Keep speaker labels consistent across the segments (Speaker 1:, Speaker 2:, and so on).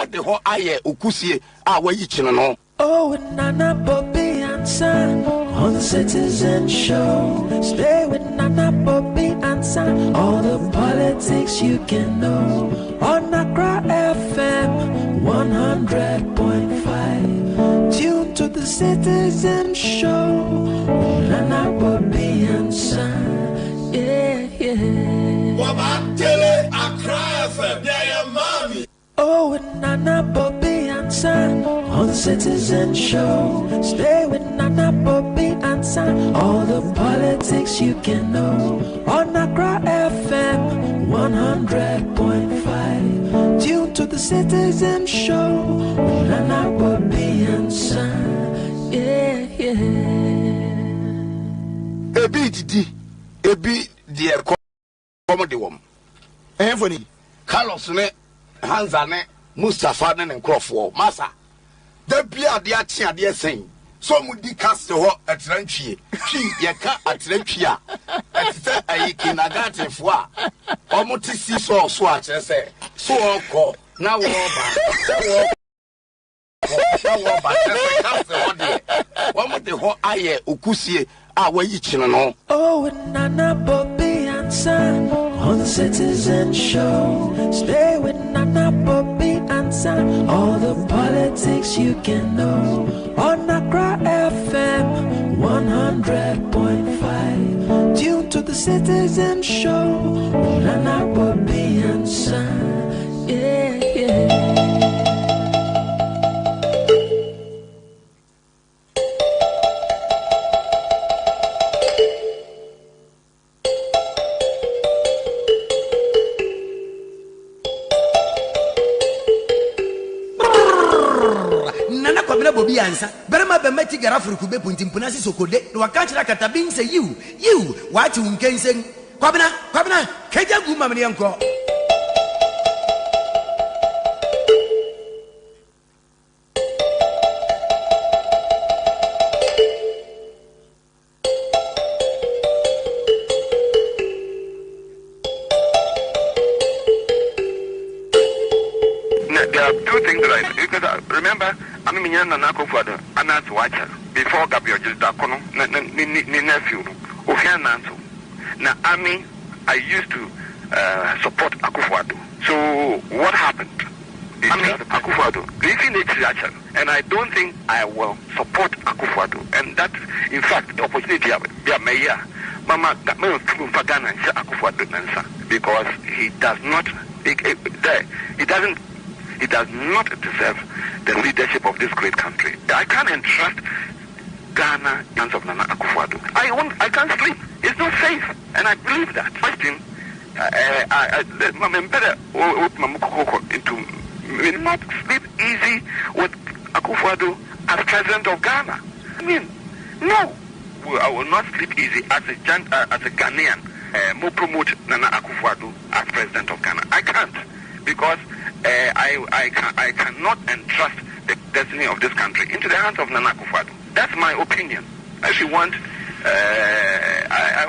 Speaker 1: de ho aye okusie a wayi chino no.
Speaker 2: Oh, with Nana, Bobie, Ansah on the Citizen Show. Stay with Nana, Bobie, Ansah all the politics you can know on Accra FM 100.5. Tune to the Citizen Show. Nana, Bobie, Ansah, yeah, yeah.
Speaker 3: Wabatele Accra FM, yeah, mommy.
Speaker 2: Oh, with Nana, Bobie, Ansah on the Citizen Show. Stay with Nana, Bobie, Ansah all the politics you can know on Accra FM 100.5. Tune to the Citizen Show. Nana, Bobie, Ansah, yeah, yeah.
Speaker 1: Ebi dear comedy wom.
Speaker 4: Anthony
Speaker 1: Carlos ne Ansah ne Mustafa ne Nkrofo masa da bia de atia de sen so mu di cast ho atrantwie twi ye ka atrantwie a etse ayi kinagate fo a omote si so a kire se so okọ na wo ba se wo na wo ba se cast ho de omote ho aye okusie a wayi chino no.
Speaker 2: Oh, with Nana, Bobie, Ansah on the Citizen Show. Stay with Nana, Bobie, Ansah all the politics you can know on Accra FM 100.5. Tune to the Citizen Show. Nana, Bobie, Ansah, yeah, yeah.
Speaker 4: Kwabena Bobie Ansah berema be meti gara furukube puntimpuna si sokode no wakachira katabin se you wati unkensen Kwabena keja gu mamne yanko.
Speaker 5: There are two things that because remember, I mean, Nana Akufo-Addo announced watcher before Gabriel just Dakono, nephew, Nanso. Now, I mean, I used to support Akufo-Addo. So, what happened? I mean, Akufo-Addo, and I don't think I will support Akufo-Addo. And that, in fact, the opportunity of Mayor, Mama Fagana, Akufo-Addo, because he does not, he does not deserve the leadership of this great country. I can't entrust Ghana in the hands of Nana Akufo-Addo. I can't sleep. It's not safe, and I believe that. Question: I'm better into will not sleep easy with Akufo-Addo as president of Ghana. I mean, no, I will not sleep easy as a Ghanaian. More promote Nana Akufo-Addo as president of Ghana. I can't, because I cannot entrust the destiny of this country into the hands of Nana Akufo-Addo. That's my opinion. If you want, I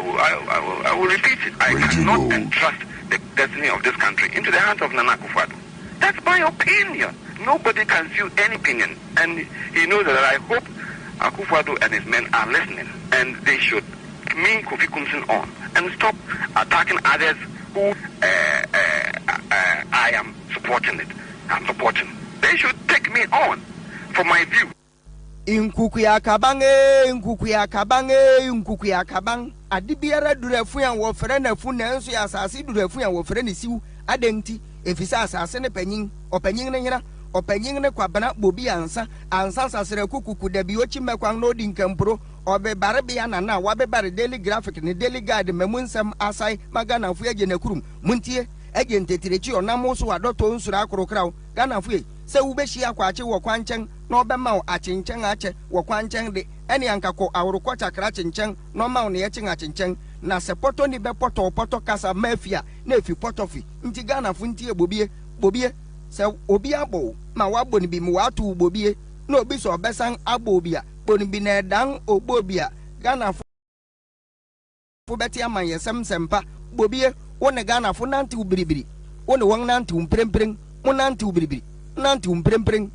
Speaker 5: will repeat it. I cannot entrust the destiny of this country into the hands of Nana Akufo-Addo. That's my opinion. Nobody can sue any opinion. And he knows that I hope Akufo-Addo and his men are listening. And they should mean Kofi Kumsin on and stop attacking others who I am supporting it. I'm supporting. They should take me on for my view.
Speaker 6: Inkukuya kabang adibiara durefu ya wofere na fu na nso ya asase durefu ya wofere ne siw adenti efisa asase ne panyin opanyin ne hira opanyin ne Kwabena Bobie Ansah sasere kukuku da bi ochi mekwan no di nkampro obebare bia na wabebare daily graphic ne daily guide memunsam asai magana fu eje na kurum muntie eje ntetireci onamo so adoto nsura akorokraw gana fu se ubeshi akwache wo kwanchen no bema achenchen ache wo kwanchen de eni ankako awrukọ chakra chenchen no ma ne yechen achenchen na se poto ni be poto kasa mafia na efi potofi nti gana fu ntie Bobie se obi abo ma wabo ni bi mu watu Bobie na obi so obesan abo obi a boni bi na edan obi a gana fu beti amanye sempa Bobie wone gana fu nanti ubiribiri wone won nanti umprempren mo nanti ubiribiri nanti umprempren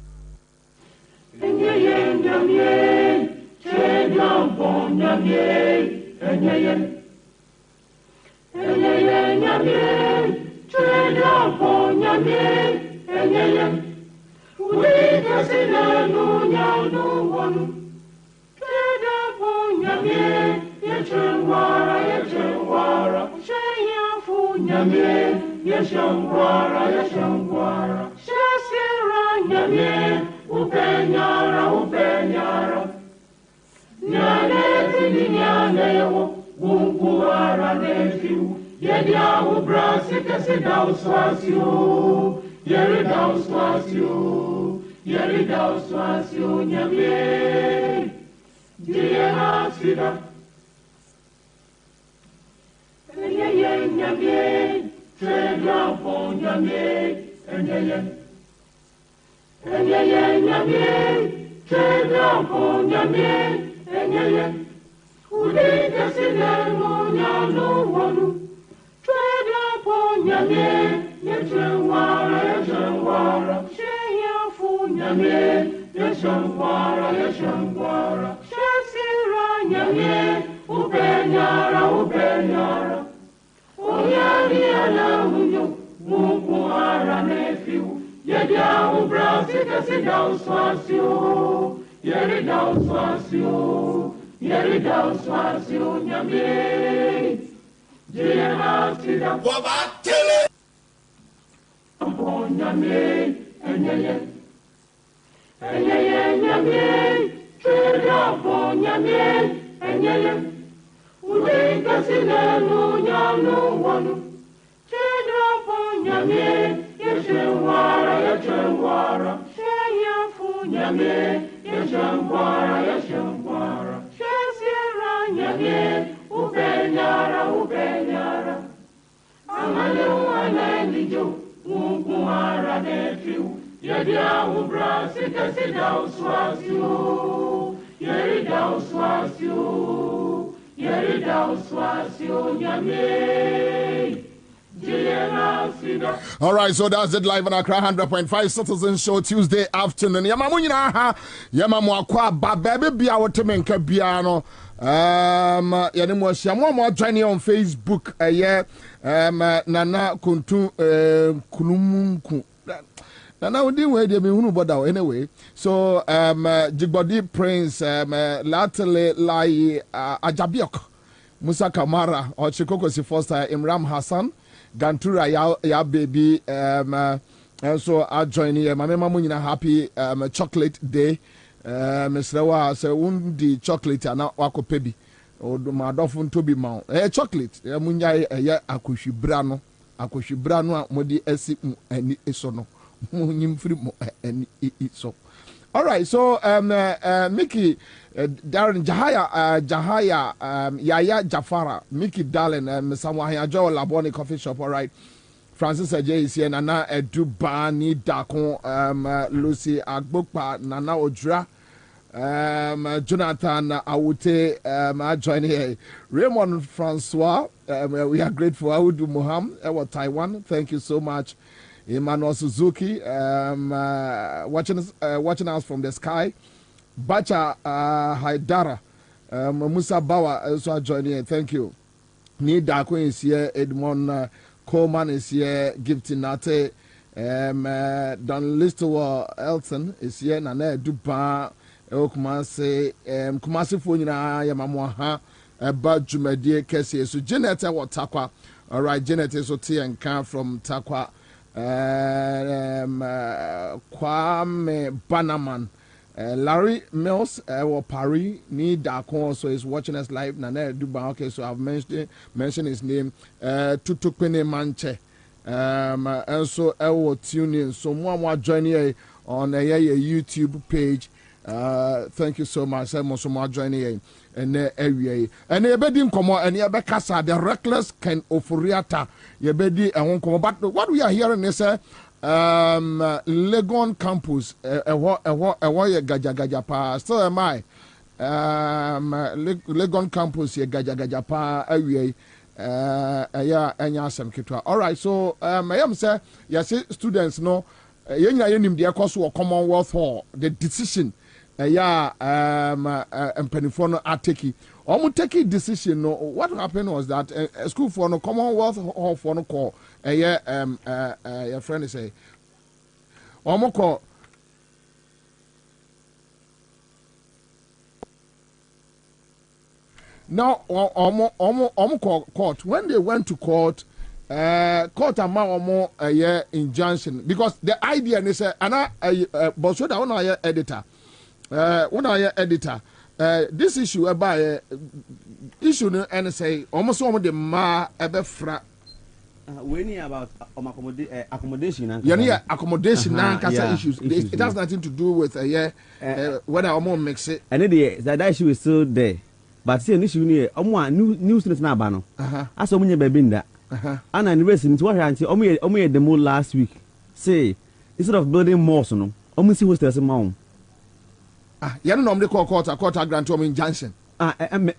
Speaker 7: All right, so that's it live on Accra 100.5 Citizen Show Tuesday afternoon. Yamamunyina ha yamamu akwa baby bia wotemenka bia no yani mo hia mo join on Facebook nana kuntu kunumunku nana odi we de me hunu boda anyway. So Jigbodi Prince lately lai Ajabiok Musa Kamara or Chikoko si Foster Imram Hassan Gantura ya baby and so I join here. My mama munyina happy chocolate day. Mr. Wa say undi chocolate na wako pebi. O ma dofun to be ma. Chocolate munya ya akohwibra no a modi esi mu ani eso no. Munyim free mo ani so. All right, so Mickey Darren Jahaya Yaya Jafara Mickey Darling Samwahia Joe Laboni Coffee Shop. All right, Francis Ajay is here. Nana Edubani Dakon Lucy Agbokpa Nana Odra Jonathan Awute I join here. Raymond Francois we are grateful. Audu Muhammad Taiwan, thank you so much. Emmanuel Suzuki watching us from the sky. Bacha Haidara Musa Bawa also joining here. Thank you. Nida Queen is here. Edmond Coleman is here. Gifty Nate Don Listowa Elton is here. Nana Duba Kumasi Kumasi Funina Yamamuaha Eba Jumedie Kesi. So Janet Watakwa. All right, Janet is Oti and Khan from Takwa. Kwame Banaman Larry Mills or Paris ni Dakon also is watching us live. Nana Duba. Okay, so I've mentioned his name. Tutukpene Manche and so I will tune in. So more joining on YouTube page. Thank you so much. I'm also more joining here and area. And ebedi nkomo and yebekasa the reckless can ofuriata yebedi and nkomo. But what we are hearing is Legon campus ye gaja pa. Still am I Legon campus ye gaja pa area. Yeah, enya asem kitwa. All right, so I am say yes students no yenya yenim de ekoso wo Commonwealth Hall the decision empenifo no ateki take decision no what happened was that school for no Commonwealth Hall for no call your friend say call now court when they went to court court ama injunction because the idea is ana but so that one editor editor this issue about issue no and say almost some of the ma ebefra
Speaker 8: we need about accommodation
Speaker 7: accommodation issues. It has nothing to do with whether almost mix it
Speaker 8: and that issue is still there but see an issue near new students na ba no as omunye baby nda and in racing to what omuye the more last week say instead of building more so no omusi hostels mount
Speaker 7: you know the court grant to injunction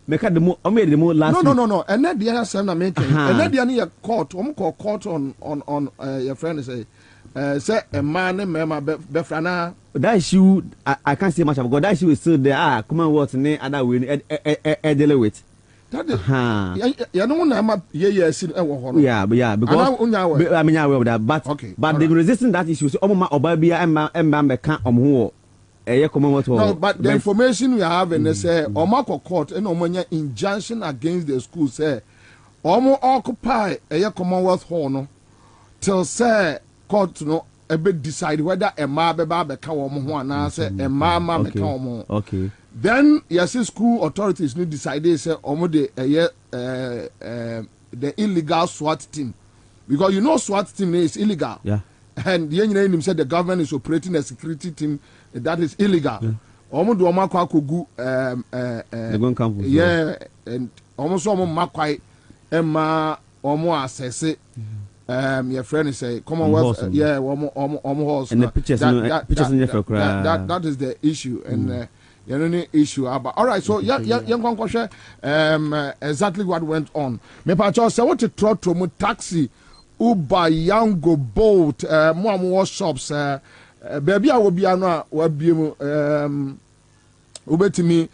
Speaker 8: make the more made the more last
Speaker 7: no and that the other same na make and that the near court court on your friend say a man and mema befrana
Speaker 8: that issue I can't say much about that issue is still there Commonwealth ne other way deal with
Speaker 7: that you know na yes
Speaker 8: yeah because I mean aware of that but
Speaker 7: okay,
Speaker 8: but they resisting that issue so omo ma oba bia emma meka omo Commonwealth
Speaker 7: no but the information we have and say omo court and omo injunction against the school say omo occupy Commonwealth Hall no till say court no a bit decide whether a ma beba beka omo ho ana say a ma beka omo
Speaker 8: okay
Speaker 7: then yes school authorities need decide say omo the illegal SWAT team because you know SWAT team is illegal
Speaker 8: yeah
Speaker 7: and the engineer said the government is operating a security team that is illegal. Omo do omo kwa kogu
Speaker 8: the gun campus.
Speaker 7: Yeah, and omo so omo makwai emma omo assess your friend is say Commonwealth omo horse.
Speaker 8: And the pictures in for
Speaker 7: that is the issue and you know issue about all right so young share exactly what went on. Me pa cho say what to trot mu taxi Uber Yango Bolt more shops baby I will be ano wa biem ubetimi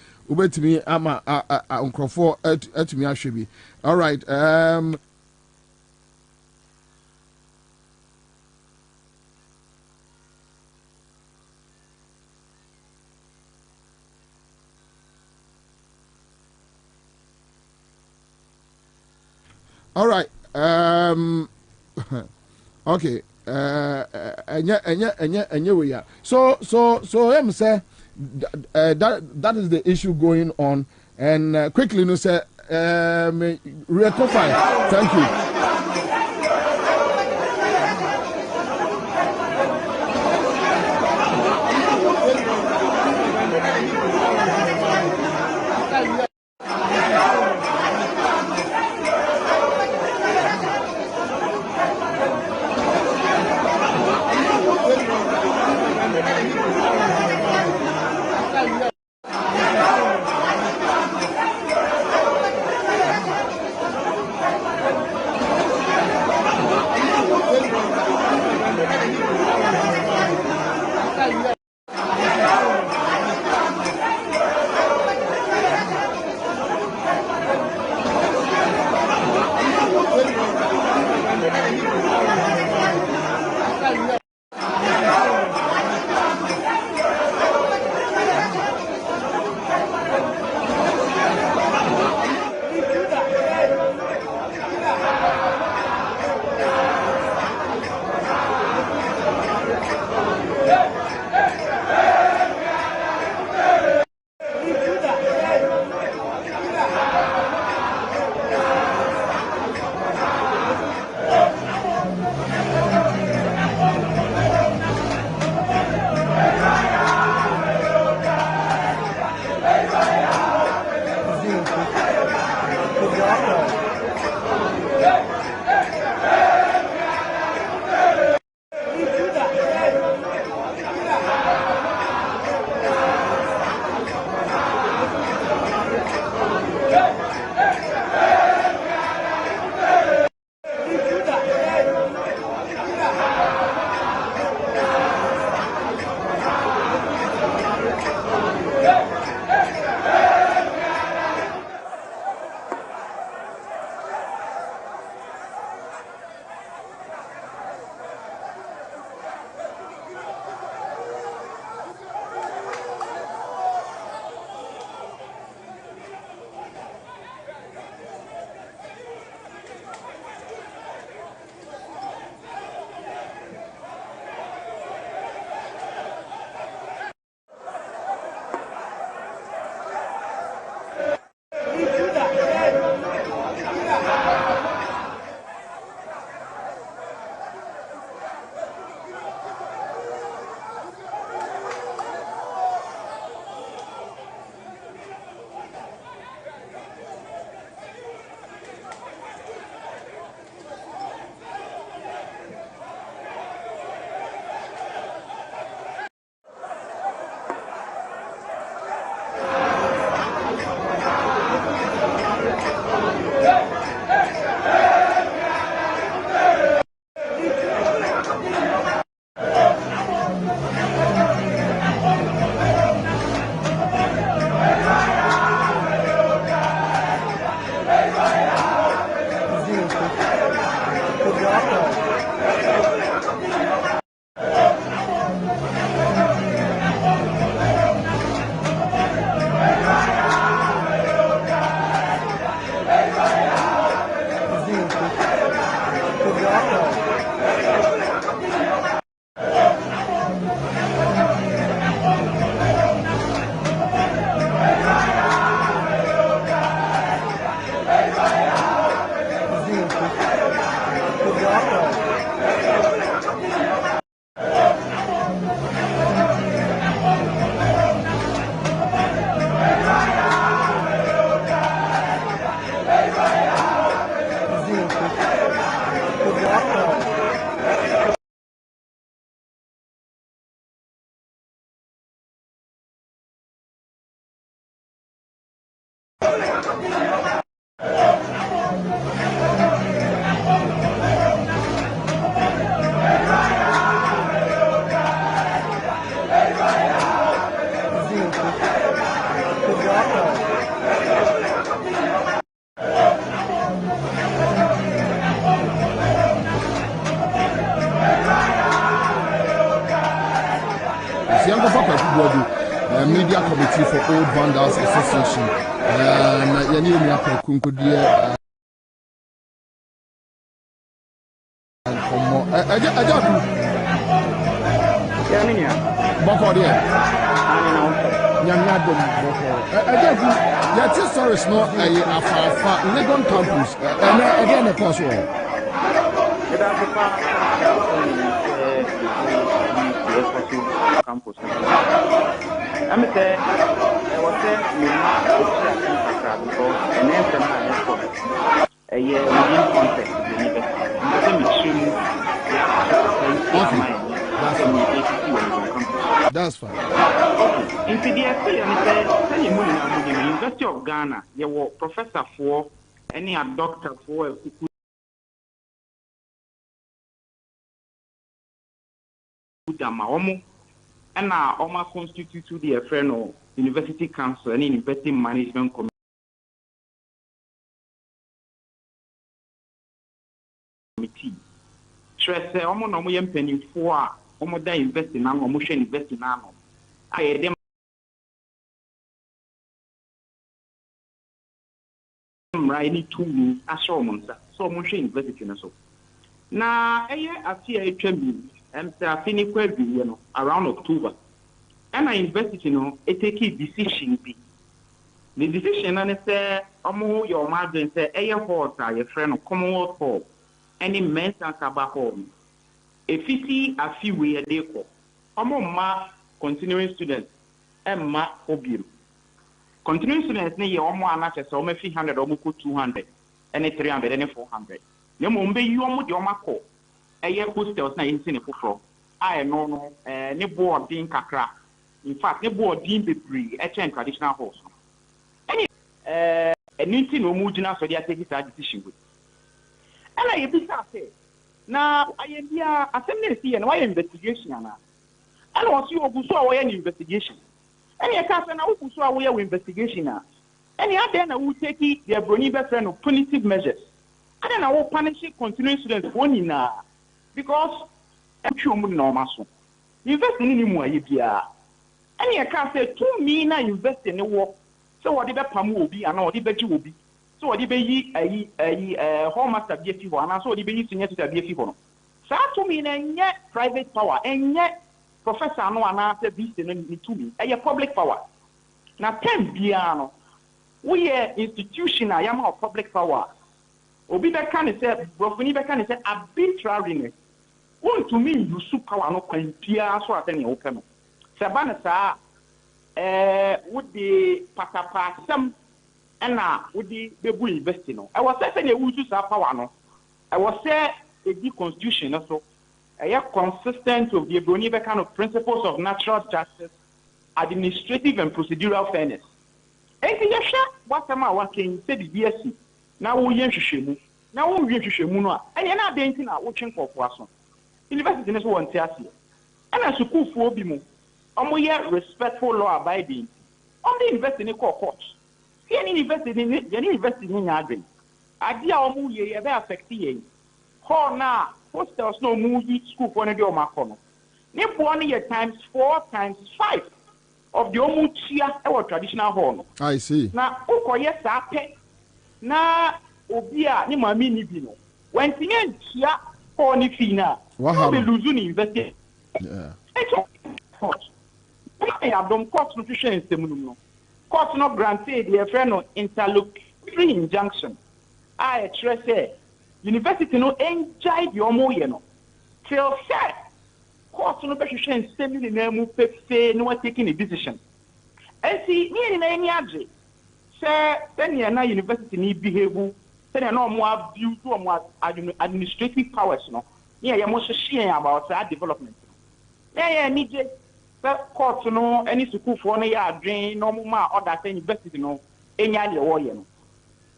Speaker 7: ama nkrofo atumi ahwe bi all right all right okay we are so him say that is the issue going on and quickly no say recover thank you. Media Committee for Old Vandals Association. Legon campus. Again, of course,
Speaker 9: campus. I'm saying, I was saying, and then from my a year within context of the university.
Speaker 7: That's fine.
Speaker 9: In the University of Ghana, there were professor for any doctor for and now almost constitute to the friend of University Council and University Management Committee. Stress almost no more penny for almost investing now, almost investing now. I them right 2 years assurance, so much investing so. Now, I see a trembling. And finish around October. And I invested, it take a decision. The decision, and I say, your margin say, horse, your friend of Commonwealth Hall, any men's and tobacco. If you see a few way a day, ma continuing students, and ma hobby. Continuing students, near your one, so 300 or 200, and 300 and 400. You mumbe you almost your mako. Hostels na in Singapore. I know ne board din kakra. In fact, ne board din bebree traditional house. Any anything no mujina so they are taking that decision with. And I be say now I am here assembly see and why investigation na. And was you oguso away an investigation. And you can't say na oguso away investigation na. And you then will take their brony best friend of punitive measures. And then I will punish continuing students one na. Because I'm sure normal so. Invest in any more idea. And you can't say to me now invest in the work. So what the Pamu will be and all the Betty will be. So what the be a home master be a few and also the be senior to be a few. So to me and yet private power and yet professor no and answer this to me a public power. Now 10 piano. We are institution I am of public power. Obi be can say Brofini be can say arbitrariness. Want to me you super no kwempia so atani open. Sabana sa would be patapasam and would be bebu investing. I was saying a would use power no. I was say a constitution also consistent with the Bronibe kind of principles of natural justice, administrative and procedural fairness. And the sure what am I working say the BSc. Now we yen now we yen no and you're not dating out watching for person. University is one tiasi. And as school for bimu, respectful law abiding. Only invest in a court. Any invested in it, any invested in yarding. Idea omu ye ever affect ye. Ho na hostels no movie school for any of my corner. Nip 1 year times 4 times 5 of the omu chia our traditional hall.
Speaker 7: I see.
Speaker 9: Now, yes, I pay. Na obia ni mami ni bino. When tingen chia for ni fina. What happened? Losing invested.
Speaker 7: Yeah.
Speaker 9: yadom court no hwehwe nsɛm no court no granted the friend no interlocutory injunction I trust say university no enjoy the omo ye no till say court no be hwehwe nsɛm ni na mu pepe no taking a decision enti ni na any age say then na university ni behave then na omo abuse omo administrative powers no yeah ya mo hwehwe about that development yeah ni je court no any school for no ya adwen no mo ma order say university no enya le wo ye no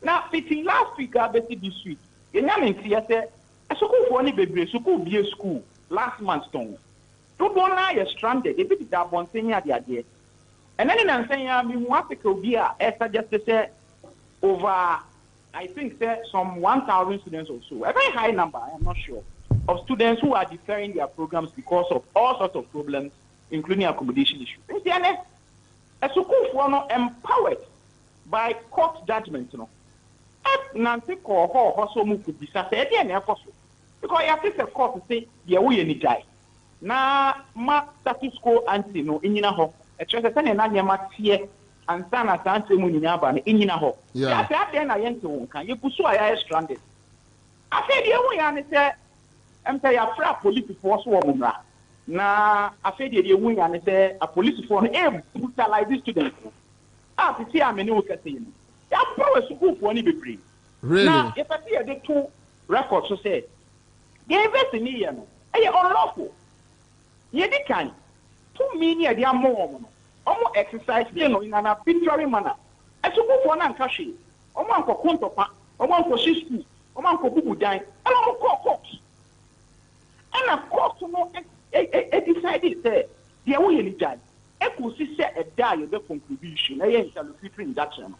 Speaker 9: na fitting last week abesi this week enya menti ya say school for ni bebre school be school last month ton do na ya stranded e bi da bon senya de ade and then na senya mi mu article bi a suggest say over I think say some 1,000 students or so, a very high number, I am not sure, of students who are deferring their programs because of all sorts of problems, including accommodation issues. A school for empowered by court judgment, you know. Nancy call her so move could be said, because you have to court to say, yeah, we any die. Na ma status quo anti no in ho. A church and Nanyama here. Ansah na sanse mu nyina ba na enyina ho ya say ade na yente won kan ye busu aya stranded afi de wu ya ne say emta ya fra police force wo mumra na afi de wu ya ne say a police force no brutalize students a ti amene wo kase ni ya pro school for ni bebre
Speaker 7: really
Speaker 9: na if I see the two records so say the invest ni ye no e unlawful ye di kan 2 million de ammo no omo exercise dey no in an arbitrary manner esuku for na nka hwe omo anko kontopa omo anko school omo anko bubu dan and omo court and a court no decided say dey wo ye ni judge e ku si say e da ye be contribution e ye interlocutory injunction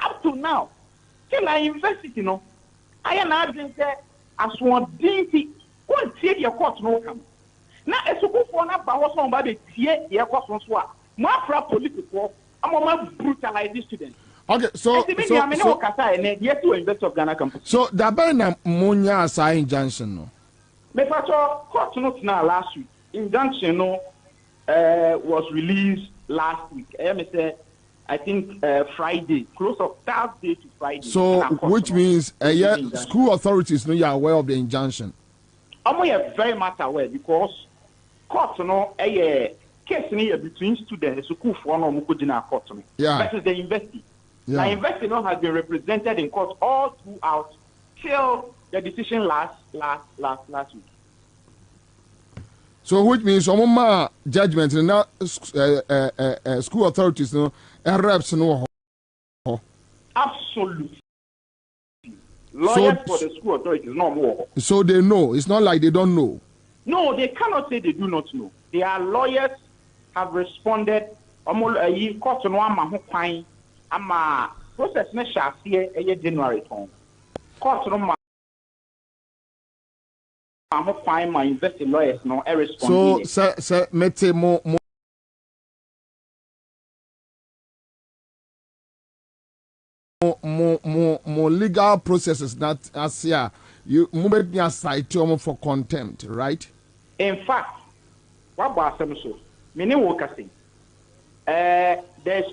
Speaker 9: up to now till I university no I na adwin say aswon dinti won tie the court no come na esuku for na ba wo so ba be tie ye court so a Mafra political, I'm a brutalized student.
Speaker 7: Okay, so the Bena Munya Ansah injunction no.
Speaker 9: Me pato court note na last week. Injunction no was released last week. I think Friday, close of Thursday to Friday.
Speaker 7: So which means school authorities know you are aware of the injunction.
Speaker 9: I'm very much aware because court no case between students school for no court versus the university. The university no has been represented in court all throughout till the decision last week.
Speaker 7: So which means some judgment now school authorities no reps no.
Speaker 9: Absolutely. Lawyers for the school authorities no more.
Speaker 7: So they know. It's not like they don't know.
Speaker 9: No, they cannot say they do not know. Their lawyers have responded court no ama ho kwan ama process na shafe January ton court no ma ho kwan ma university lawyers no respond.
Speaker 7: So mete mo legal processes that as you move me aside for contempt, right?
Speaker 9: In fact, what about some so? There's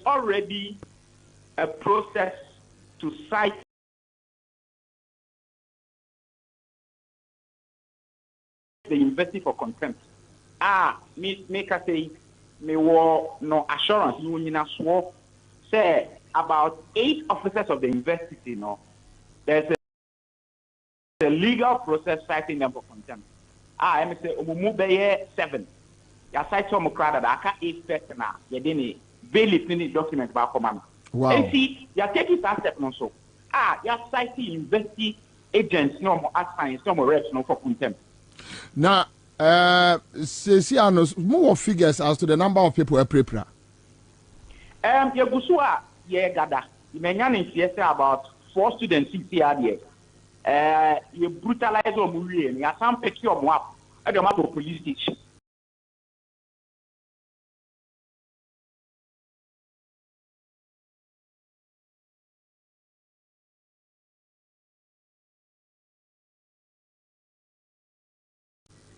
Speaker 9: already a process to cite the university for contempt. Make us say, me no assurance, you say about 8 officers of the university, there's a legal process citing them for contempt. I say, 7. Ya cite some crowd that aka 8 person na ye dey ni bailiff ni document ba come am.
Speaker 7: Wow.
Speaker 9: And see, ya take it that step no so. Ya cite university agents no more assign some reps no for contempt.
Speaker 7: Now, see more figures as to the number of people prepare.
Speaker 9: Ye gusua ye gada. You mention say about 4 students here there. You brutalize them we ya some picture of up at the map of police station.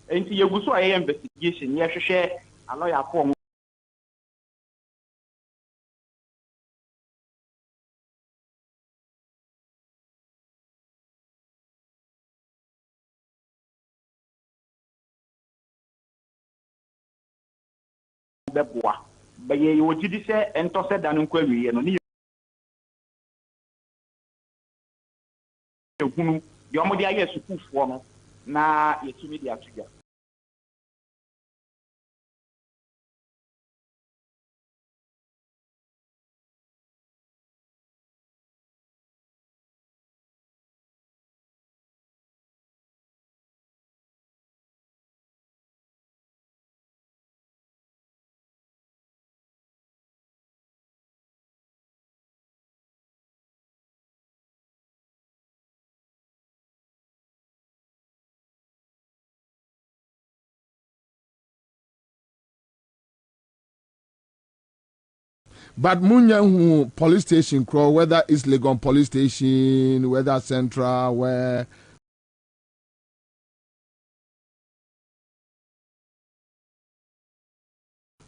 Speaker 9: Into your investigation, yes, share a lawyer form beboa but ye wo gidi se ento se dan nkwa wiye no ni ehunu yo mo dia ye sukufo no na yetumi dia tuga.
Speaker 7: But Munyahu police station, whether it's Legon police station, whether Central, where.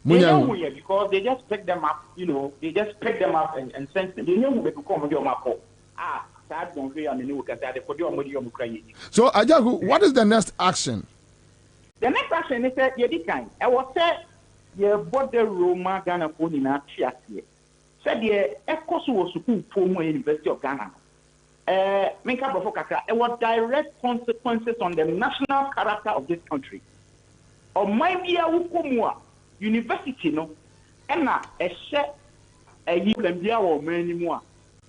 Speaker 9: They know who because they just pick them up, you know, they just pick them up and send them. They know who they become on your map. Sad don't feel on the new because they put you on with your Ukraine.
Speaker 7: So, Ajagu, what is the next action?
Speaker 9: The next action is that you kind. I was said, you bought the Roma Ghana phone in our chat here. Said, yeah, of course, was school for University of Ghana. Make up of it was direct consequences on the national character of this country. Or my dear Ukumua. University no ena ehye ayi blambia wo mani mu a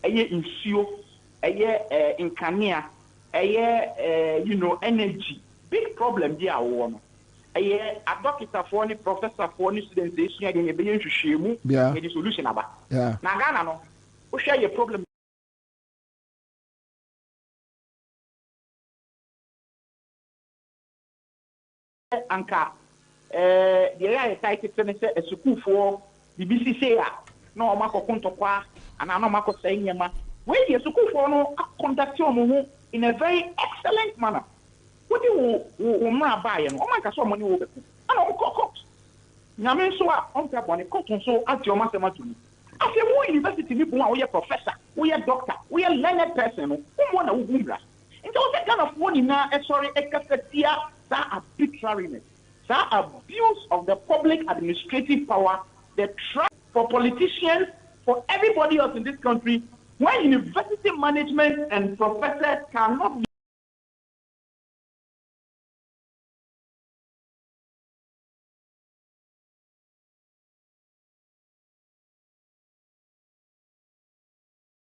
Speaker 9: eye nsuo eye nkanea eye you know energy big problem dia wo no eye a doctor for ni professor for ni students dey sua dey be nhwehwemu e solution aba na Ghana no wo hwe ye problem anka the area title say a school for the BCC no o mako kontokwa ana no mako sayema when the school for no conduct you in a very excellent manner what you wo mra bae no o maka so money wo beku ana o court nyame so a on ka bone court so ati o masema tuni afi wo university ni bo a wo ye professor wo ye doctor wo ye learned person no wo na wo gumra nti o se kind of one na sorry ekafatia that arbitrariness, that abuse of the public administrative power, the trust for politicians, for everybody else in this country, when university management and professors cannot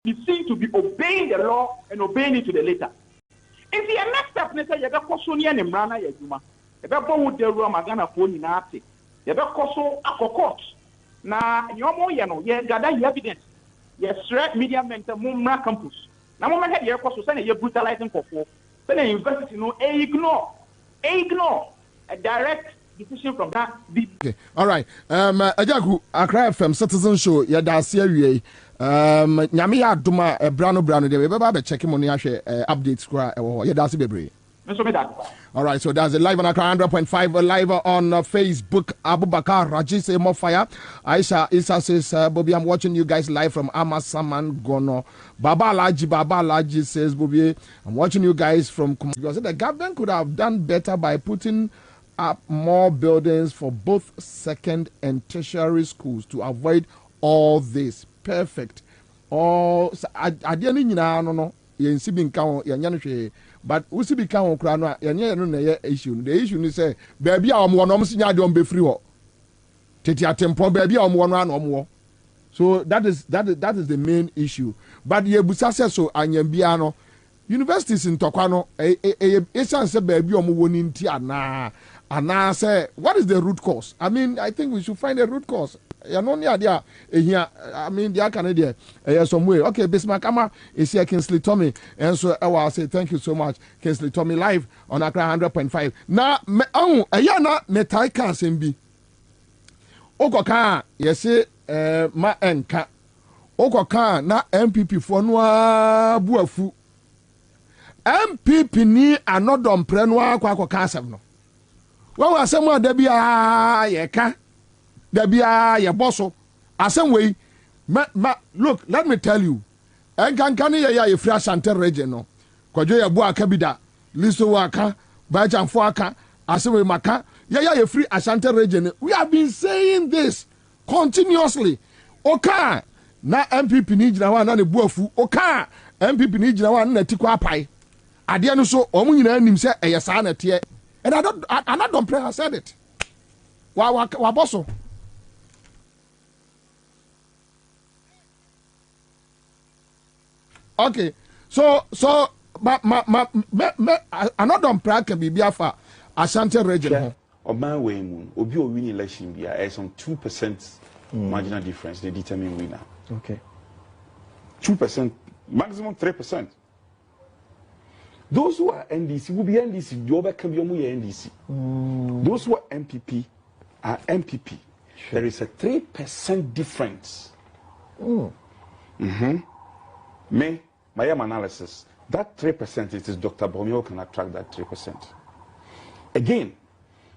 Speaker 9: be seen to be obeying the law and obeying it to the letter. If the next step is you have to near the Mrana Yajuma, you have to go the room Magana phone in Arte, you have to go to court. Now, you know, you gather evidence. You threat media mentor Mumra campus. Now, moment had your course to send you brutalizing for four. Send a university, no, ignore a direct decision from that.
Speaker 7: Okay, all right. Ajagu, Accra FM Citizen Show, Yadasia. Nyame ya aduma brano de we be check money ahwe updates kra that's bebre. All right, so that's a live on Accra 100.5 live on Facebook. Abubakar Raji say more fire. Aisha Isa says Bobie, I'm watching you guys live from Amasaman Gono. Baba Laji says Bobie, I'm watching you guys from because the government could have done better by putting up more buildings for both second and tertiary schools to avoid all this. Perfect. Oh, I didn't know. You see, being count, but we see, be count, crana, and issue. The issue is say, baby, I'm one almost don't be free. Tetia tempo, baby, I'm one run or more. So that is the main issue. But ye busasa so anyambiano universities in Tokano, a baby, I'm one in Tiana. And I say, what is the root cause? I mean, I think we should find a root cause. You know, idea here. I mean, the Canadian some way. Okay, Bismarck Ama is here, Kingsley Tommy, and so I will say thank you so much, Kingsley Tommy, live on Accra 100.5. Now, ayana metai can simbi. Okoka, yes, ma enka. Okoka na MPP for noa buafu. MPP ni anodom prenwa kwa koka sevno. Wa asemu adabia yeka. Debia ya bosso. Asem way. Look, let me tell you. Enkankani ya free Ashanti region no. Kwajo ya bua kabida. Liso waka. Bajan fuaka. Asem way maka. you free Ashanti region. We have been saying this continuously. Okay, na MPP ni jina wa na ne buafu. Okay, MPP ni jina wa na tikwa pai. Ade no so omu nyina nim se eyesa na tie. And I don't pray I said it. Wa bosso. Okay. So another pray can be biafa Ashanti region.
Speaker 10: Oban way moon obi o win election bia is on 2% marginal difference they determine winner.
Speaker 11: Okay.
Speaker 10: 2%, maximum 3%. Those who are NDC will be NDC. The other can be NDC. Those who are MPP are MPP. Sure. There is a 3% difference. My analysis. That 3%, it is Dr. Bobie who can attract that 3%. Again,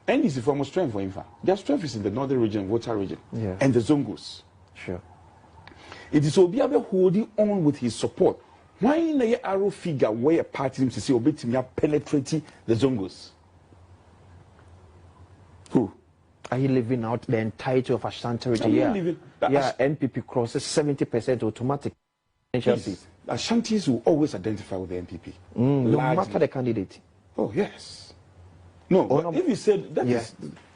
Speaker 10: NDC for more strength for him. Their strength is in the northern region, water region, and the Zongos.
Speaker 11: Sure.
Speaker 10: It is Obiabe holding on with his support. Why in the arrow figure where a party him to say Obetimia penetrating the Zongos? Who?
Speaker 11: Are you leaving out the entirety of Ashanti region? Yeah, NPP crosses 70% automatic.
Speaker 10: Ashantis will always identify with the NPP.
Speaker 11: No matter the candidate.
Speaker 10: Oh, yes. No, if you said that is,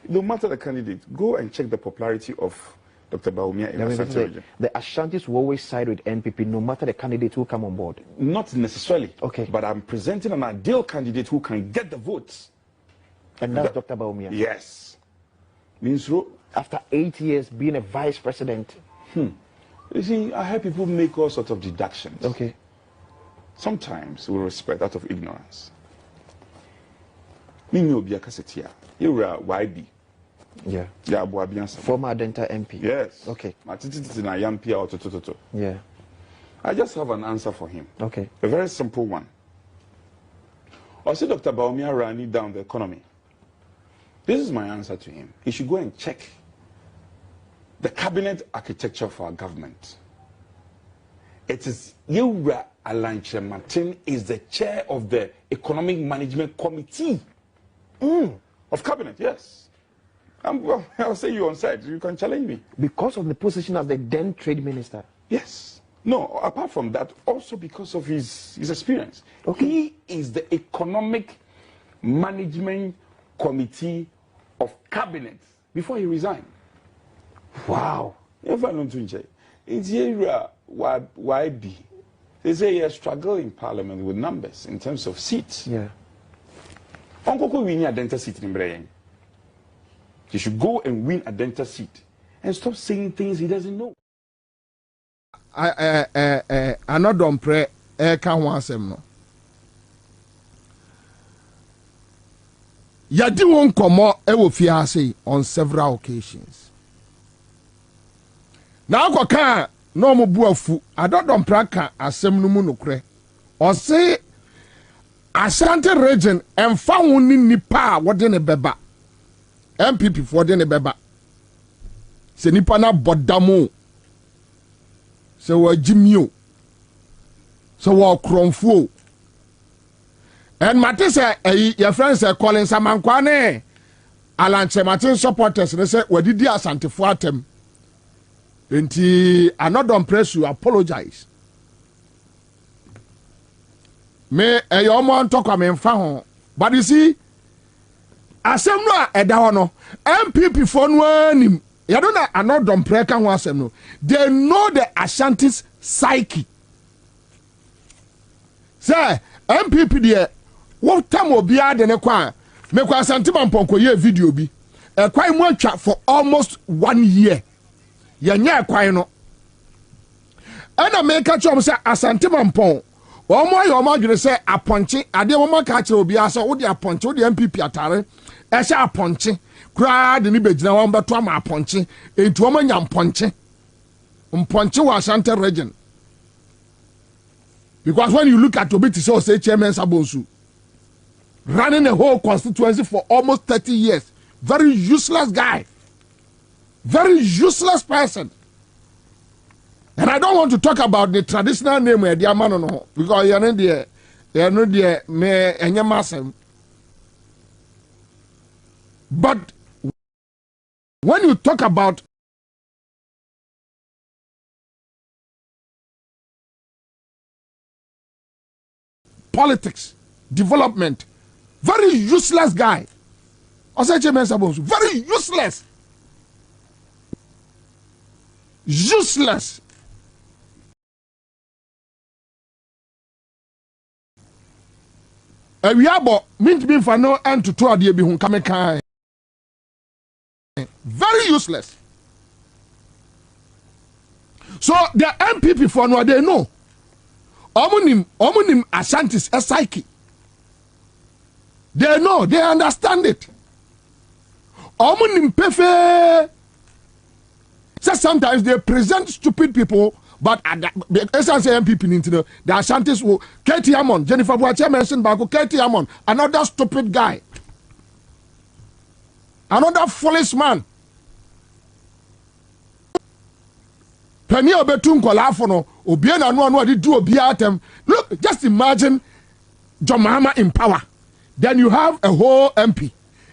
Speaker 10: no matter the candidate, go and check the popularity of Dr. Bawumia in Ashanti region.
Speaker 11: The Ashantis will always side with NPP no matter the candidate who come on board.
Speaker 10: Not necessarily.
Speaker 11: Okay.
Speaker 10: But I'm presenting an ideal candidate who can get the votes.
Speaker 11: And that's Dr. Bawumia.
Speaker 10: Yes. Means
Speaker 11: after 8 years being a vice president.
Speaker 10: You see, I heard people make all sorts of deductions.
Speaker 11: Okay.
Speaker 10: Sometimes we respect out of ignorance. Mimi Obia Kasetia, you are YB.
Speaker 11: Yeah.
Speaker 10: Yeah, Boabiansa.
Speaker 11: Former Adenta MP.
Speaker 10: Yes.
Speaker 11: Okay.
Speaker 10: Yeah. I just have an answer for him.
Speaker 11: Okay.
Speaker 10: A very simple one. I see Dr. Bawumia running down the economy. This is my answer to him. He should go and check the cabinet architecture for our government. It is Yura Alanche Martin is the chair of the Economic Management Committee of cabinet, yes. Well, I'll say you on side. You can challenge me.
Speaker 11: Because of the position as the then trade minister?
Speaker 10: Yes. No, apart from that, also because of his experience. Okay. He is the Economic Management Committee of Cabinet before he resigned.
Speaker 11: Wow.
Speaker 10: It's here YB. They say he struggle in parliament with numbers in terms of seats.
Speaker 11: Yeah.
Speaker 10: Uncle win a dental seat in Brain. He should go and win a dental seat and stop saying things he doesn't know.
Speaker 7: I not don't pray. Can't want them no. Yadi won't come out. Say on several occasions. Now go can no mo buafu. I don't pray can asem no mu no kre. Or say Ashanti region and found nipa what in a beba. MPP for the beba. Se nipa na bodamo. Se wa jimio. Se wa kromfo. And Matisse, your friends say calling Samankwane. Alanche Martin supporters they say we did the Asante for them. I not don't press you apologize. Me your man talk am fa but you see asem no e da ho no MPP for no anim you don't know another don't pray kan ho asem no they know the Ashanti's psyche. Say MPP there what time obia de ne kwa me kwa Asante Mamponko ye video bi e kwan mu atwa for almost 1 year. Yanya kwan no ana me ka chom say Asante Mampon omo ayo omo adwene say aponche ade omo ka kire obi asa wo de aponche wo de MPP atare e sha aponche kura de ni begina wo beto ama aponche entu omo nya mponche wa Ashanti region because when you look at Obi to say chairman Sabonsu running a whole constituency for almost 30 years, very useless guy. Very useless person. And I don't want to talk about the traditional name where the man no because you're not there me enye masem. But when you talk about politics, development, very useless guy. Very useless. Useless. We are mint being for no end to 2 idea be come. Very useless. So the MPP for no they know. Omunim Ashantis a psyche. They know, they understand it. Omunim pefe. So sometimes they present stupid people, but essence MPP into the Ashantis will Katie Amon, Jennifer Boache mentioned Bako, Katie Amon, another stupid guy. Another foolish man. Penny obetum kolafono, obiena no di do obiatem. Look, just imagine John Mahama in power. Then you have a whole MP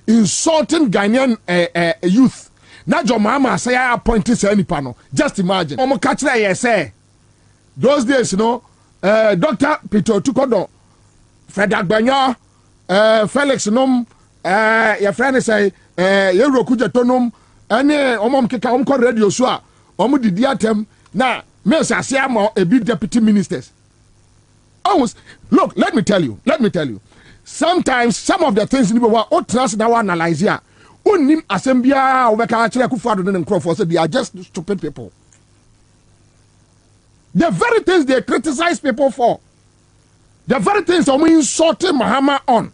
Speaker 7: insulting Ghanaian youth. Now John Mahama say I appointed any panel. Just imagine. Omo catch that say. Those days, you know, Dr. Peter Tukodo, Fred Agbanya, Felix Nom, your friend say, Yero Kujatonum, and Omom Kika Omko Radio Swa, Omu Diatem, now, Mesa Siamo, a big deputy ministers. Almost, look, let me tell you. Sometimes some of the things in the world, now analyze here. Unim Assembia, Weka Kufado and Crawford said they are just stupid people. The very things they criticize people for, the very things are insulting Mahama on.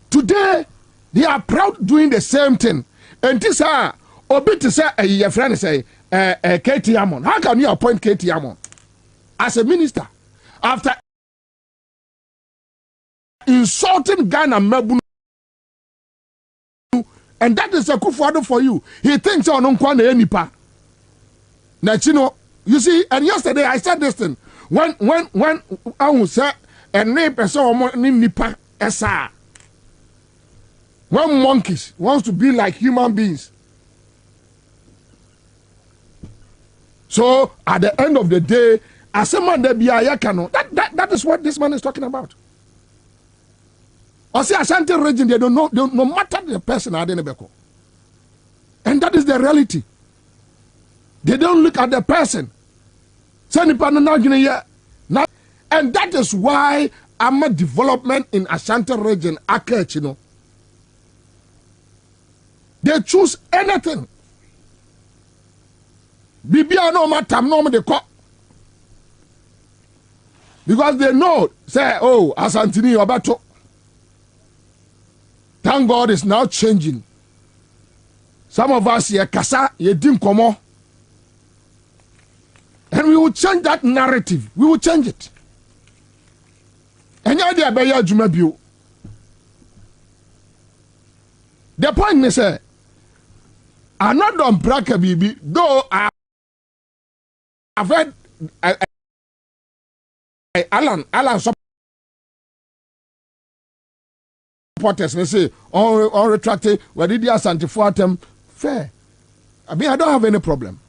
Speaker 7: Today, they are proud doing the same thing. And this Obi to say, your friend say, Katie Amon. How can you appoint Katie Amon as a minister after insulting Ghana Mabunu? And that is a Kufuado for you. He thinks on Nkwane Nipa. Now, you see, and yesterday I said this thing. When I will say a name person Nipa Esa. When monkeys wants to be like human beings. So at the end of the day, as a man that is what this man is talking about. I say Ashanti region, they don't know, no matter the person Adenebeko. And that is the reality. They don't look at the person. And that is why I'm a development in Ashanti region, you know. They choose anything. Bibia no matter no de ko. Because they know, say, oh, Asantini Obato. Thank God it's now changing. Some of us here, Kasa, ye dim komo. And we will change that narrative. We will change it. And the idea Jumabio. The point is, I'm not on Braka Bibi, though I've heard Alan supporters, they say, all retracted, where did you Santi them? Fair. I mean, I don't have any problem.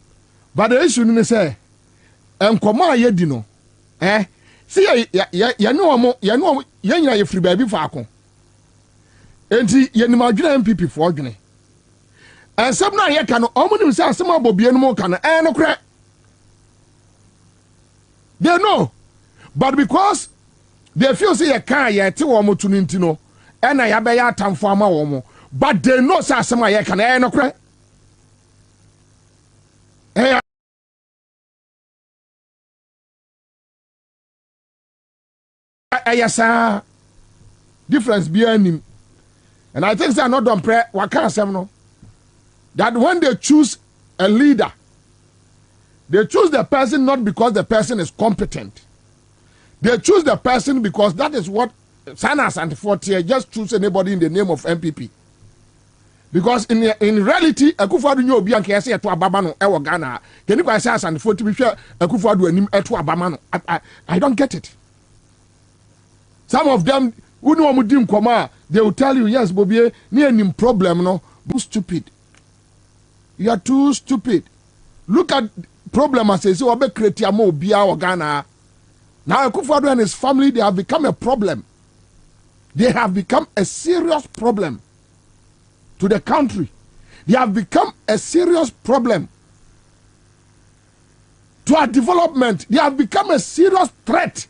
Speaker 7: But the issue is, say, Koma Yedino, see, you know, free baby Falcon. And you know, MPP for Guinea. And some now you can almost say some of Bobie and more can no crack. They know, but because they feel say a car yet to almost to Nintino, and I have a time for my woman, but they know say some I can no crack. Yes, sir. Difference behind him, and I think they are not done prayer. What can't say no? That when they choose a leader, they choose the person not because the person is competent. They choose the person because that is what Sanas and Fortier just choose anybody in the name of MPP. Because in reality, Akufo-Addo nyo obi anke yesi eto ababa no ewo Ghana. Can you guys say and Fortier be sure Akufo-Addo anim eto ababa no? I don't get it. Some of them Who know mudim koma? They will tell you, yes, Bobie, ni any problem no. Too stupid. You are too stupid. Look at problem as say obe create mo bia or Ghana. Now Akufo-Addo and his family, they have become a problem. They have become a serious problem to the country. They have become a serious problem to our development. They have become a serious threat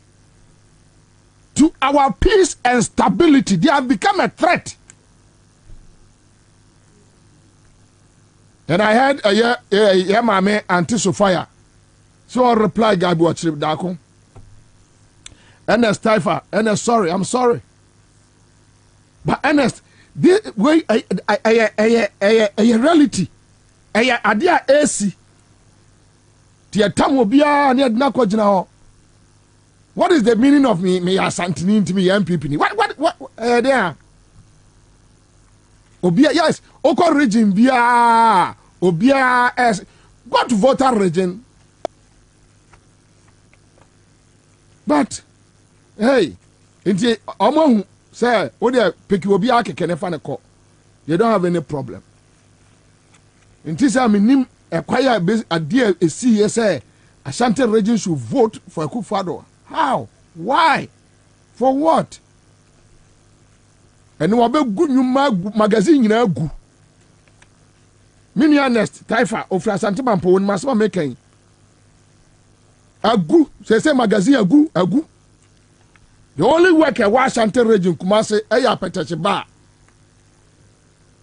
Speaker 7: to our peace and stability. They have become a threat. And I heard Mame Auntie Sophia. So I reply, Gabi Wachirib Dako. Ernest Taifa, Ernest, sorry, I'm sorry. But Ernest, this way a reality. A idea AC. Tia tamu bia ni adina kwa jina ho. What is the meaning of me asantini to me MPP? What there? Obia, yes, Oko region bia Obia as go to voter region. But hey, inti omo say o dey pick Obia keke ne fa ne ko. You don't have any problem. Inti say minim ekwaya adie esi say Ashanti region should vote for Akufo-Addo. How? Why? For what? And we be good magazine nyina gu. Mini honest Taifa of Asante Mampo won masama making. Agu, say magazine agu. The only work a Ashanti region Kumasi eya Petache ba.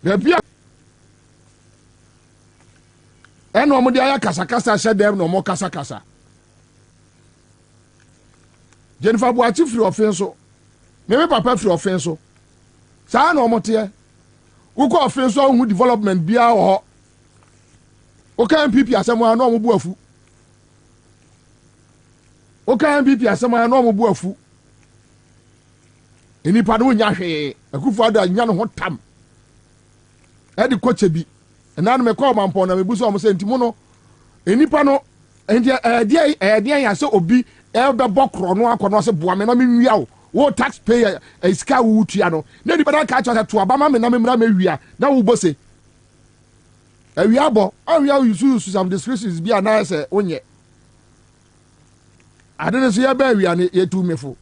Speaker 7: The bia and no mo dia ya kasa shed them no more kasa. Jennifer Boachi free offense so. Me papa free offense so. Sa no mo tie. Wo ko offense so hu development bia ho. O kan MPP asemo no mo bu afu. O kan MPP asemo no mo bu afu. Enipa no nya hwe. Akufo-Addo anya no ho tam. E di koche bi. Na no me call man pon na me bu so mo se ntimo no. Enipa no dia ya se obi e be bokro no akono se boa me na me nwia wo taxpayer iska wo tua no na di bada ka cha to abama me na me mra me wia na wo bose awia bo awia you some discretions bi ana se onye adene so ya ba wia ne yetu mefo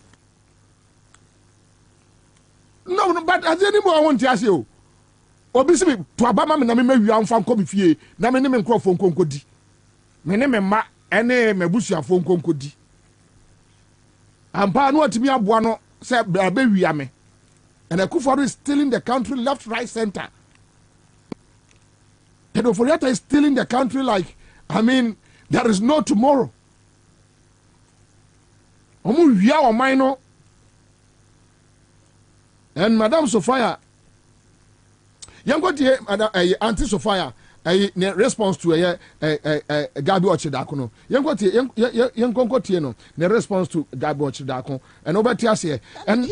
Speaker 7: no but azeni mo won ti ase o obi se to abama me na me wia mfa nko me fie na me ne me nkrofo nkonkodi me ne me ma ene mebusuafo nkonkodi ampa no atimi aboa no se be wia me and Akufo-Addo is stealing the country left right center. Pedoforiata is stealing the country like there is no tomorrow. Omu wia o man no. And Madam Sophia yangotie Auntie Sophia ne response to Gabi Ochidako no yangotie no ne response to Gabi Ochidako and obeti ase and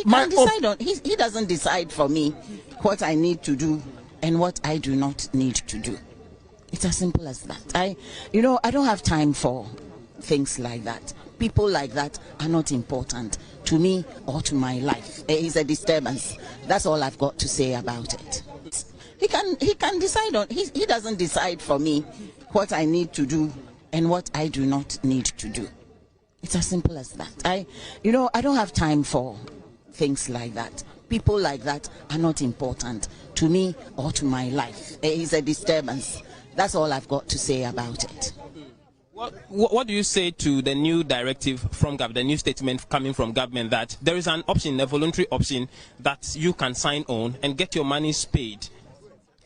Speaker 12: he doesn't decide for me what I need to do and what I do not need to do. It's as simple as that. I don't have time for things like that. People like that are not important to me or to my life. It's a disturbance. That's all I've got to say about it. He can decide on. He doesn't decide for me what I need to do and what I do not need to do. It's as simple as that. I don't have time for things like that. People like that are not important to me or to my life. It's a disturbance. That's all I've got to say about it.
Speaker 13: What do you say to the new directive from government, the new statement coming from government that there is an option, a voluntary option that you can sign on and get your monies paid?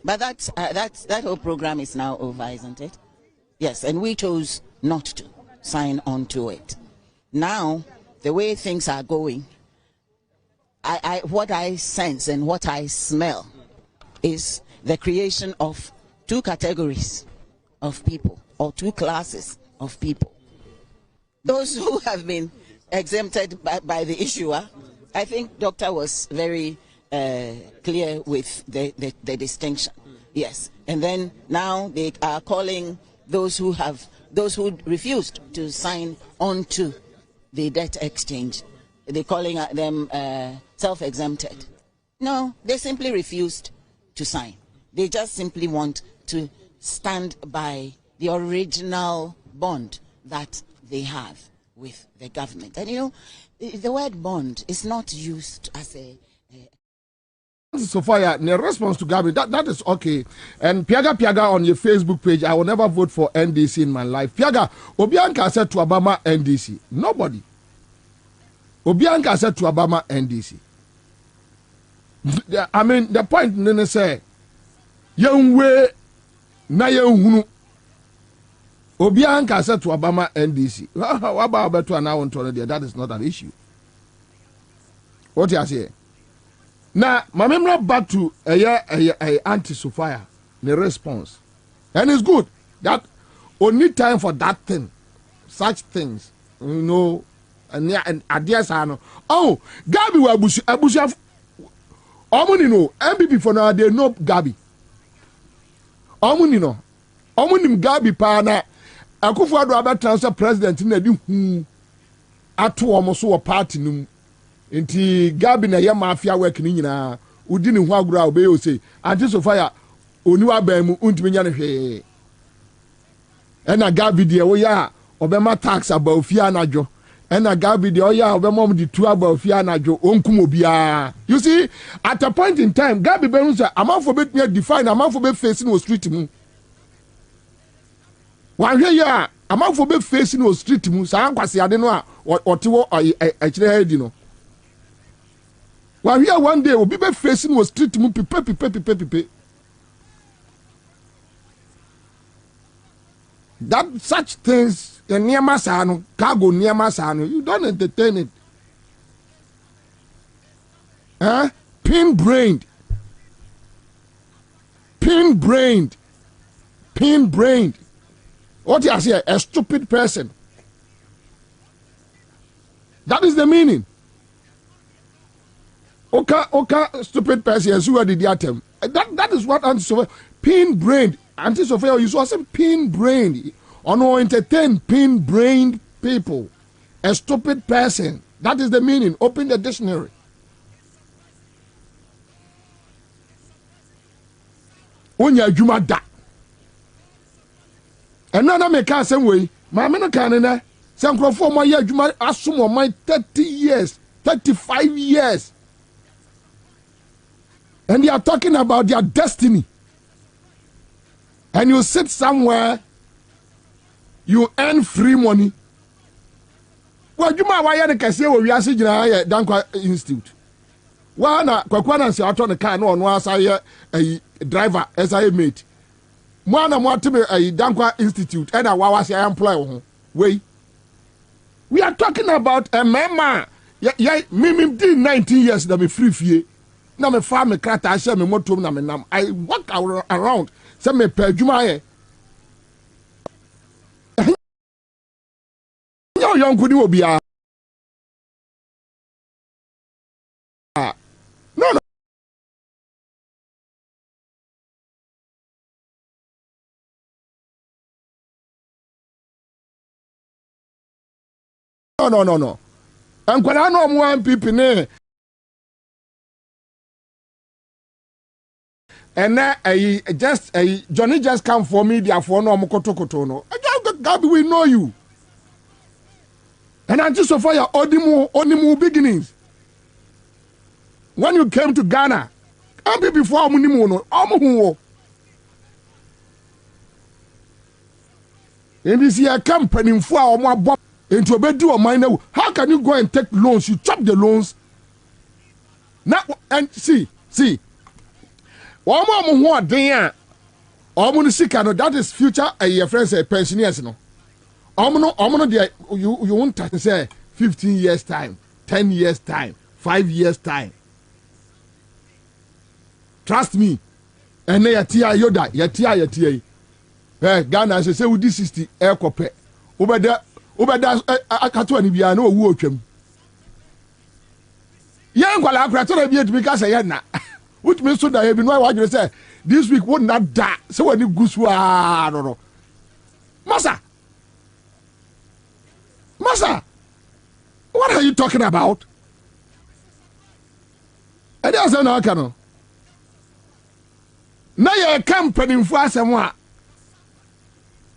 Speaker 12: But that whole program is now over, isn't it? Yes, and we chose not to sign on to it. Now, the way things are going, what I sense and what I smell is the creation of two categories of people, or two classes of people. Those who have been exempted by the issuer, I think Doctor was very clear with the distinction. Yes, and then now they are calling those who refused to sign on to the debt exchange they're calling them self-exempted. No, they simply refused to sign. They just simply want to stand by the original bond that they have with the government. And you know, the word bond is not used as a
Speaker 7: so far, the response to Gabi, that is okay. And Piaga on your Facebook page, I will never vote for NDC in my life. Piaga, Obianka said to Obama NDC. Nobody. Obianka said to Obama NDC. I mean, the point Nene say, young way, na young Obianka said to Obama NDC. What about Beto and I want to that is not an issue. What you say? Now, my memory back to a anti-Sophia, the response. And it's good that only time for that thing, such things, you know, and ideas are no. Oh, Gabi wa Abusia, Omuni no, MPP for now, they know Gabi. Omuni no, Omuni Gabi pa na, Akufo-Addo about transfer president in the atu almost a party num. Inti Gabi na ye mafia work ni nyina udi ni ho agura obe o say anti-Sophia oniwa ban mu untimi nya ne hwe ena Gabi de wo ya obema tax about ofia anadwo ena Gabi de o ya obema mu di tu about ofia anadwo onkum obia. You see, at a point in time Gabi be say amafo be define amafo be face no street mu wa hwe ya amafo be face no street mu sa ankwase ade no a otewo akire hedi no. Well, here one day, we'll be facing was street mu pipe. That such things, near Masano, cargo near Masano, you don't entertain it. Huh? Pin-brained. What you say? A stupid person. That is the meaning. Okay, stupid person, as you did the atom. That is what anti-Sophia, pin-brained. Anti-Sophia, you saw some pin-brained. Or no, entertain pin-brained people. A stupid person. That is the meaning. Open the dictionary. Onya juma da. And now make the same way. My men can some for my year juma assume my 30 years, 35 years. And they are talking about their destiny. And you sit somewhere, you earn free money. Well, you might why you can say we are sitting here at Dankwa Institute. Well, na Kwabena say out on the car no one say a driver as I mate. One want to be a Dankwa Institute and I was I employ. Wait. We are talking about a member. Yeah, me 19 years that me free fee. Na me fa me krata ahye me motom na me nam. I walk around say me pa adwuma ye. Yo yonku ni obia. No. Ankwala no mo MPP ne. And now Johnny just come for media for no mokotokoto no. Gabi, we know you. And anti-Sophia onimu beginnings. When you came to Ghana, and before munimu no, omuhu. And this year company for omo bomb into a bedu or minor. How can you go and take loans? You chop the loans. Now and see. Omo ho den omo no sika no, that is future your friends pensioners no. Omo no there you won't say 15 years time, 10 years time, 5 years time. Trust me. And ya tia yoda, ya tia. Ghana say we di 60 ekope. Ubeda akato ani bia na owu otwam. Yan kwala akrato na bia tumi ka say na. Which means so that you know what you say this week would not die. So when you go no. Massa, what are you talking about? I don't know how can. Now you're company for someone.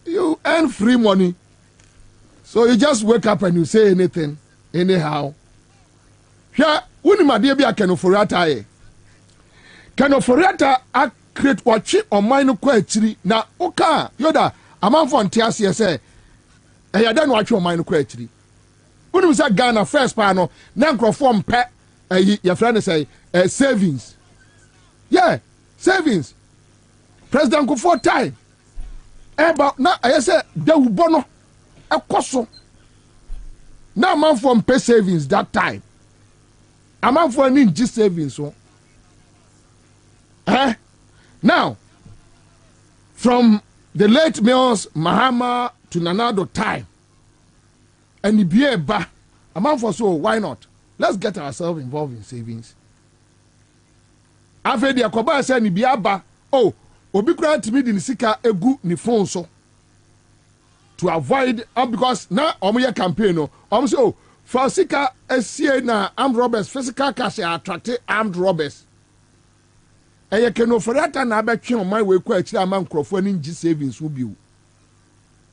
Speaker 7: You earn free money. So you just wake up and you say anything, anyhow. Here, when my dear be a canoforiata, canoforiata, I create what chip or mine quetry. Now, okay, Yoda, a man from Tiasia say, I don't watch your mind quetry. When you say Ghana first panel, now form pet, your friend say, savings. Yeah, savings. President go for time. But now I say, they will bono. A coso. Now man from pay savings that time. A man for an G savings. So. Now, from the late Mills, Mahama to Nanado time, and the beer ba, a man for so, why not? Let's get ourselves involved in savings. After the Akoba said, ni biaba, oh, Obikra to me in Sika egu ni phone so. To avoid, because now omoye campaign no, so for Sika SCA na armed robbers, physical cash attract armed robbers. And you can offer that and I bet you on my way quite a man crowdfunding G savings will be.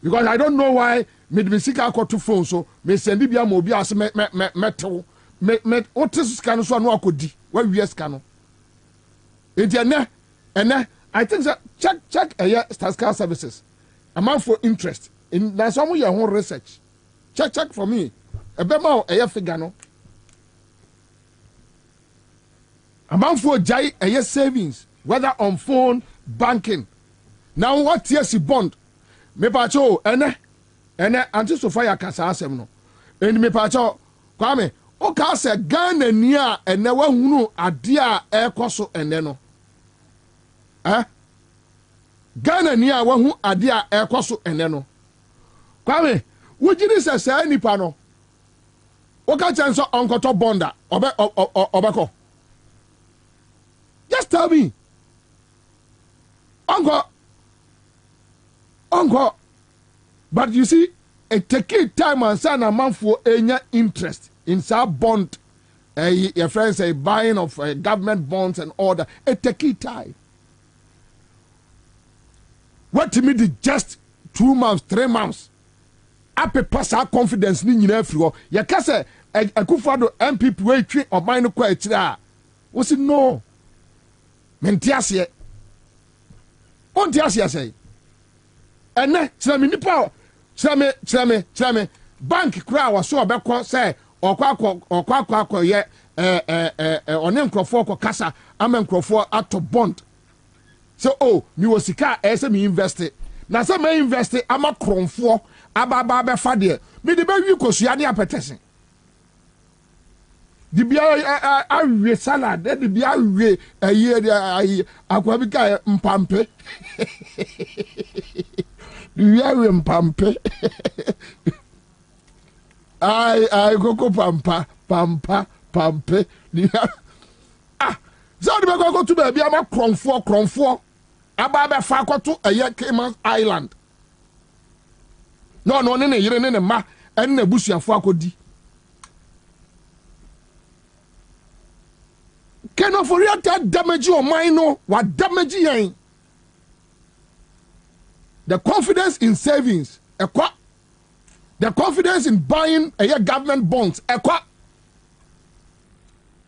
Speaker 7: Because I don't know why me Sika got to phone so me send it be a mobile as metal met otis scan so no could di where we scan. And I think that check a year Star services. A man for interest. In that's some of your own research. Check for me. A bema a year figure no. A man for jai a year savings, whether on phone, banking. Now what years he bond? Me pacho ene anti Sophia kasa asem no. And me pacho kwame o ka se Ghana ni a ene wa hunu ade a ekoso ene no. Ghana ni a wa hu ade a ekoso ene no. Kwame, wujiri se se nipa no. O ka chan so onkoto bonda obeko. Just tell me. Uncle. But you see, it take time and sign a man for any interest in some bond. Your friends say buying of government bonds and all that. It take time. What to me the just 2 months, 3 months. I pass our confidence in everywhere. You can say a Kufado MPP way treat or mine quite. Was it no? Mentiasia. On Tiasia say. And then, Sammy Nipo, Sammy, bank crowd was so about say, or quack, yet, or name Crawford, Casa, Amen Crawford out of bond. So, oh, me was Sika, SME invested. Now, some may invest it, I'm a cron for, Ababa Fadia. Me the baby because you are the appetition. The beer salad, then the beer a year, I could be mpampe. The beer mpampe. I go pampe. So the go to baby, I'm a cron for. Ababa Fako to a year Cayman Island. No, you're in a ma and a bush and Fako di. Cannot for real that damage your mind, no, what damage you. The confidence in savings, the confidence in buying a year government bonds,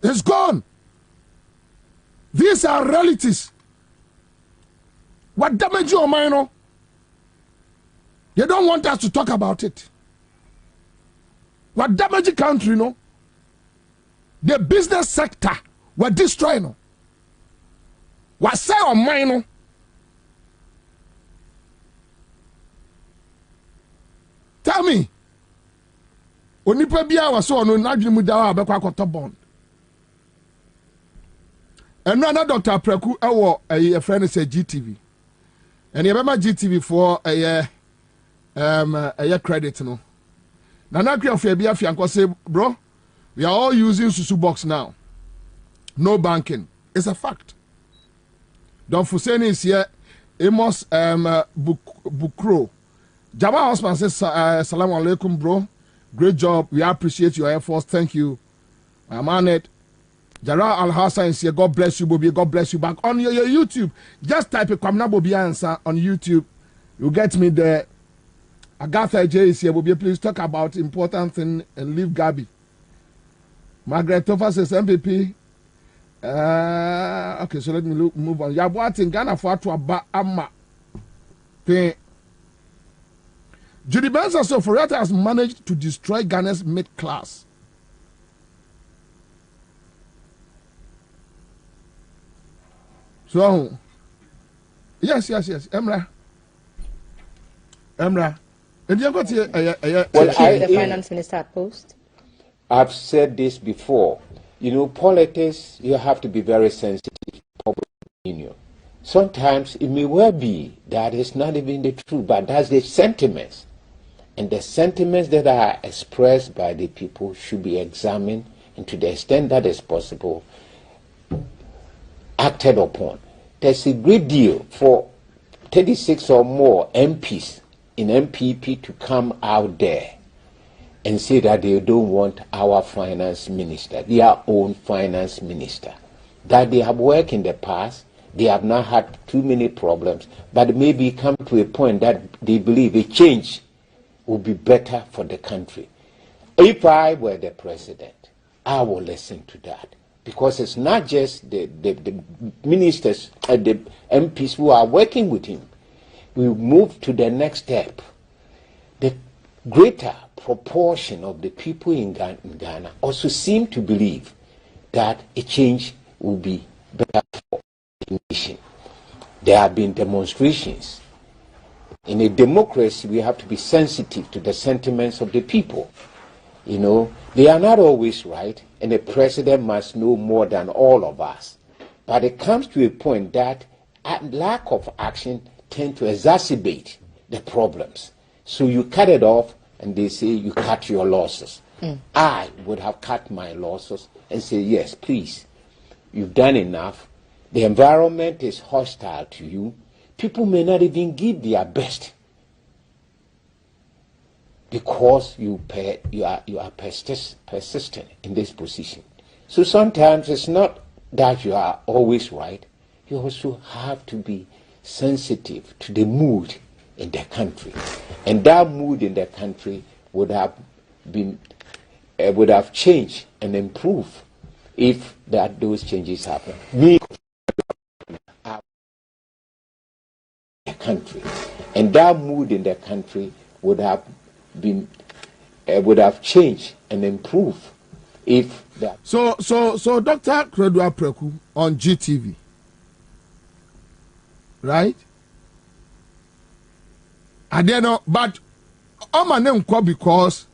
Speaker 7: it's gone. These are realities. What damage your mind, no? They don't want us to talk about it. What damage the country, no? The business sector were destroying, no? What say on mine, no? Tell me. Onipa bia was so no nadwene mu dawa abekwa akoto bond. And another Dr. Preku a friend say GTV. And you remember GTV for a year credit, no. Nana Kriofebia Fianco say, bro, we are all using Susu box now. No banking. It's a fact. Don Fuseni is here. Amos Bukro. Jama Osman says, Assalamu alaikum, bro. Great job. We appreciate your efforts. Thank you. I'm honored. Jara Al Hassan is here. God bless you, Bobie. God bless you back. On your YouTube, just type Kwabena Bobie Ansah on YouTube. You'll get me there. Agatha J is here. Bobie, please talk about important thing and leave Gabi. Margaret Toffa says MPP. Okay, so let me move on. Yabuat in Ghana for to aba ama. Judy Benson so Foriata has managed to destroy Ghana's mid class. So, yes. Emra. And you got here.
Speaker 14: The finance minister at post.
Speaker 15: I've said this before. You know, politics, you have to be very sensitive to public opinion. Sometimes it may well be that it's not even the truth, but that's the sentiments. And the sentiments that are expressed by the people should be examined, and to the extent that is possible, acted upon. There's a great deal for 36 or more MPs in MPP to come out there and say that they don't want our finance minister, their own finance minister. That they have worked in the past, they have not had too many problems, but maybe come to a point that they believe a change will be better for the country. If I were the president, I will listen to that. Because it's not just the ministers, the MPs who are working with him. We move to the next step. The greater proportion of the people in Ghana also seem to believe that a change will be better for the nation. There have been demonstrations. In a democracy, we have to be sensitive to the sentiments of the people. You know, they are not always right, and the president must know more than all of us. But it comes to a point that lack of action tends to exacerbate the problems. So you cut it off, and they say you cut your losses. I would have cut my losses and say, yes, please, you've done enough. The environment is hostile to you. People may not even give their best, because you are persistent in this position. So sometimes it's not that you are always right. You also have to be sensitive to the mood in the country, and that mood in the country would have changed and improved if those changes happen. The country, and that mood in the country would have changed and improved if that.
Speaker 7: So Dr. Kredua Preku on GTV, right? I don't know, but my name because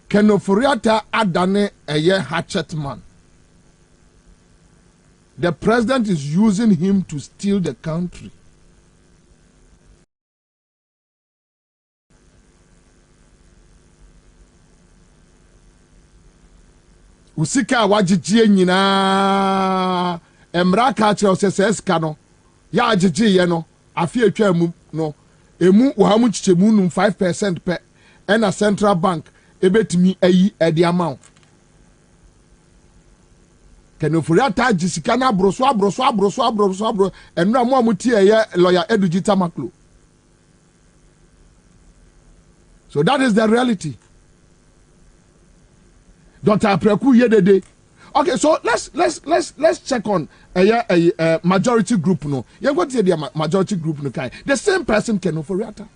Speaker 7: Kenoforiata Adane a hatchet man. The president is using him to steal the country. Usika wajijie nyina emra ka kire osese ska no ya ajijie no afi atwa mu no emu wa mu chichemu num 5% pe na central bank ebetimi ayi edi amount Kenoforiata jisika na abroso enu amu amutie ye lawyer Edugita Maklo. So that is the reality. Dr. Preku yedede. Okay, so let's check on a majority group no. You go to the majority group no kai. The same person Kenoforiata.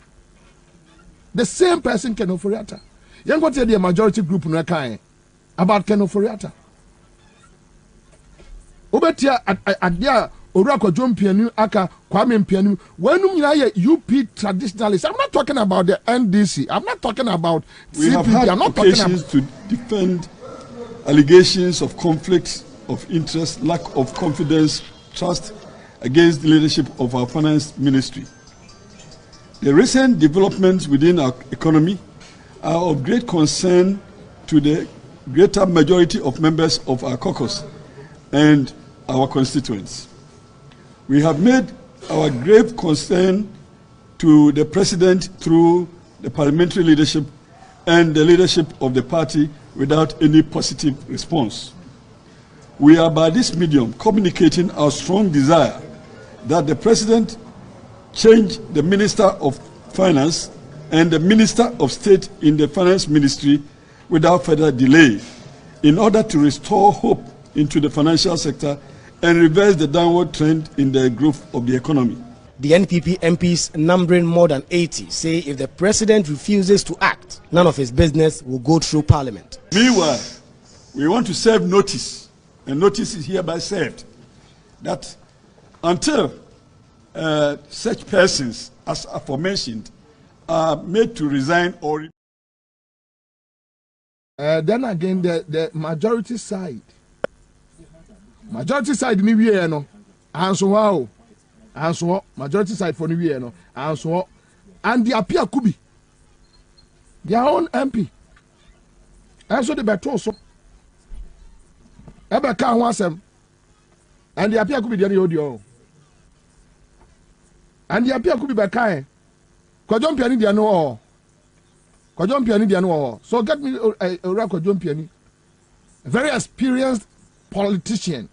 Speaker 7: The same person Kenoforiata. You go to the majority group no kai about Kenoforiata. Obetia adia Orako John Pianu aka Kwame Pianu. When you UP traditionalists, I'm not talking about the NDC. I'm not talking about
Speaker 16: we
Speaker 7: CPP.
Speaker 16: Have had
Speaker 7: I'm not
Speaker 16: occasions to defend allegations of conflicts of interest, lack of confidence, trust against the leadership of our finance ministry. The recent developments within our economy are of great concern to the greater majority of members of our caucus and our constituents. We have made our grave concern to the president through the parliamentary leadership and the leadership of the party without any positive response. we are by this medium communicating our strong desire that the President change the Minister of Finance and the Minister of State in the Finance Ministry without further delay in order to restore hope into the financial sector and reverse the downward trend in the growth of the economy.
Speaker 17: The NPP MPs, numbering more than 80, say if the President refuses to act, none of his business will go through Parliament.
Speaker 16: Meanwhile, we want to serve notice, and notice is hereby served, that until such persons as aforementioned are made to resign or...
Speaker 7: Then again, the majority side ni wie no anso wow anso majority side for ni wie no anso and the appear kubi their own MP anso the beto so ebe ka ho asem and the appear kubi dey no odi and the appear kubi be kai kwajo mpiani dey no kwajo mpiani dey no so get me ora kwajo mpiani a very experienced politician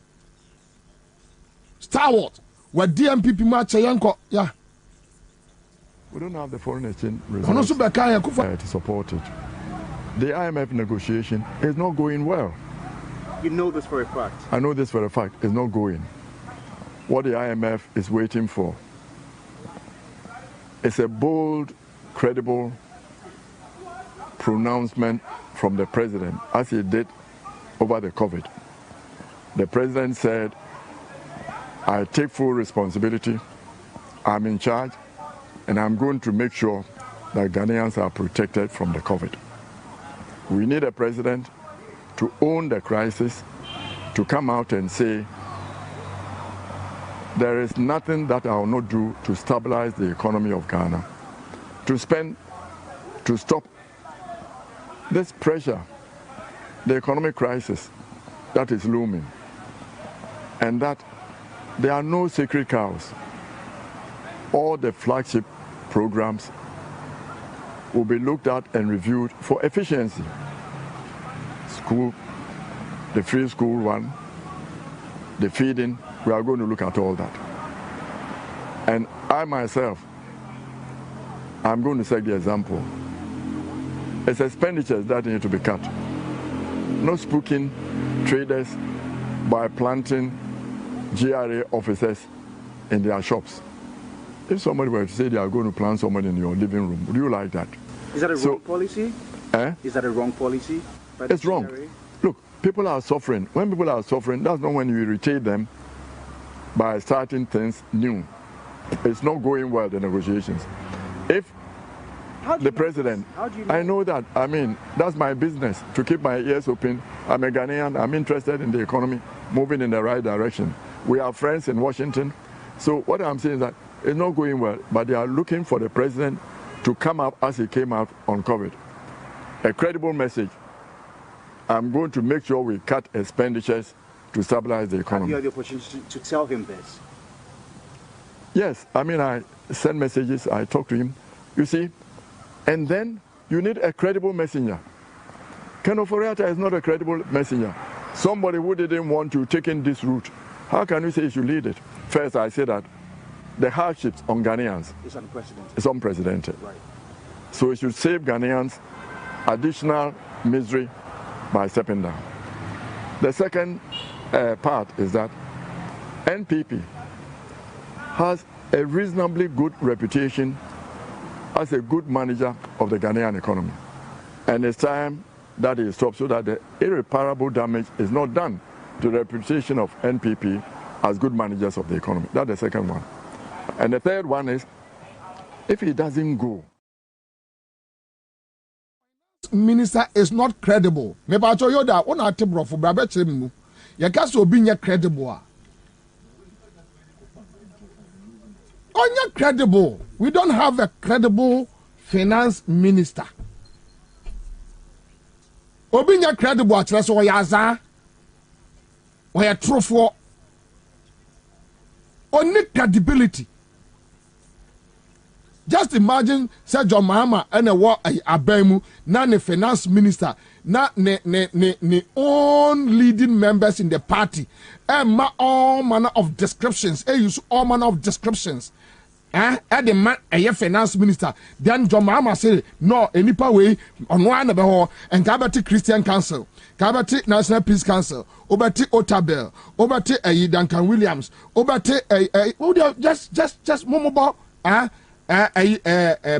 Speaker 7: stalwart with DMPP match yanko yeah.
Speaker 18: We don't have the foreign exchange reserves to support it. The IMF negotiation is not going well.
Speaker 11: You know this for a fact.
Speaker 18: I know this for a fact. It's not going. What the IMF is waiting for is a bold, credible pronouncement from the president, as he did over the COVID. The president said, I take full responsibility, I'm in charge, and I'm going to make sure that Ghanaians are protected from the COVID. We need a president to own the crisis, to come out and say, there is nothing that I will not do to stabilize the economy of Ghana, to stop this pressure, the economic crisis that is looming, and that there are no sacred cows. All the flagship programs will be looked at and reviewed for efficiency. School, the free school one, the feeding, we are going to look at all that. And I myself, I'm going to set the example. It's expenditures that need to be cut. No spooking traders by planting GRA officers in their shops. If somebody were to say they are going to plant someone in your living room, would you like that?
Speaker 11: Is that a wrong policy? Is that a wrong policy?
Speaker 18: It's wrong. Look, people are suffering. When people are suffering, that's not when you irritate them by starting things new. It's not going well, the negotiations. If the president, I know that, I mean, that's my business, to keep my ears open. I'm a Ghanaian, I'm interested in the economy, moving in the right direction. We are friends in Washington. So what I'm saying is that it's not going well, but they are looking for the president to come up as he came out on COVID. A credible message. I'm going to make sure we cut expenditures to stabilize the economy.
Speaker 11: You have the opportunity to tell him this?
Speaker 18: Yes, I mean, I send messages, I talk to him, you see, and then you need a credible messenger. Ken Oforiatta is not a credible messenger. Somebody who didn't want to take in this route. How can you say you should lead it? First, I say that the hardships on Ghanaians is unprecedented.
Speaker 11: Right.
Speaker 18: So it should save Ghanaians additional misery by stepping down. The second part is that NPP has a reasonably good reputation as a good manager of the Ghanaian economy. And it's time that it stops so that the irreparable damage is not done to the reputation of NPP as good managers of the economy. That's the second one. And the third one is, if he doesn't go,
Speaker 7: minister is not credible. Me ba cho yoda ona tebro fo bra be kire mu. Ye ka so obi nye credible a. Onya credible. We don't have a credible finance minister. Obi nye credible a kire so ya za. O ya trofo. Only credibility. Just imagine say John Mahama and a war abemu na ne finance minister na ne own leading members in the party all manner of descriptions use all manner of descriptions at the man finance minister then John Mahama say no enipa way on one be ho and Kabati Christian Council Kabati National Peace Council obati Otabel obati Duncan Williams obati just momobo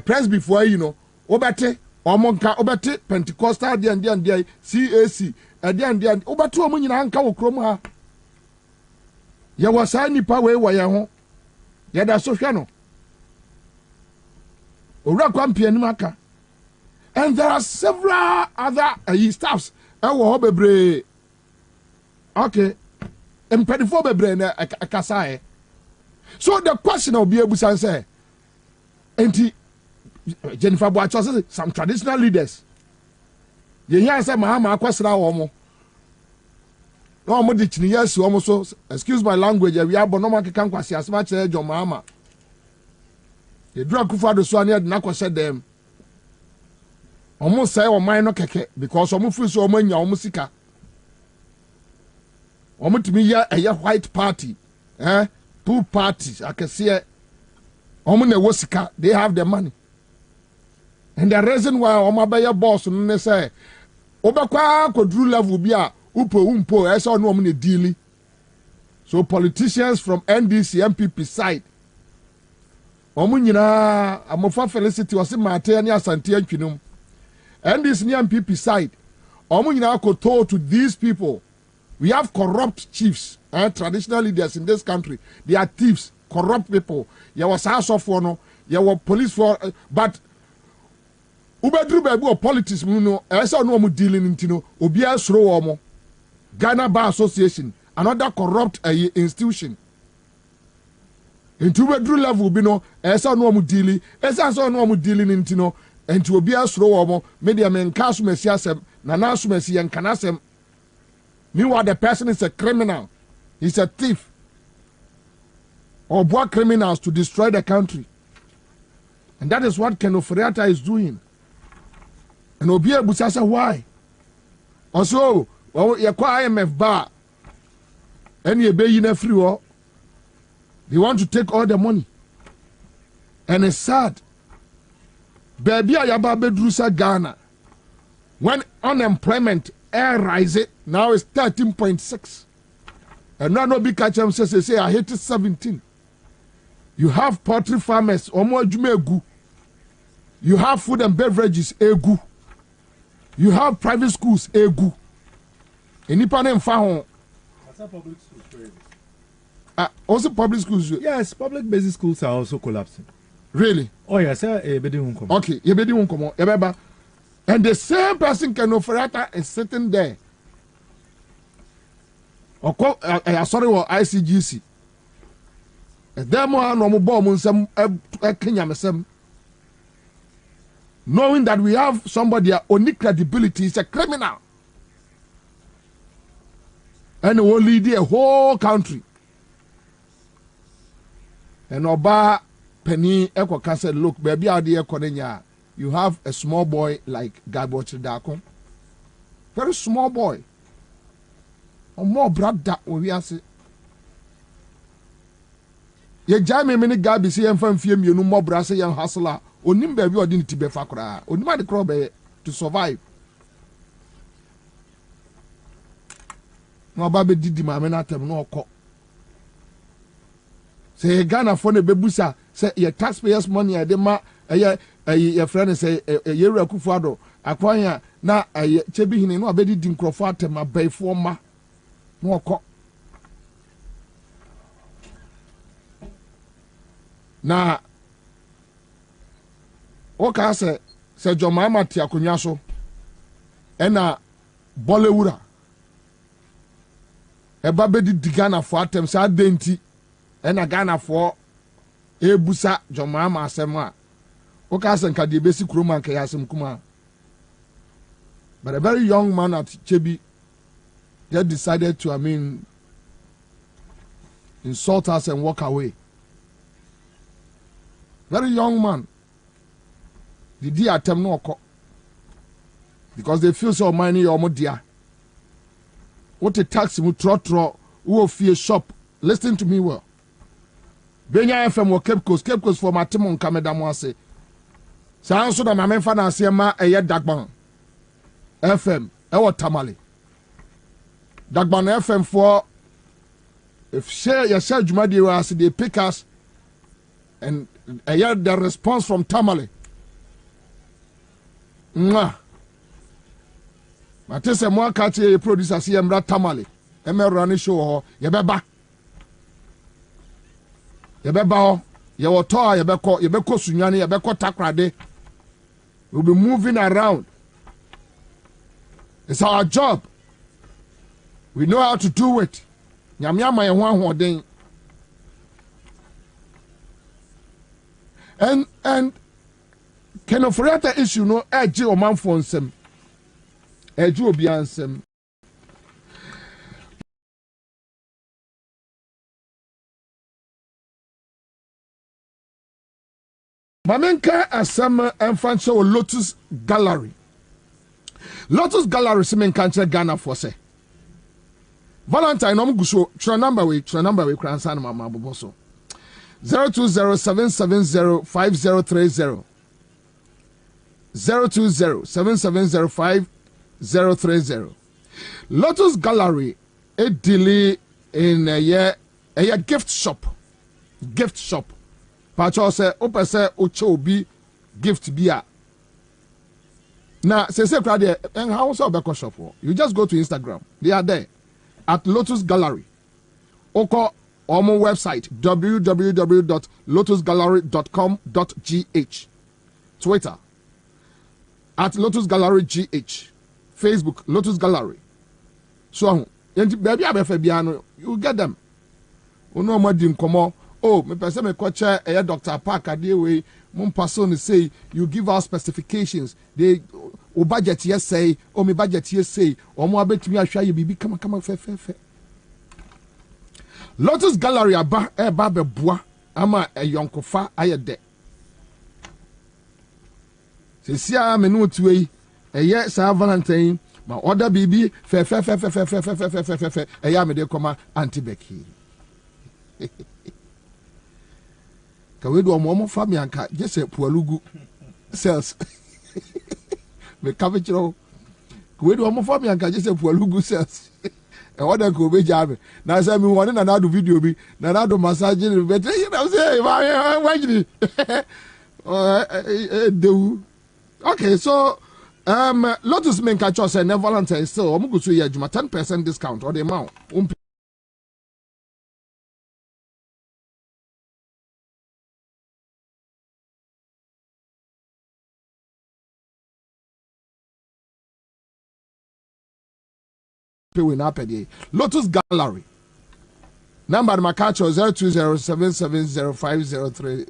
Speaker 7: press before you know obati omonka obati Pentecostal dia CAC dia obati omo nyina nka wo krom ha ye wasa nipa we wo ye ho ye da so hwe no owura kwampia ni maka and there are several other staffs ewo ho bebre okay empedifo bebre na akasa so the question will be able to say enti Jennifer Boacho say some traditional leaders ye hear say Mahama akwasra wo mo no mo di chini yes wo mo so excuse my language we abono ma keka nkwase asema kire John Mahama ye dura kufa do so ane na kwase dem omo say o man no keke because omo free so omo nya omo sika omo timi ya white party two parties akese omo na wosika they have the money and the reason why omo ba ya boss no say obekwa kodru level bi a umpo esa no omo na deal so politicians from NDC MPP side omo nyina amofa Felicity wase mate ani asante antwinum NDC ni MPP side omo nyina ko to these people we have corrupt chiefs and traditional leaders in this country they are thieves corrupt people you was house of no you were police for but ubedru baby or politics no esa no omo dealing intino obi asro omo Ghana Bar Association another corrupt institution into bedru level bi no esa no omo dealing esa so no omo dealing intino enti obi asro omo media men kaso mesi asem na naso mesi yen kanasem meanwhile the person is a criminal he's a thief or black criminals to destroy the country and that is what Ken Oforiatta is doing and obi ebusa say why also ye kwa IMF bar and ye be in free war they want to take all the money and it's sad baby ayaba bedru sa Ghana when unemployment rise it now is 13.6 and now no big catch them say I hate 17 you have poultry farmers omo adwuma egu you have food and beverages egu you have private schools egu enipa na mfa ho
Speaker 19: public schools
Speaker 7: also public schools
Speaker 19: yes public basic schools are also collapsing
Speaker 7: really
Speaker 19: oh yes bedi hunkom
Speaker 7: okay ye bedi hunkom ye beba and the same person Ken Oforiatta is sitting there sorry wo ICGC demo no mo bom nsem Kenya mesem knowing that we have somebody only credibility is a criminal and will lead a whole country and oba penny ekoka said look baby out there konenya you have a small boy like Gabo Chidako very small boy or more brother we are say ye jame many Gabi see em fam fie mienu more brase yan hustler onim baby odin tibe fa kra onim ade kro be to survive no ba be didi ma me na tem no okọ say Ghana for ne bebusa say your taxpayers money ade ma your friend say ye Akufo-Addo akwanya na chebi hini no abedi di nkrofo atem abaifo ma no okọ na oka se John Mahama ti akonya so ena Bolewura eba bedi di Ghana fo atem sa denti ena Ghana fo ebusa John Mahama asem a oka se nka de besi kroma nka yasem kuma but a very young man at Chebi just decided to insult us and walk away. Very young man. The attempt no because they feel so money your modia. What a taxi mu trotro who fear shop. Listen to me well. Benya FM wo Cape Coast for my Timon Kameda mo ase. Sa anso da ma memfa na ase ma eye Dagban FM e wo Tamale. Dagban FM for if share your share jumadi we ase they pick us and the response from Tamale. Mwah. Matese mo akache ye producer si emra Tamale. Eme run show ho ye beba. Ye beba ho ye woto ye beko sunyane ye beko takrade. We'll be moving around. It's our job. We know how to do it. Nyamiama ye ho ahoden. And can of the issue no edge or man for some edge will be answered. Mamenka asama and Lotus Gallery. Lotus Gallery semen cancer Ghana for say. Valentine Omguso, try number we cransan mama boboso. 02077050030. 02077050030. Lotus Gallery a delay in a gift shop. Gift shop. Pacho say opese ocho bi gift bia. Now say crowd and how so be shop for? You just go to Instagram. They are there at Lotus Gallery. Oko Omo website www.lotusgallery.com.gh. Twitter at Lotus Gallery GH. Facebook Lotus Gallery. So baby you get them. Uno madim komo. Oh, me person me koche Dr. Parker dey way mon person say you give us specifications. They o budget yes say, o me budget yes say, o mo abetimi ahwa ye bibi kama fe. Lotus Gallery aba beboa ama yonkofa ayede. Sesia me no tuwe eye sa Valentine ma order bibi fe eya me de koma antibeki. Kawe do omo fami anka jese pualugu sales. Me kavechiro. Kawe do omo fami anka jese pualugu sales. E order ko be jame. Na say me won na do video bi na do massage ni better you know say why okay, so Lotus men catch us and Valentine still omo go so ya juma 10% discount or the amount. Lotus Gallery. Number my catch 020770503.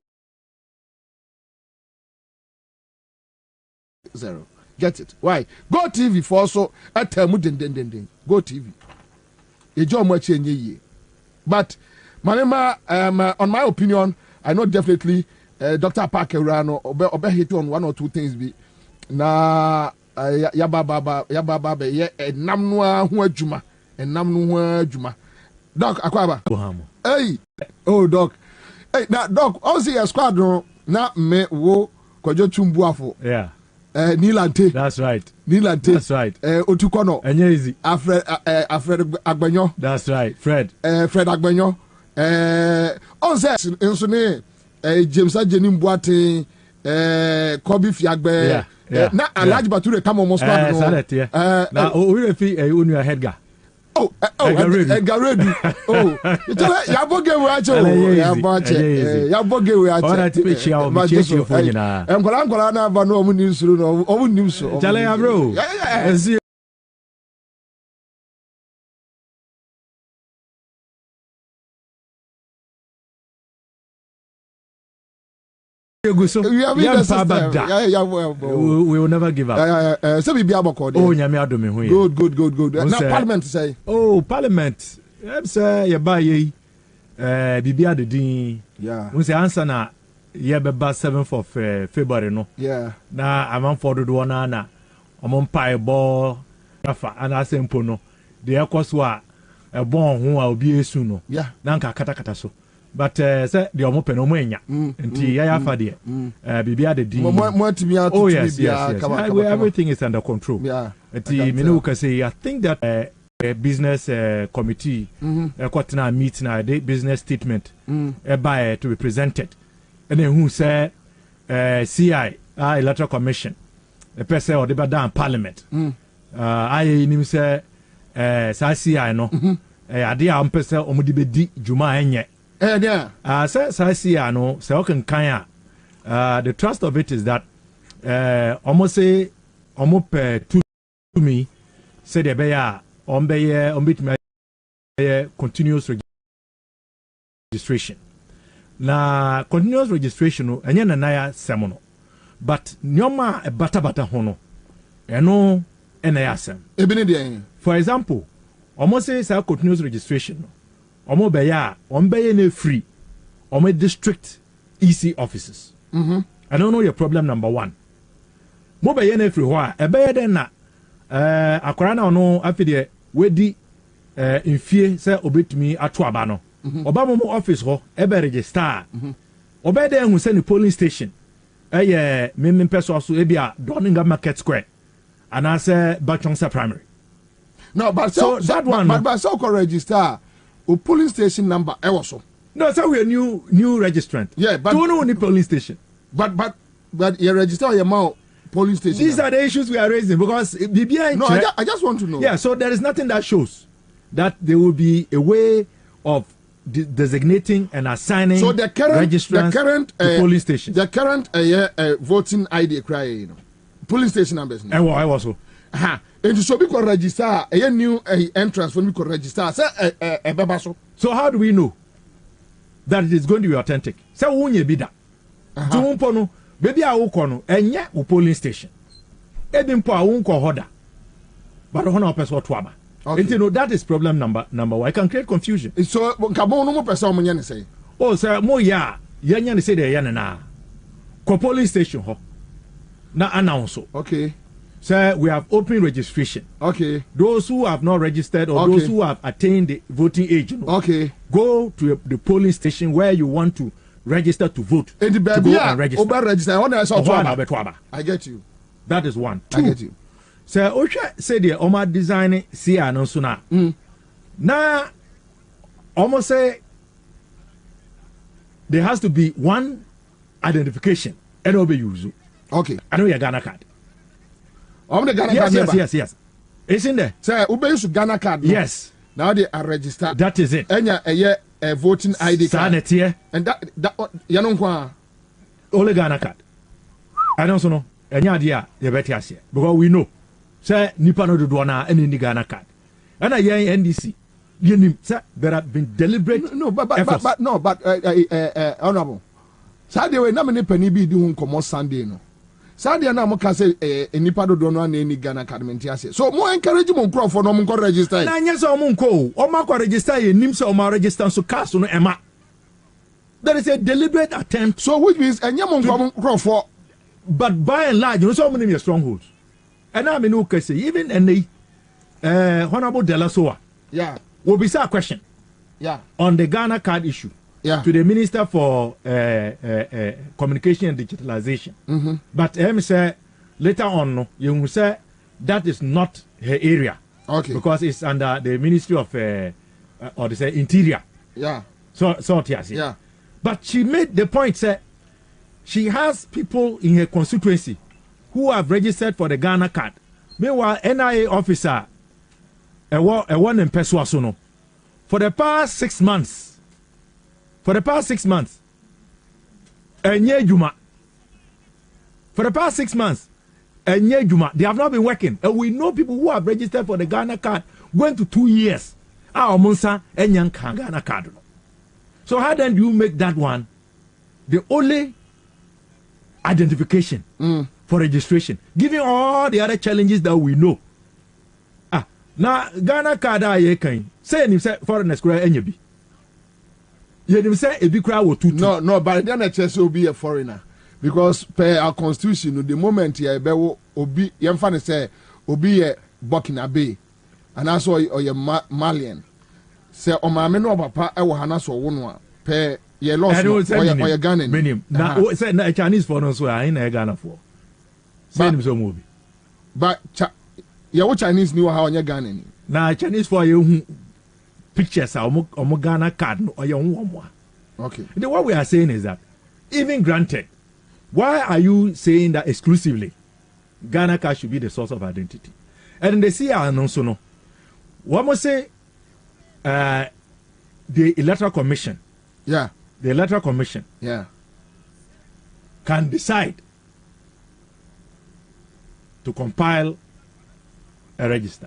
Speaker 7: Get it? Why? Go TV for also at den. Go TV. You job much in ye. But Manema, on my opinion, I know definitely Dr. Parker Rano obe hit on one or two things be na yababa ye namnoa ho adwuma enamno ho adwuma doc akwaba hey oh doc hey na doc all see your squadron na me wo kojo tumbuafo
Speaker 19: yeah
Speaker 7: Nilante
Speaker 19: that's right
Speaker 7: Otukono
Speaker 19: enye easy
Speaker 7: Alfred Agbanyo
Speaker 19: that's right Fred
Speaker 7: Agbanyo on says nso ne James Ajenim Boate Kobi Fiagbe na Alhaji Bature come almost no
Speaker 19: na we refi Onua Edgar
Speaker 7: Edgar Redu you tell ya boge we acho ya boge we acho
Speaker 19: ora tipe chia o mi chia fo nyina
Speaker 7: enkola na ba no omu ni suru no omu ni so
Speaker 19: tell ya bro we will never give up.
Speaker 7: So we be able to good. Now Parliament say.
Speaker 19: Oh, Parliament. Say you buy ye. Bibia the din.
Speaker 7: Yeah.
Speaker 19: We say Ansah na ye be 7th of February no.
Speaker 7: Yeah.
Speaker 19: Na among for the one na. omo pai bo afa ana sempo no de ekoso a ebon ho a obi esu no na nka kata so but say the omo pe no mo enya nti ya fa de bibia de din oh yes, everything is under control nti me no can say I think that business committee kwatena meet na the business statement by to be presented and then who say CI electoral commission the person or the down parliament I nim say sa CI no ade a mpese omudi bedi juma enye say sa CI no say o kan the trust of it is that almost say almost to me say the beya bit continuous registration. Na continuous registration no enye na ya semono. But nyoma e bata hono. Eno ena ya sem.
Speaker 7: Ebini de.
Speaker 19: For example, almost say continuous registration no. Omo beya, na free. Omo district EC offices. I don't know your problem number 1. Mo beya na free ho a beya den na akwara na ono afide wedi infie se obetumi ato aba no oba mo office ho ebe register oba de hu se ni polling station me person so e bia Doninga Market Square and I say Bachonsa Primary.
Speaker 7: No, but
Speaker 19: so that one
Speaker 7: but so can register o polling station number e was so.
Speaker 19: No, so we a new registrant.
Speaker 7: Yeah, but
Speaker 19: don't know any polling station.
Speaker 7: But you register your mouth polling station.
Speaker 19: These are the issues we are raising because BBI.
Speaker 7: No, I just want to know.
Speaker 19: Yeah, so there is nothing that shows that there will be a way of designating and assigning
Speaker 7: the current
Speaker 19: polling station.
Speaker 7: The current voting ID cry, you know, polling station numbers.
Speaker 19: I was so.
Speaker 7: And so we can register a new entrance when we can register.
Speaker 19: So how do we know that it is going to be authentic? So unye bida. Tumpono. Baby a ukono enye u polling station. Ebi mpo a unko hoda. But hono person to aba. And you know that is problem number 1. I can create confusion.
Speaker 7: So kabo no mo person mo nya ne say.
Speaker 19: Oh sir mo ya nya ne say de ya na. Ko polling station ho. Na announce.
Speaker 7: Okay.
Speaker 19: Sir, we have open registration.
Speaker 7: Okay.
Speaker 19: Those who have not registered or those who have attained the voting age, you know, go to the polling station where you want to register to vote.
Speaker 7: And the baby and register. I get you.
Speaker 19: That is 1. 2.
Speaker 7: I get you.
Speaker 19: So Osha said the Oma design see announce na. Now almost say there has to be one identification and will be used.
Speaker 7: Okay.
Speaker 19: I know your Ghana card.
Speaker 7: The Ghana card.
Speaker 19: Yes. It's in there.
Speaker 7: Sir, Ube use Ghana card.
Speaker 19: Yes.
Speaker 7: Now they are registered.
Speaker 19: That is it.
Speaker 7: And a voting ID card. And that Yanonqua
Speaker 19: only Ghana card. I don't know. Any idea you better say because we know. Say Nipa no do na any Ghana card. And I hear NDC. Sir, there have been deliberate.
Speaker 7: But honorable. Saturday we na me penny bi di hun komo Sunday no. Saturday na mo ka say Nipa do na any Ghana card menti ase. So mo encourage mo crowd for no mo register.
Speaker 19: Na nya so mo nko o ma ko register ye nim so o ma register so cast no ema. There is a deliberate attempt.
Speaker 7: So which means enya mo crowd for.
Speaker 19: But by and large, you know so many your strongholds. And I mean, okay, say even Honorable Dela Soa, will be a question, on the Ghana card issue, to the Minister for Communication and Digitalization. But say later on, you will say that is not her area, because it's under the Ministry of or they say Interior. But she made the point, say she has people in her constituency who have registered for the Ghana card. Meanwhile, NIA officer, a one in Peswasono, for the past 6 months, Enye Juma. For the past 6 months, Enye Juma, they have not been working. And we know people who have registered for the Ghana card going to 2 years. Our Monsa Enyan Ghana card. So how then do you make that one the only identification for registration, given all the other challenges that we know? Now Ghana card ye can say him say foreigners kura enyebi. Ye him say ebi kura wo tutu.
Speaker 7: No, but then I just will be a foreigner because per our constitution the moment ye be obi yemfa ne say obi ye Burkina Bay and also or ye Malian say o maame no papa e wo hana so wo no a per ye lost or ye Ghana
Speaker 19: minim na say na Chinese for no so a in Ghana for say him so mo bi
Speaker 7: but ye wo Chinese ni wo ha onye Ghana ni
Speaker 19: na Chinese for ye hu pictures omo Ghana card no or ye hu omo.
Speaker 7: Okay.
Speaker 19: What we are saying is that even granted, why are you saying that exclusively Ghana card should be the source of identity? And they see also no. What must say the Electoral Commission.
Speaker 7: Yeah.
Speaker 19: The Electoral Commission.
Speaker 7: Yeah.
Speaker 19: Can decide to compile a register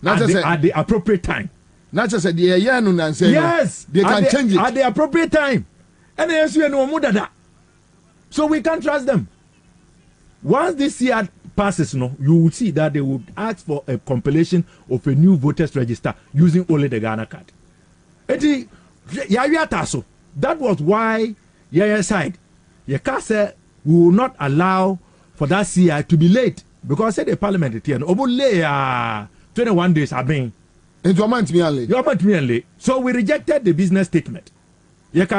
Speaker 19: at the appropriate time.
Speaker 7: Not just the yes, they can change it
Speaker 19: at the appropriate time. And yes, we know so we can't trust them. Once this year passes, you will see that they would ask for a compilation of a new voters register using only the Ghana card. That was why side we will not allow for that CI to be late because the parliament here 21 days have been. So we rejected the business statement. That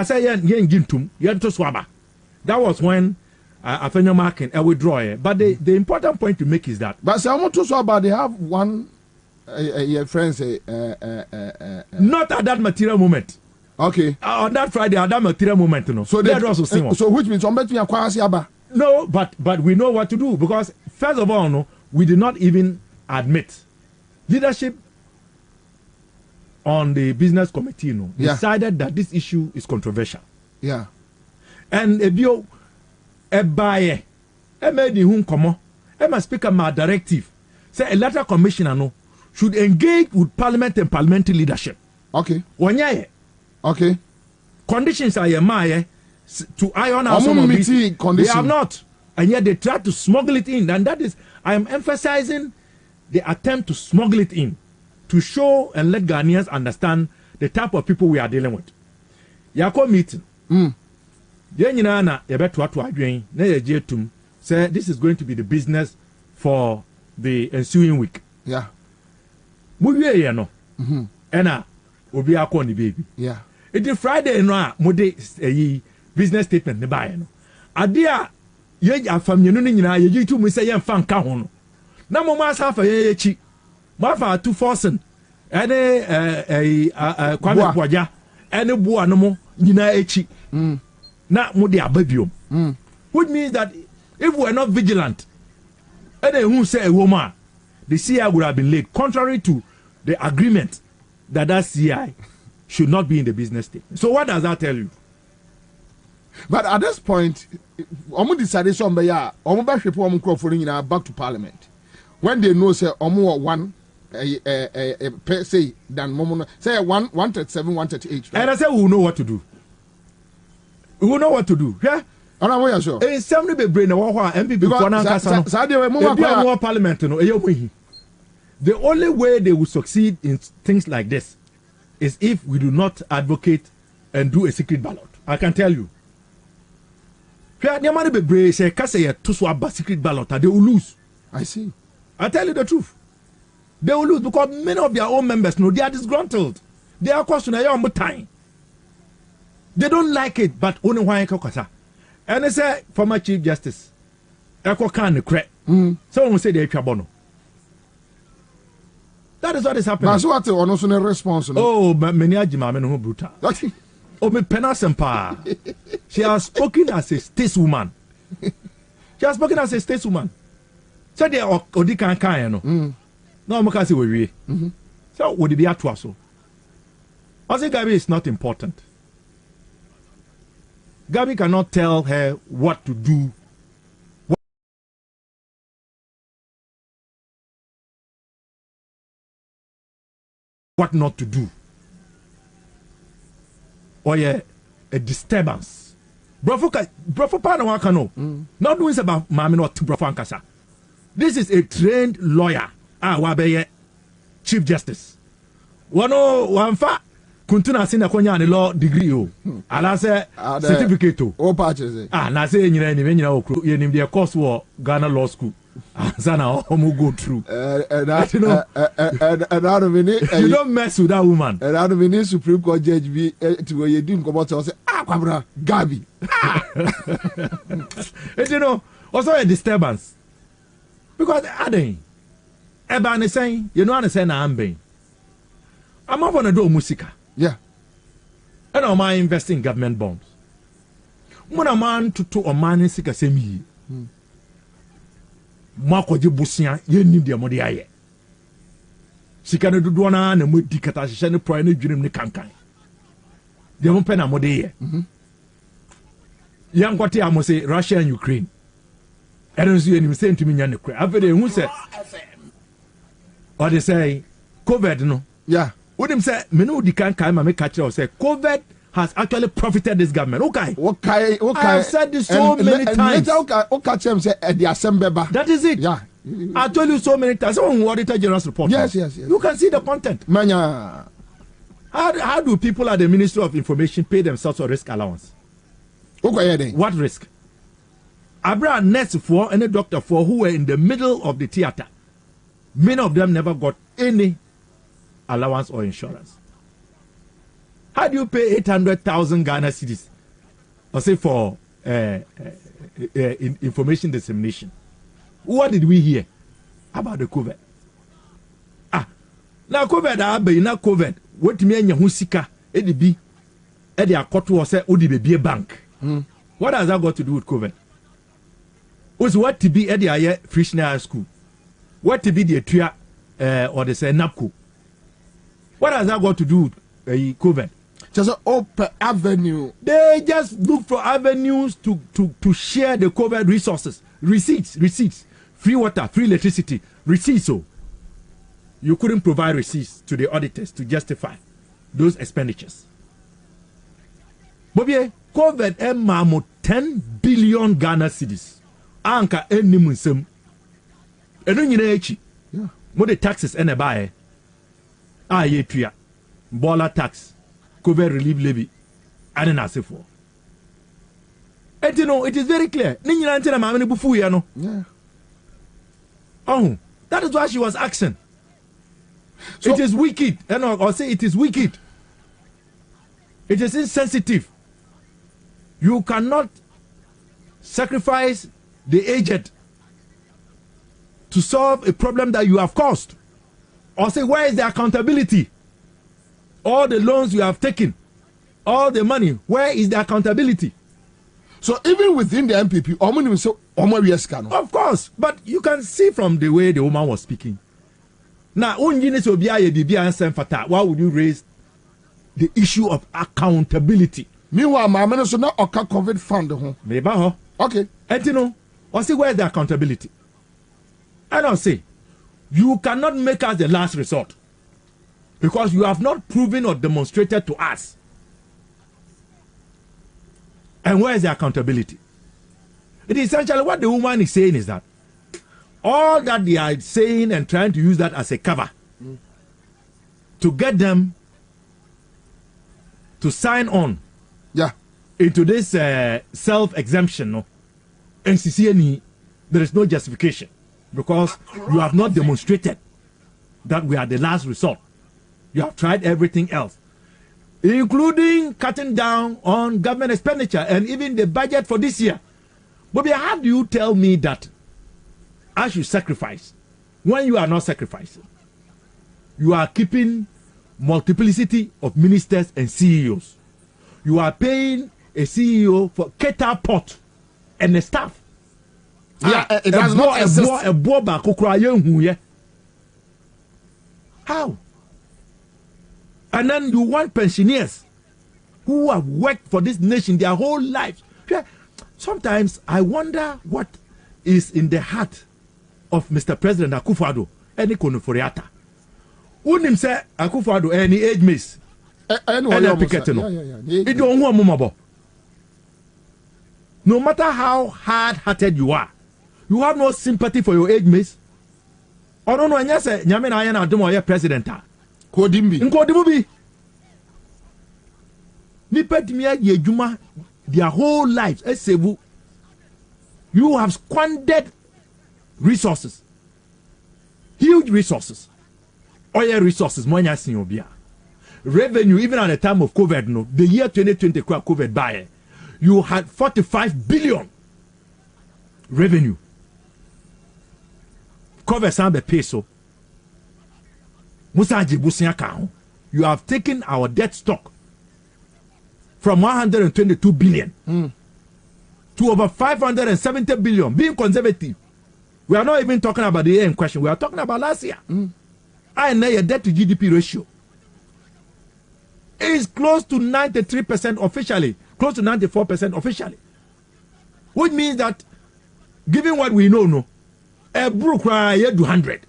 Speaker 19: was when Afenyo marking a withdrawal. But the important point to make is that.
Speaker 7: But they have one friends
Speaker 19: not at that material moment.
Speaker 7: Okay.
Speaker 19: On that Friday, at that material moment,
Speaker 7: So
Speaker 19: they also sing.
Speaker 7: So which means
Speaker 19: no, but we know what to do because first of all, we did not even admit leadership on the business committee decided that this issue is controversial.
Speaker 7: Yeah.
Speaker 19: And a buyer made the home come on. Speaker my directive say electoral commissioner should engage with parliament and parliamentary leadership.
Speaker 7: Okay.
Speaker 19: Okay. Conditions are to iron out some of these. They have not. And yet they try to smuggle it in. And that is, I am emphasizing the attempt to smuggle it in to show and let Ghanaians understand the type of people we are dealing with. Yako meeting. Say this is going to be the business for the ensuing week.
Speaker 7: Yeah.
Speaker 19: Ena obi akọ ni baby.
Speaker 7: Yeah.
Speaker 19: It is Friday no mode business statement ne buy no. Ade a ye afamye no nyina ye gitu mu say ye mfa nka ho no. Na mo ma sa fa ye chi. Mo fa 2,000. Ene Kwame Kwaja ene bua no mo nyina echi. Na mo de ababiom. Which means that if we are not vigilant, ene who say a woman, the CI would have been late, contrary to the agreement that CI should not be in the business statement. So what does that tell you?
Speaker 7: But at this point, omu decided somebody omu ba hwepo omu crofori nyina back to parliament. When they know say omu one per se than momo say 137 138.
Speaker 19: And I say we will know what to do. We will know what to do. Yeah.
Speaker 7: Ana wo ya sure.
Speaker 19: Somebody be brain na wo ho MPP for na nkasa no.
Speaker 7: Sa de we mo wa
Speaker 19: parliament no eyo. The only way they will succeed in things like this is if we do not advocate and do a secret ballot. I can tell you. Secret ballot, they will lose.
Speaker 7: I see.
Speaker 19: I tell you the truth. They will lose because many of their own members know they are disgruntled. They are questioning your time. They don't like it, but only why and they say former Chief Justice. Someone will say they are bono. That is what is happening.
Speaker 7: But what also no response.
Speaker 19: Oh, many ajima no brutal. Oh, me penasempa. She has spoken as a stateswoman. She has spoken as a stateswoman. So they odi kan no. No mo ka say we. So would it be atwa so? I say Gabi is not important. Gabi cannot tell her what to do. What not to do, or a disturbance. Brofo pana waka no. Not doing about mami not brofo ankasa. This is a trained lawyer. Wabeye Chief Justice. Wano wanfa kuntuna sin akonya ne law degree o ala say certificate
Speaker 7: o patches
Speaker 19: na say nyina ni nyina okro ye nim de course wo Ghana Law School Ansah na omo go through you don't mess with that woman
Speaker 7: and I don't Supreme Court judge be to you dim come out say Kwabena Gabi
Speaker 19: also a disturbance because aden eba ne say you know say na amben I'm not gonna do musica.
Speaker 7: Yeah.
Speaker 19: And I'm investing in government bonds. When a man to a man in sika semi. Marco de Bussian, you need the money aye. Sika no do na na mo dikata hye ne pro na dwunem ne kankan. De mo pena mo de ye. Yan kwate am say Russia and Ukraine. And so you say to me nya ne kra. Afede hu say or they say COVID no.
Speaker 7: Yeah.
Speaker 19: What him say, me no di kan kai ma me catch you say COVID has actually profited this government. Okay.
Speaker 7: I
Speaker 19: have said this so many times.
Speaker 7: That
Speaker 19: is it.
Speaker 7: Yeah.
Speaker 19: I told you so many times. Someone auditor general's report.
Speaker 7: Yes.
Speaker 19: You can see the content.
Speaker 7: Manya.
Speaker 19: How do people at the Ministry of Information pay themselves a risk allowance?
Speaker 7: Okay.
Speaker 19: What risk? Abra nurse for and a doctor for who were in the middle of the theater. Many of them never got any allowance or insurance. How do you pay 800,000 Ghana cedis? Or say for information dissemination? What did we hear about the COVID? Now COVID, now COVID. What me and Yahusika, EDB, Eddie Akoto was said, Odi bank. What has that got to do with COVID? Was what to be Eddie Aye Frishner School? What to be the Tria or the say NAPCO? What has that got to do with COVID?
Speaker 7: Just an open avenue.
Speaker 19: They just look for avenues to share the COVID resources. Receipts. Free water, free electricity. Receipts. So you couldn't provide receipts to the auditors to justify those expenditures. Bobie, COVID emamo 10 billion Ghana cedis. Anka enimunsem. Eno nyina echi.
Speaker 7: Yeah.
Speaker 19: Mo the taxes ene bae. Ye tuya. Bola tax. COVID relief levy. And then for. And you know, it is very clear. Ninyina ntena mamene bufu ya no.
Speaker 7: Yeah.
Speaker 19: Oh, that is why she was asking. So, it is wicked. And I'll say it is wicked. It is insensitive. You cannot sacrifice the aged to solve a problem that you have caused. Or say, where is the accountability? All the loans you have taken, all the money, where is the accountability?
Speaker 7: So even within the MPP,
Speaker 19: of course, but you can see from the way the woman was speaking. Now, why would you raise the issue of accountability?
Speaker 7: Meanwhile, my minister not a COVID fund. Okay.
Speaker 19: And you know, I see where is the accountability? I don't say you cannot make us the last resort because you have not proven or demonstrated to us. And where is the accountability? It is essentially what the woman is saying is that all that they are saying and trying to use that as a cover to get them to sign on into this self-exemption. No? NCCNE, there is no justification because you have not demonstrated that we are the last resort. You have tried everything else, including cutting down on government expenditure and even the budget for this year. But how do you tell me that I should sacrifice when you are not sacrificing? You are keeping multiplicity of ministers and CEOs. You are paying a CEO for cater pot and the staff.
Speaker 7: Yeah, it does not exist.
Speaker 19: How? And then you want pensioners who have worked for this nation their whole lives. Sometimes I wonder what is in the heart of Mr. President Akufo-Addo any konoforiata. Unim say Akufo-Addo any age miss. No matter how hard-hearted you are, you have no sympathy for your age mates. Or no, and yes, Nyame na adomo ye president.
Speaker 7: Kodimbi.
Speaker 19: Nkodimbi. Nipa timia ye juma their whole lives. Esevu. You have squandered resources. Huge resources. Oil resources, money obia. Revenue, even at the time of COVID, no, the year 2020, COVID buy, you had 45 billion revenue. Cover some the peso. You have taken our debt stock from 122 billion to over 570 billion. Being conservative, we are not even talking about the year in question. We are talking about last year. I know your debt to GDP ratio is close to 93% officially, close to 94% officially, which means that, given what we know, a brook do 100,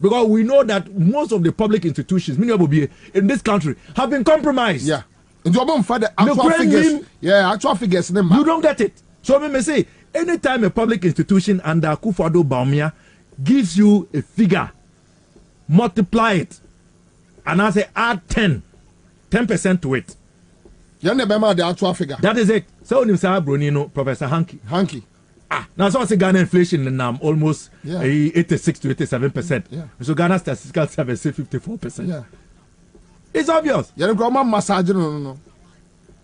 Speaker 19: because we know that most of the public institutions, many of them in this country, have been compromised.
Speaker 7: Yeah, and the actual figures. Yeah, actual figures.
Speaker 19: You don't get it. So let me say, anytime a public institution under Akufo-Addo gives you a figure, multiply it, and I say add 10% to it.
Speaker 7: You never the actual figure.
Speaker 19: That is it. So when you say Brunino, Professor Hanky. Now so I say Ghana inflation in almost 86 to 87%. Yeah. So Ghana statistical service say 54%. Yeah. It's obvious.
Speaker 7: You don't massage no.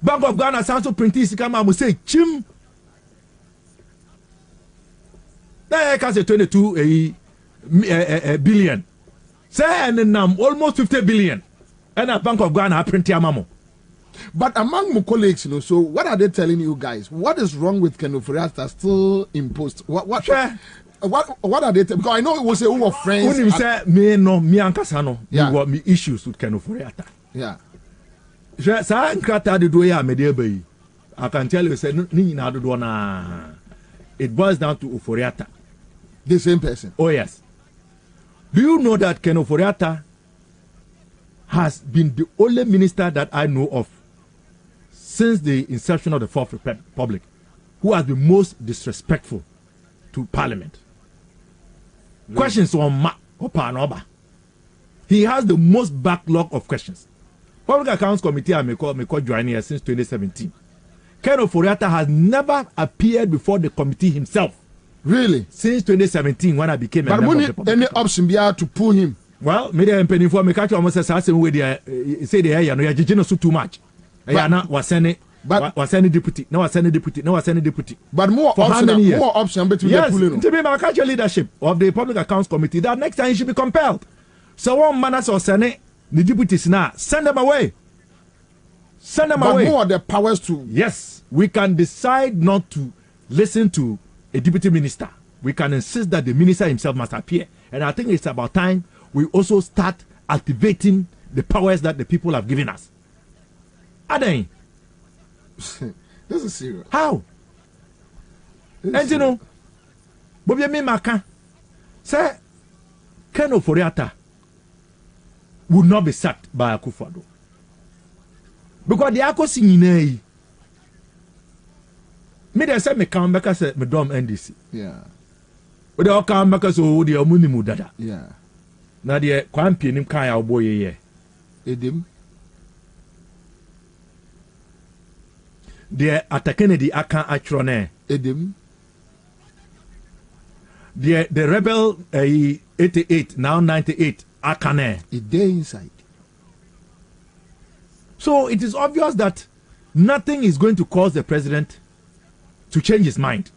Speaker 19: Bank of Ghana sounds so printing come and say chim. That can say 22 billion. Say and almost 50 billion. And a Bank of Ghana print mamo.
Speaker 7: But among my colleagues, so what are they telling you guys? What is wrong with Kenoforiata still imposed? What are they? Because I know it was a who of friends.
Speaker 19: When you say me ankasano, you got me issues with Kenoforiata.
Speaker 7: Yeah.
Speaker 19: Sa nkrata de do ya me dey bayi. I can tell you say ni na do na. It boils down to Oforiata.
Speaker 7: The same person.
Speaker 19: Oh yes. Do you know that Kenoforiata has been the only minister that I know of since the inception of the Fourth Republic who has been most disrespectful to Parliament? Really? Questions on Opa. He has the most backlog of questions. Public Accounts Committee I may call joining here since 2017. Ken Oforiatta has never appeared before the committee himself.
Speaker 7: Really?
Speaker 19: Since 2017 when I became a member of the public.
Speaker 7: Any option be to pull him?
Speaker 19: Well, me dey penny for me catch almost say we dey say the area no ya jije no so too much. Ya na wasene deputy, no wasene deputy.
Speaker 7: But more option between the pulling.
Speaker 19: To be my catch leadership of the Public Accounts Committee that next time he should be compelled. So one manners or senate the deputies now send them away. Send them away.
Speaker 7: But more the powers to.
Speaker 19: Yes, we can decide not to listen to a deputy minister. We can insist that the minister himself must appear. And I think it's about time we also start activating the powers that the people have given us. Adeng.
Speaker 7: This is serious.
Speaker 19: How? And you know, Bobie me maka say Ken Oforiatta would not be sacked by Akufo-Addo. Because the Akosi nyina me dey say me come back say me dom NDC.
Speaker 7: Yeah.
Speaker 19: But they all come back so the omunimu dada.
Speaker 7: Yeah.
Speaker 19: Na de kwampi nim kan ya obo ye
Speaker 7: edim
Speaker 19: de atakennedy aka athrone
Speaker 7: edim
Speaker 19: the rebel 88 now 98 akane
Speaker 7: it dey inside.
Speaker 19: So it is obvious that nothing is going to cause the president to change his mind.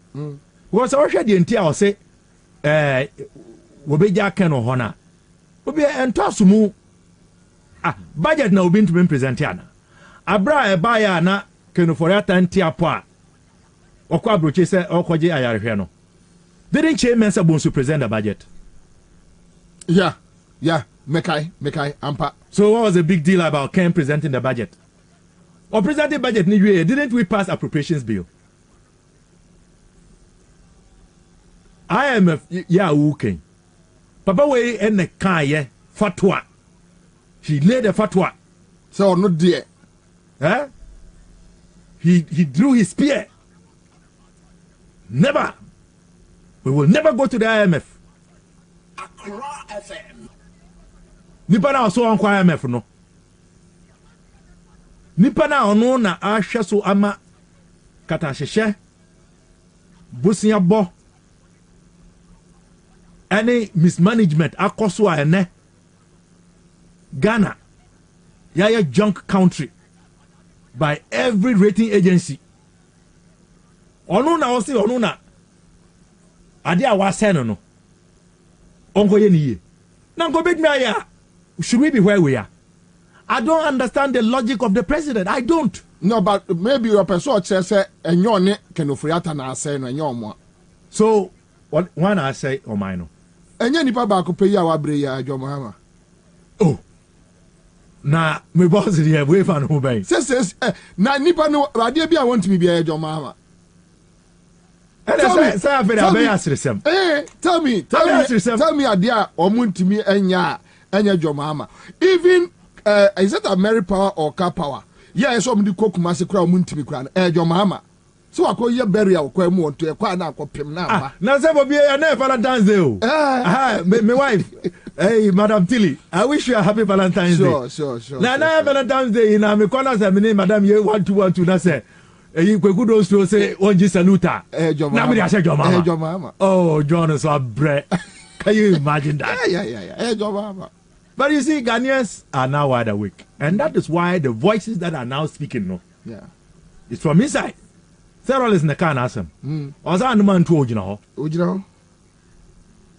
Speaker 19: Because I the entire say wobeja ken ohona obi entasumu budget na obi ntumi present yana abra eba ya na Kenoforiatta ntiapo a okwa abroche se okoje ayarehwe no didn't chairman say bonsu present the budget.
Speaker 7: Yeah mekai ampa.
Speaker 19: So what was the big deal about Ken presenting the budget? Or presenting budget ni we didn't we pass appropriations bill? IMF okay. Papa we en the kaye fatwa. He laid a fatwa.
Speaker 7: So not there.
Speaker 19: Huh? He drew his spear. Never. We will never go to the IMF.
Speaker 1: Accra FM.
Speaker 19: Nipa na so on IMF no. nipa na ono na ahwe so ama katahyehyɛ busia bɔ any mismanagement akoso a ene Ghana yaya junk country by every rating agency ono na o say ono na ade a wa say no onko ye niye na go big me aya should we be where we are? I don't understand the logic of the president. I don't.
Speaker 7: No, but maybe your person says and your neck can ofriata na say no your.
Speaker 19: So what one I say or mine.
Speaker 7: And any papa could pay your bria, your mama.
Speaker 19: Oh, na me boss here, we found who bay.
Speaker 7: Says, na nipa no, Radibia want to be your mama.
Speaker 19: Tell
Speaker 7: me, idea or moon to me and ya your mama. Even is that a Mary power or car power? Yeah, I saw me cook massacre moon to me crown, your mama. So I call your burial, quite to a quite now, pim now.
Speaker 19: Now, some of you are never Valentine's Day. My wife, hey, Madam Tilly, I wish you a happy Valentine's Day. Sure. Now, Valentine's Day, in our corners, I mean, Madam, you want to say. You could also say, "Oh, just saluta." Nobody said your mama. Oh, John is a bread. Can you imagine that?
Speaker 7: Yeah. Your mama.
Speaker 19: But you see, Ghanaians are now wide awake, and that is why the voices that are now speaking, it's from inside. Several is in the car and ask them. Oza no man to ojina ho.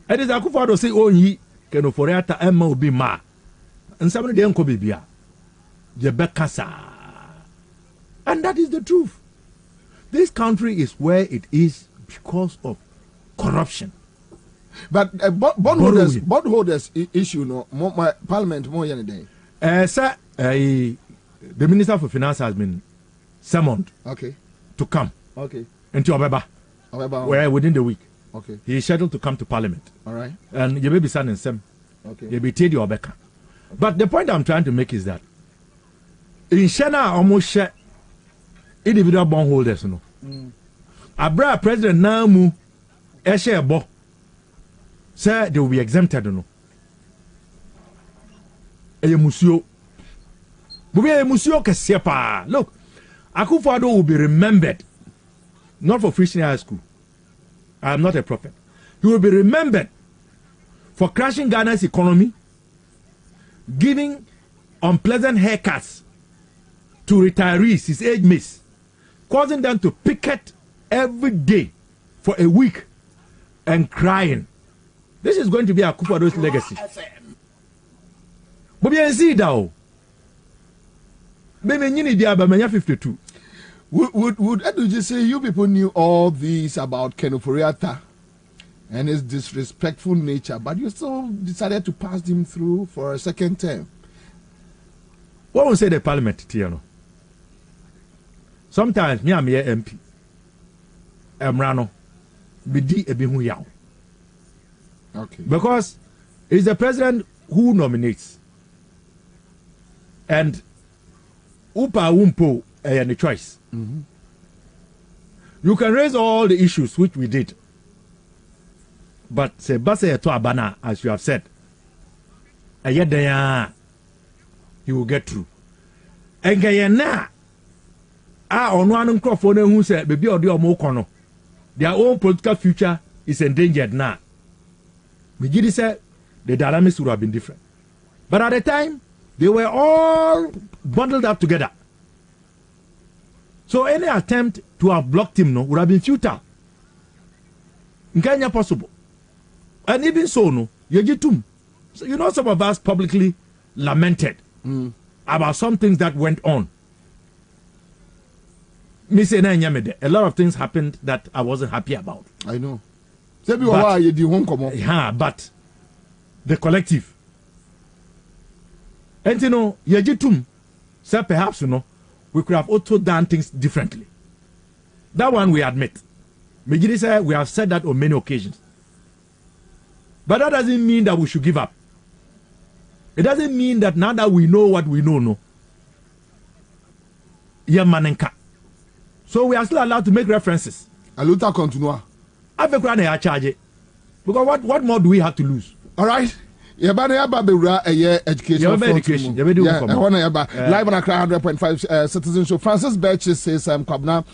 Speaker 19: It is Akufo-Addo say, "Oh, ye can oforiata Emma will be ma." And somebody dey enko bibia. Je bekasa. And that is the truth. This country is where it is because of corruption.
Speaker 7: But bondholders issue no more parliament more than a day.
Speaker 19: Sir, the Minister for Finance has been summoned. To come. Into Obeba. Where within the week. He is scheduled to come to Parliament.
Speaker 7: All right.
Speaker 19: And you may be standing some. You be Teddy Obeka. But the point I'm trying to make is that in Shana almost share individual bondholders no. Abra President Namu share bo. Say they will be exempted no. Eye musio. Bubi eye musio kese pa. Look, Akufo-Addo will be remembered not for Christian high school. I am not a prophet. He will be remembered for crashing Ghana's economy, giving unpleasant haircuts to retirees, his age mates, causing them to picket every day for a week and crying. This is going to be Akufo-Addo's legacy. But you see that. Maybe you need 52.
Speaker 7: Would Edu just say you people knew all these about Ken Ofori-Atta and his disrespectful nature, but you still decided to pass him through for a second term?
Speaker 19: What will say the parliament, Tiano? Sometimes me, I'm here MP. Emrano, Bidi Ebihu Yao.
Speaker 7: Okay.
Speaker 19: Because it's the president who nominates. And Upa Wumpo and the choice. You can raise all the issues which we did. But Sebase to Abana, as you have said, he will get through. And Guyana, on one microphone who said, baby, or the their own political future is endangered now. Mijidi said the dynamics would have been different. But at the time, they were all bundled up together. So any attempt to have blocked him would have been futile. Nkanya possible. And even so, so you know, some of us publicly lamented about some things that went on. A lot of things happened that I wasn't happy about.
Speaker 7: I know.
Speaker 19: Yeah, but the collective. And you know, Yejitum said perhaps, we could have also done things differently. That one we admit. Mijidi said we have said that on many occasions. But that doesn't mean that we should give up. It doesn't mean that now that we know what we know, so we are still allowed to make references.
Speaker 7: Aluta continua.
Speaker 19: Because what more do we have to lose?
Speaker 7: All right. Yabana yaba bewura education front mu. Yeah, I wanna yaba live on Accra 100.5 Citizen Show. Francis Birch says Kwabena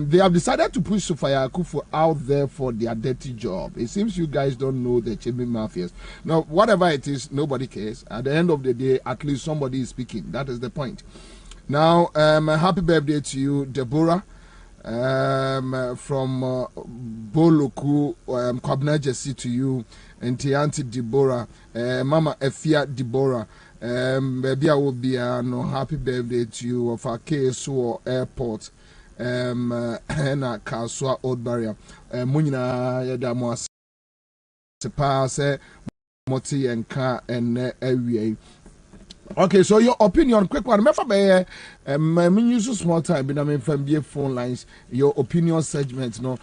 Speaker 7: they have decided to push Sofia Akufo out there for their dirty job. It seems you guys don't know the Chimney Mafias. Now, whatever it is, nobody cares. At the end of the day, at least somebody is speaking. That is the point. Now, happy birthday to you, Deborah. From Boloku, Kwabena Jesse to you, and Auntie Deborah, Mama Efia Deborah, baby I will be no happy birthday to you of our KSO Airport, and a Kaswa Old Barrier, Munina Yadamo Sepase Moti and Ka and Area. Okay, so your opinion, quick one. Remember, me use small time, but I mean, from the phone lines, your opinion segment, no,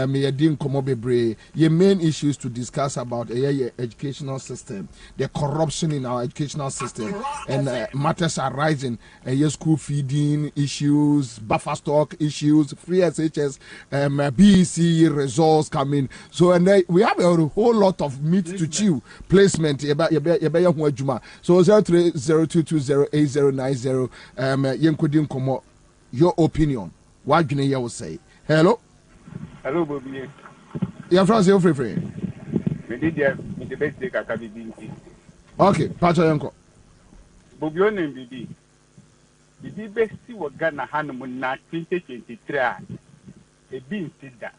Speaker 7: me didn't come up your main issues to discuss about your educational system, the corruption in our educational system, and matters arising, your school feeding issues, buffer stock issues, free SHS, BEC results coming. So, and we have a whole lot of meat to chew. Placement, so 030208090. Your opinion. What do you say? Hello?
Speaker 20: Hello, Bobie.
Speaker 7: You're from your free. Okay, Pacho Yanko.
Speaker 20: Bobie on MBD. The best was Ghana Hanuman 2023. A being said that.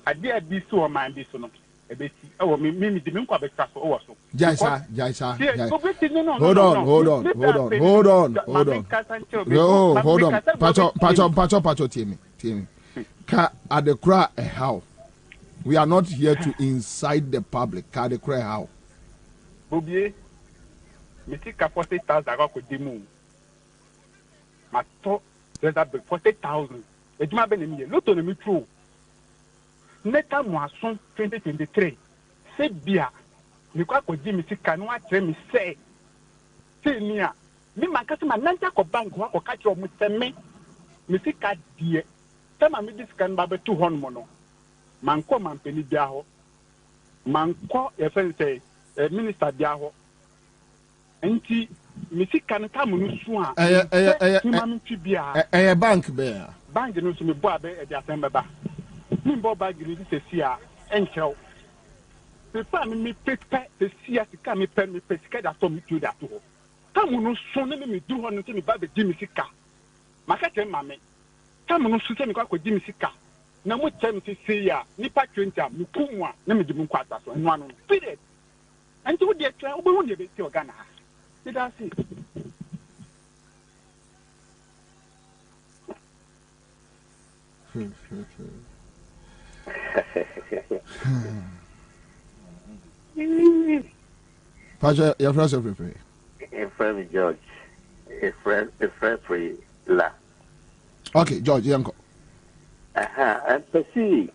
Speaker 20: I dare be so a man be so not. Oh, me, the Minko also.
Speaker 7: Jaisa. Hold on. Pacho, Timmy. Ka at the cry how? We are not here to incite the public. Ka the cry how?
Speaker 20: Bobie, me see 40,000 I got the moon. My top, there's a 40,000. It's my benefit. Not on me true. Neta moisson 2023 c'est bien me kwa ko di mi sika no atre mi say nia mi makasi ma nanta ko bank ko ka che o mu seme mi sika die tema mi diskan ba be 200 mono manko man peni bia ho manko e fen say minister bia ho enti mi sika no ta mu no su a ma mi twi bia
Speaker 7: bank be
Speaker 20: bank no su mi bo abe e dia sembe ba Nimbo bag release a sia and show. The family prepare the sia to come me pesca that me to that. Come on, so let me do one thing about the Jimmy Sika. Macate mammy. Come on, so me with Jimmy Sika. Now, what time to see ya? Nipa 20, Mukuma, Nemi de Munquata, and one feed it. And to the trial, we won't be your Ghana. Did I see?
Speaker 7: Pastor, your first of free.
Speaker 21: A friend George, a friend free la.
Speaker 7: Okay, George, Yanko.
Speaker 21: And Percy,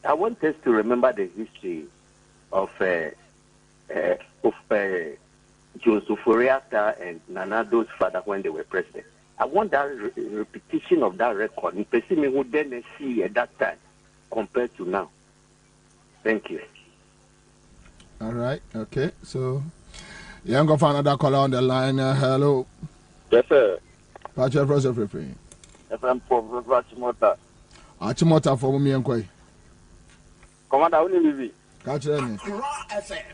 Speaker 21: I want us to remember the history of Joseph Foriata and Nanado's father when they were president. I want that repetition of that record. And Percy me who then see at that time compared to now. Thank you.
Speaker 7: All right. Okay. So, you go find another caller on the line. Hello.
Speaker 21: Yes, sir.
Speaker 7: Patrick Rosa Free.
Speaker 21: Yes, I'm from Achimota.
Speaker 7: Achimota for me and Quay.
Speaker 21: Commander, only me.
Speaker 7: Catch me.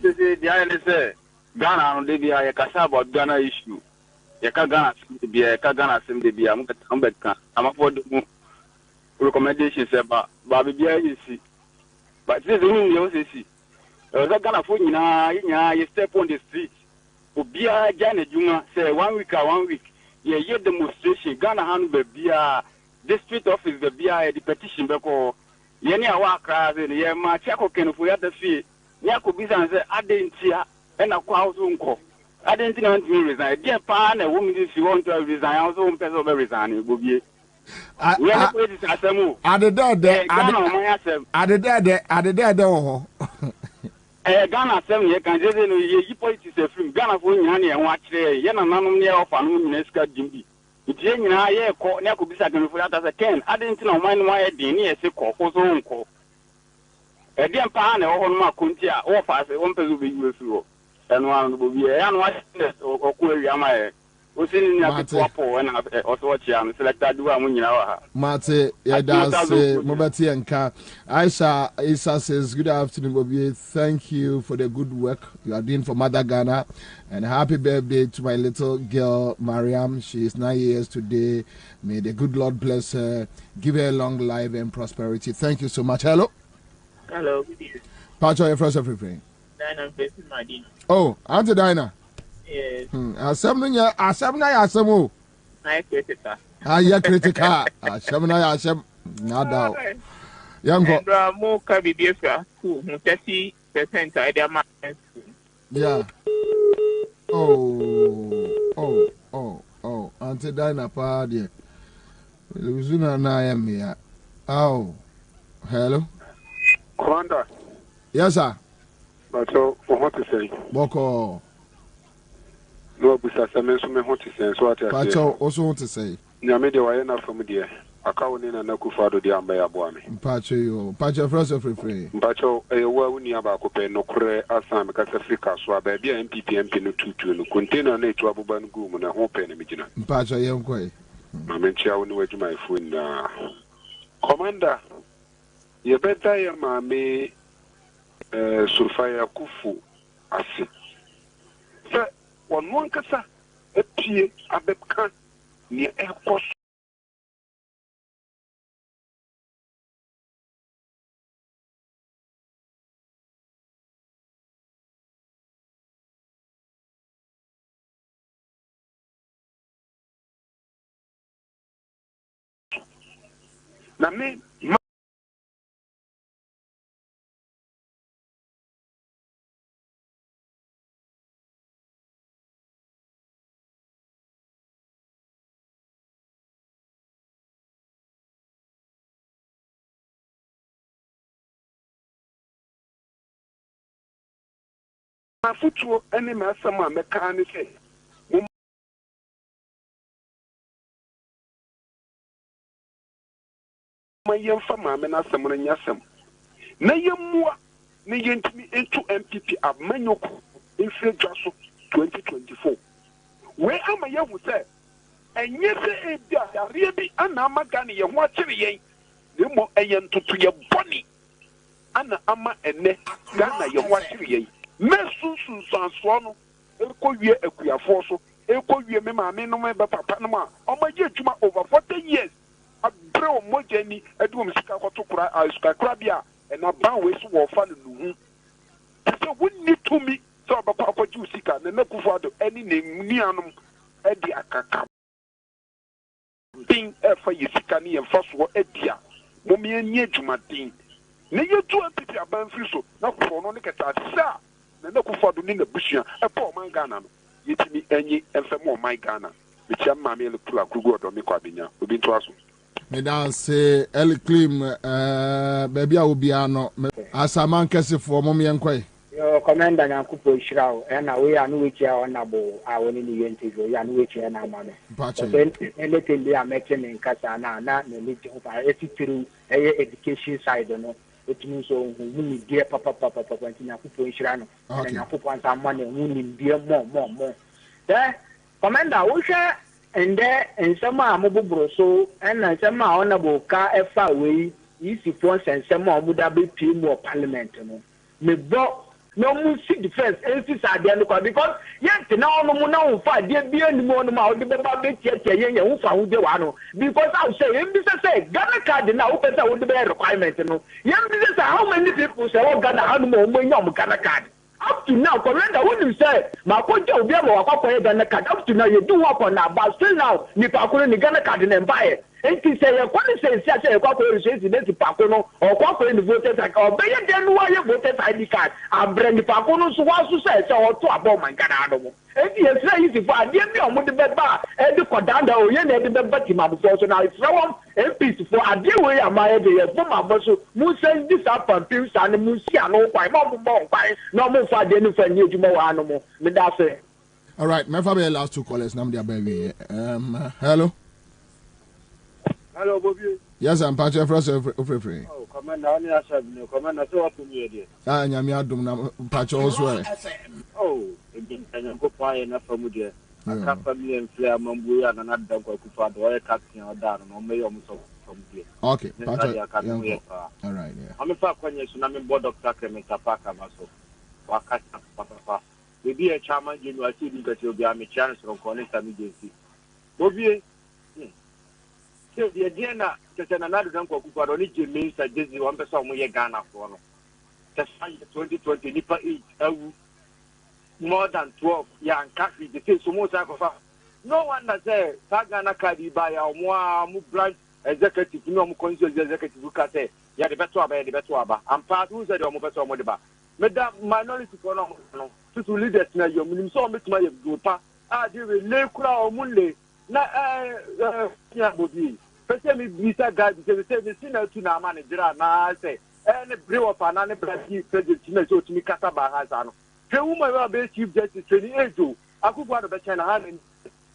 Speaker 21: This is the island, sir. Ghana on the BI, a casa about Ghana issue. Ghana seem to be a Ghana seem to be. I'm for the recommendations about Bobie, you see. But this is only the OCC. Ghana for you step on the street. Ubia Janet Juma say 1 week. Yeah, demonstration. Ghana hand be district office the BI the petition because Yeni awa crowd and yeah, my chako can for the fee. Yako Bizan say I didn't see and a crowd uncle. I didn't want to resign. Dear pan a woman if you want to resign, I also person will resign. Bobie. I did
Speaker 7: Ghana
Speaker 21: 7 years can just you politics a film. Ghana for Yanni and watch there. Yana Nanum near of an Unesca Jimby. It's Yen and I could be second for that as a can. I didn't know mine why I didn't see call for so uncle. Edian Pan or on Makuntia, or fast, one person be useful. And one will be a one or Kuriama. Who's in the Popo and also watch and select that one, you know.
Speaker 7: Mate, yeah, that's Mobati and Ka. Isa says, good afternoon, Bobie. Thank you for the good work you are doing for Mother Ghana. And happy birthday to my little girl, Mariam. She is 9 years today. May the good Lord bless her, give her long life and prosperity. Thank you so much. Hello.
Speaker 3: Hello, good evening.
Speaker 7: Pacho, your first everything.
Speaker 3: Dinah, facing my dinner.
Speaker 7: Oh, Auntie Dinah.
Speaker 3: Yes.
Speaker 7: Asem.
Speaker 3: I critical.
Speaker 7: Yeah, critical. Asem. Nada. Young
Speaker 3: go. More Kabibia, 30% I demand.
Speaker 7: Yeah. Oh. Auntie Dinah, party. Luzuna na I am here. Oh. Hello.
Speaker 22: Commander.
Speaker 7: Yes, sir.
Speaker 22: But so, what to say?
Speaker 7: Boko.
Speaker 22: No, because I mentioned what to say. So, what I
Speaker 7: say. Also, want to say.
Speaker 22: Namidi, why not from there? I can't in a Nakufado, the Ambaya Boami.
Speaker 7: Pacho, first of free.
Speaker 22: Pacho, a well, we never could no cray as I'm because Africa, so I be a MPP no 2 container nature of Abuban Goom and a hope and imagine.
Speaker 7: Pacho, young quay.
Speaker 22: I mention I will wait my phone. Commander, you better, your mammy. Sulfaya Kufu Asi. Sir, one cassa, a pie, a bebcan, near airport. Na me, my foot any master, my mechanic. My young farmer, and as someone in Yasam. Na yamua, na yentimi into MPP of Manoko in Fredjasso 2024. Where am I young say? And yes, a really anamagani, and watching ye. The more a yen to your bonny. Anna ama and ne, Ghana, your watching ye. Messu Sanswano, Elko ye a queer forso, Elko ye mamma, no member Papanama, or my judgment over 40 years. A bro Mojeni, a doom to cry, I scrabia, and a bound ways war falling. So we need to me, so about Papa Jusica, and never for any name, Nianum, Eddie Akaka. Being for you, Sikani and first war Edia, Mommy and Yejumatin. Nay, you two people are bound free, not for no nicata, sir. And no for the Nina Bushia, a poor man Ghana. Yet me any and for more my Ghana, which I'm Mammy Pula Krugo or Mikwabina, who been to us.
Speaker 7: Madam say Ellie Clim, baby, I will be ano. As a man, Cassie for Mommy and Quay.
Speaker 3: Your commander and Kupo Shroud, and we are no which are honorable. I will in the interview, and which are now money. Anything they are making in Casana, not the meeting of our through education side, which means so who dear Papa went in a Kupo Shrano, and I put some money, winning dear more. There, commander, we share. And there, and some are mobile so, and some are honorable car far away, easy points, and some more would have been more parliament. Me bought no more see defense, and this are the because yet now no fight, dear beyond the one out the baby yet, who found the one. Because I'll say, and this say, Ghana card now opens out the requirement. Young, this is how many people say, oh, Ghana animal when you're Ghana card. Up to now, Commander, what you say? My point of view, Ghana card. Up to now, you do work on that, but still now, you can't Ghana card and buy it. And to say, when you say, a corporate says, it's Pacono or corporate voters, or better than why you voted ID card, and bring the Pacono, so what to say, or to about my Ghana. And yes, easy for a dear me with the bed bar, and the Kodanda, or you never the Batima before, so now it's wrong. And peace for a dear way, am I a for my boss who says this up and pills and the Musia, no, by no more for the new friend, you more animal. That's it.
Speaker 7: All right, my father last 2 callers, now, dear baby. Hello.
Speaker 22: Hello, Bobie.
Speaker 7: Yes, I'm part of us of free.
Speaker 2: Oh, Commander, only I said, no, Commander, so up to me, dear.
Speaker 7: Ah, Yamiadum, patch also.
Speaker 2: Oh, and you go fire enough from you. I can't family and flare Mambu and another dog or Kufa, or a captain or down, or may almost from here.
Speaker 7: Okay,
Speaker 2: all
Speaker 7: right, yeah.
Speaker 2: I'm a fact when you're tsunami board of Sacrament, Papa, Maso. Wakata, Papa. Maybe a chairman, you are seeing that you'll be a chance from Connect Agency. Bobie. So the agenda just another uncle who got only means that this is 1% more Ghana for no. Just 2020 Nipa 8 more than 12 young country the face so much no one that say Ghana Kadi by our more branch executive no council executive who can say yeah the better aba and part who said the better modiba madam minority for no to leaders na your minimum so make my groupa they will lay kura or munle na Bobie person me visa guide because say me seen to na manager na say any brew of an president so to me kata ba hazano the woman will be chief justice 28 akufo be China hand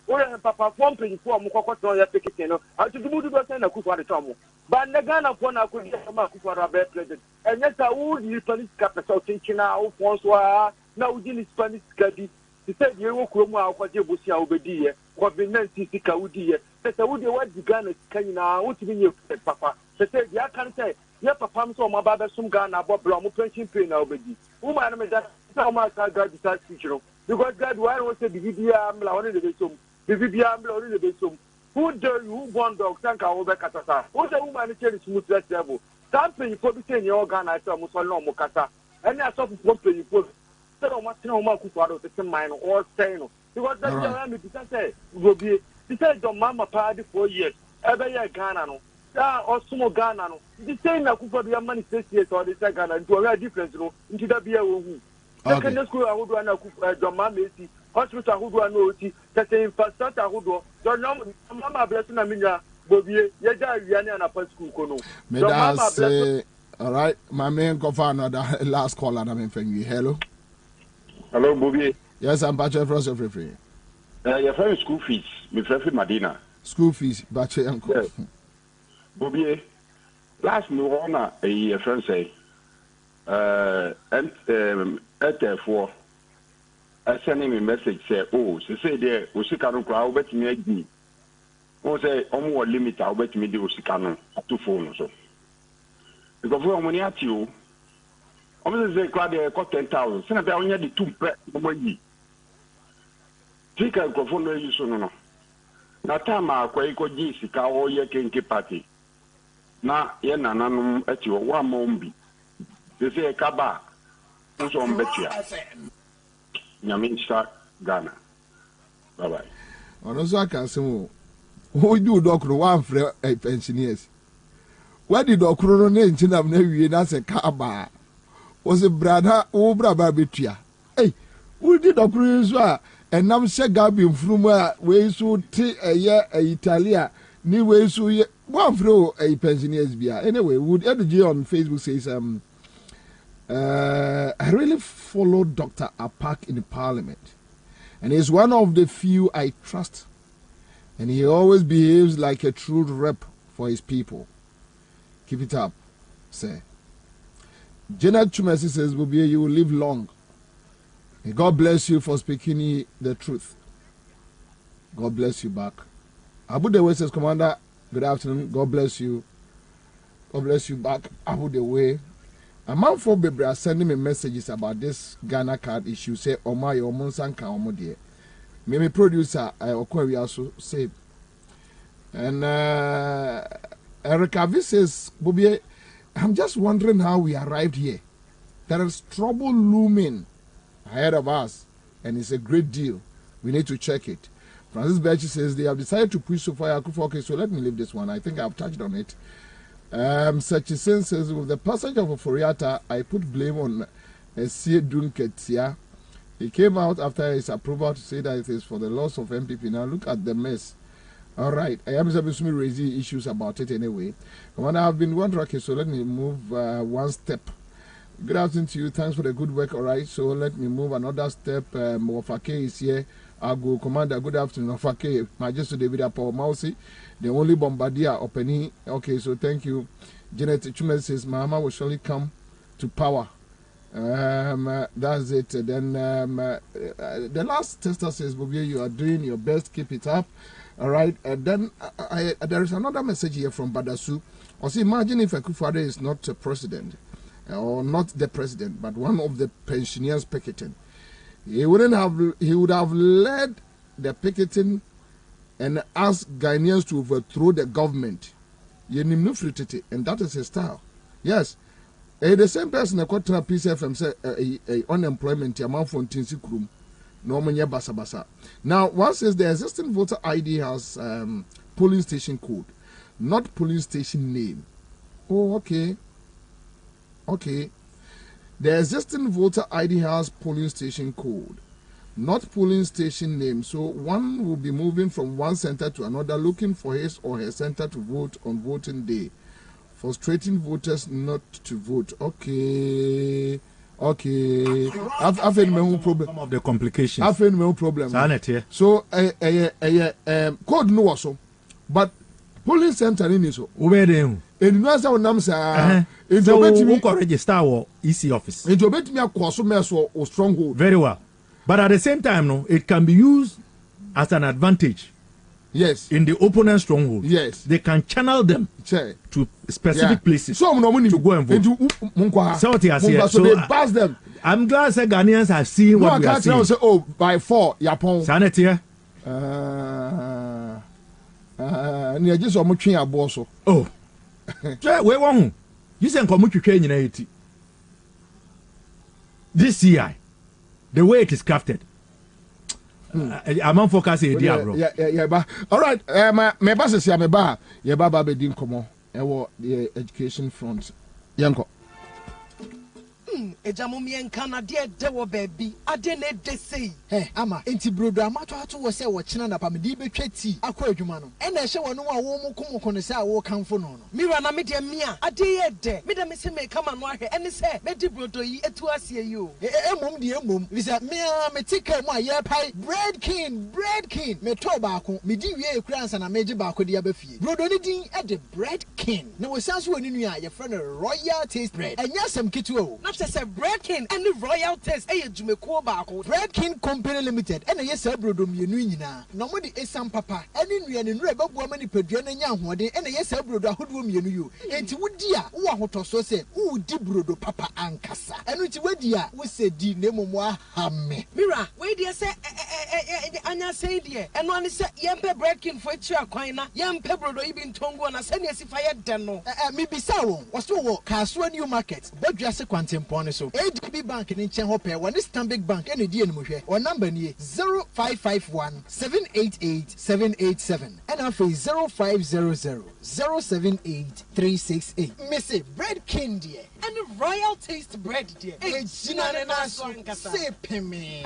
Speaker 2: or papa pumping for mukoko ya picket no to do do say na akufo de tomo but na Ghana for na akufo akufo be president and yet a would you Spanish capital China o François na udi Spanish gadi he said you wo kromu akwaje bosia obedi Kwabena sika udi ye say wudi what the Ghana can na what be papa say ya can say ya papa so mo baba sum Ghana bo bro mo pension pay na obedi woman me that so much God that teacher because God why was say bibia amla woni de besom bibia amla woni de besom who dare you who born dog tanka wo be katasa who say woman change smooth level something for be say your Ghana say mo so no mo kasa any asop for pay for say o ma tin o ma ku kwado te mine or say no because that you me to say Bobie he said your mama party 4 years ebe ye Ghana no that osumo Ghana no the same na ku for be money 6 years or the Ghana into a difference no into that be a wu secondary school ahodo na ku your mama esi hospital ahodo na oti that infrastructure ahodo your mama bless na minya Bobie ye ja wiane na pa school ko no your mama bless.
Speaker 7: All right, my man go for another last call and I'm in you.
Speaker 22: Hello, Bobie.
Speaker 7: Yes, I'm Bachelor Frost of Free.
Speaker 22: Your friend school fees, my friend Medina.
Speaker 7: School fees, Bachelor Uncle.
Speaker 22: Yes. Bobie, last me wanna a friend say, at therefore, I send him a message say, oh, she say there, Usikano crowd, bet me again. Or say, almost limit, I'll bet me the Usikano to phone or so. Because for money at you, I'm going to say, crowd, they got 10,000. Send a only the 2 money. Take a microphone, you soon. Na time kwa iko jinsi ka oye kenke party na ye nananum ati wa mombi they say kaba so mbetia nyaminsta Ghana bye bye
Speaker 7: ono so aka semo who do dokro one free pensioners where did dokro no na ntinam na wie na se kaba was a brother o braba betua hey who did dokro so a enam hye gabi mfrumu a we so ti eye Italia ni we so one fro pensioners bia anyway would edg on Facebook says I really follow Dr. Apak in the parliament and he's one of the few I trust and he always behaves like a true rep for his people. Keep it up, say. Janet Chumesi says, Bobie, you will live long. May God bless you for speaking the truth. God bless you back. Abu Dewe says, Commander, good afternoon. God bless you. God bless you back. Abu Dewe. A man for Bebra are sending me messages about this Ghana card issue. Say, Oma, your Monsanka, Omo dear. Maybe producer, we also say. And Erica V says, Bobie, I'm just wondering how we arrived here. There is trouble looming ahead of us, and it's a great deal. We need to check it. Francis Berchi says they have decided to push so far. Okay, so let me leave this one. I think I've touched on it. Sachisin says, with the passage of Oforiata, I put blame on Esie Dunketia. He came out after his approval to say that it is for the loss of MPP. Now look at the mess. All right, I am supposed to raise issues about it anyway. Commander, I've been wondering, okay, so let me move one step. Good afternoon to you. Thanks for the good work. All right, so let me move another step. Mwafake is here Ago Commander, good afternoon. Ofake, Majesty David Apple Mausi, the only bombardier opening. Okay, so thank you. Janet Chume says, Mama will surely come to power. That's it. Then the last tester says, Bobie, you are doing your best. Keep it up. All right. And then there is another message here from Badasu. Also, imagine if Akufo-Addo is not a president, or not the president, but one of the pensioners picketing. He would have led the picketing and asked Ghanaians to overthrow the government. And that is his style. Yes. The same person that got to Peace FM said unemployment amount for Tinsikrum. No money basa basa. Now, one says the existing voter ID has polling station code, not polling station name. Oh, okay. Okay. The existing voter ID has polling station code, not polling station name. So one will be moving from one center to another looking for his or her center to vote on voting day, frustrating voters not to vote. Okay. Okay. I've had my own problem. Some
Speaker 19: of the complications.
Speaker 7: I've had my own problem. So, code no also, but polling center in so.
Speaker 19: Where them?
Speaker 7: And you answer nam sir.
Speaker 19: So we can register our EC office.
Speaker 7: It will bet me a course or stronghold.
Speaker 19: Very well, but at the same time, no, it can be used as an advantage.
Speaker 7: Yes.
Speaker 19: In the opponent stronghold.
Speaker 7: Yes.
Speaker 19: They can channel them to specific places.
Speaker 7: So no money
Speaker 19: to go and vote. So
Speaker 7: they pass them.
Speaker 19: I'm glad that Ghanaians have seen what we are seeing.
Speaker 7: Say, oh, by 4, Yapon.
Speaker 19: Sanity.
Speaker 7: Just so much your boss.
Speaker 19: Oh. Wait one. You say come to train in this CI, the way it is crafted. I'm on focus here, bro.
Speaker 7: Yeah. All right. My boss is here. My bar. Yeah, Baba be doing come on. The education front. Yanko.
Speaker 6: Ejamu en Canada dewo baby adene de sei
Speaker 4: ama enti brodo amato ato wo se wo kina na pa me di betwa ti akọ adwuma no e na ehye wono a wo mu komoko ne se a wo kanfo no
Speaker 6: mira na me de mia ade ye de me de me se me kama no ahwe ene se me di brodo yi etu asie yi o
Speaker 4: emom bisa me me tika mu a ye pai bread king me to baako me di wie ekura ansa na me gi baako de abafie brodo ni din e de bread king na wo sanso woni nu a ye frɛ no royal taste bread enya sam kitu o
Speaker 6: na say Bread King and the Royal Taste Jumeko Bako.
Speaker 4: Bread King Company Limited and a yes brodom yenuna. No more the Esam Papa and in Rian and Rebel woman Pedrian and Yahwadi and a yes broda hoodroom you. And to Woodia, who so said, who did brodo Papa Ankasa. And which Wedia we said, D. Nemoa Hamme.
Speaker 6: Mira, wait, dear, say, Anya say, dear, and one is said, Yampe Bread King for Chia Quina, Yampe Brodo Ibn Tongo and a send as if I had done no.
Speaker 4: Maybe Sawo was to walk Casua New Market, but just a quantum pony so. ADB Bank in Chenhope, one is Stambik Bank, any DN or number near 0551 788 787 and after 0500 078 368. Missy Bread King, dear,
Speaker 6: and the Royal Taste Bread, dear.
Speaker 4: It's say peme.